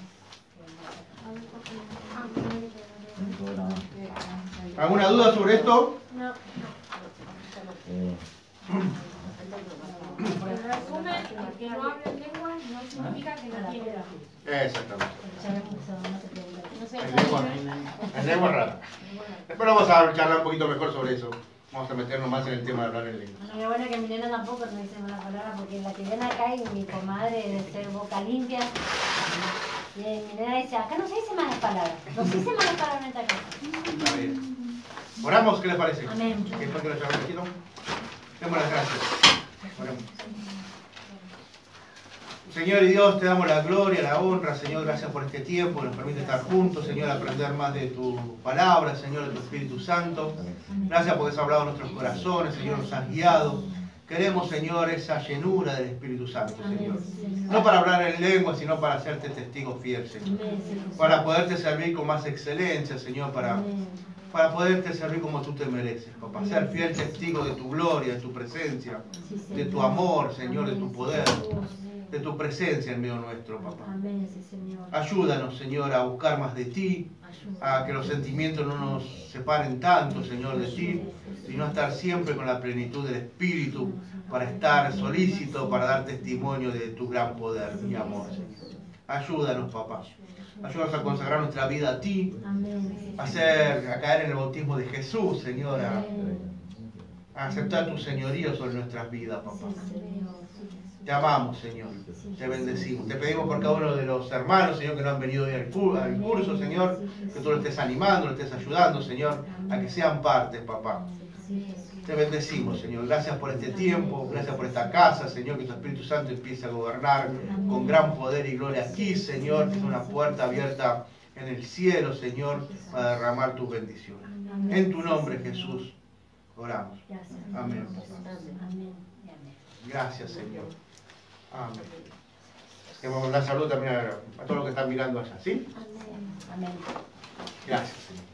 ¿Alguna duda sobre esto? No. En resumen, el que no habla en lengua no significa que no tiene la. Exactamente. No sé, En lengua rara. Después vamos a charlar un poquito mejor sobre eso. Vamos a meternos más en el tema de hablar en lengua. Bueno, qué bueno que mi nena tampoco no dice mala palabra, porque la que viene acá y mi comadre de ser boca limpia, y mi nena dice, acá no se dice malas palabras, no se dice malas palabras en esta casa. Está bien. Oramos, ¿qué les parece? Amén. Después que lo hayamos elegido, demos las gracias. Oramos. Señor y Dios, te damos la gloria, la honra, Señor, gracias por este tiempo que nos permite estar juntos, Señor, aprender más de tu palabra, Señor, de tu Espíritu Santo. Gracias porque has hablado en nuestros corazones, Señor, nos has guiado. Queremos, Señor, esa llenura del Espíritu Santo, Señor. No para hablar en lengua, sino para hacerte testigo fiel, Señor. Para poderte servir con más excelencia, Señor, para poderte servir como tú te mereces, papá. Ser fiel testigo de tu gloria, de tu presencia, de tu amor, Señor, de tu poder, de tu presencia en medio nuestro, papá. Amén, sí, Señor. Ayúdanos, Señor, a buscar más de ti, a que los sentimientos no nos separen tanto, Señor, de ti, sino a estar siempre con la plenitud del Espíritu, para estar solícito, para dar testimonio de tu gran poder y amor, Señor. Ayúdanos, papá. Ayúdanos a consagrar nuestra vida a ti, a caer en el bautismo de Jesús, Señor, a aceptar tu señorío sobre nuestras vidas, papá. Te amamos, Señor. Te bendecimos. Te pedimos por cada uno de los hermanos, Señor, que no han venido hoy al curso, Señor, que tú lo estés animando, lo estés ayudando, Señor, a que sean parte, papá. Te bendecimos, Señor. Gracias por este tiempo, gracias por esta casa, Señor, que tu Espíritu Santo empiece a gobernar con gran poder y gloria aquí, Señor, que es una puerta abierta en el cielo, Señor, para derramar tus bendiciones. En tu nombre, Jesús, oramos. Amén, papá. Gracias, Señor. Amén. Queremos dar salud también a todos los que están mirando allá, ¿sí? Amén. Gracias, Señor.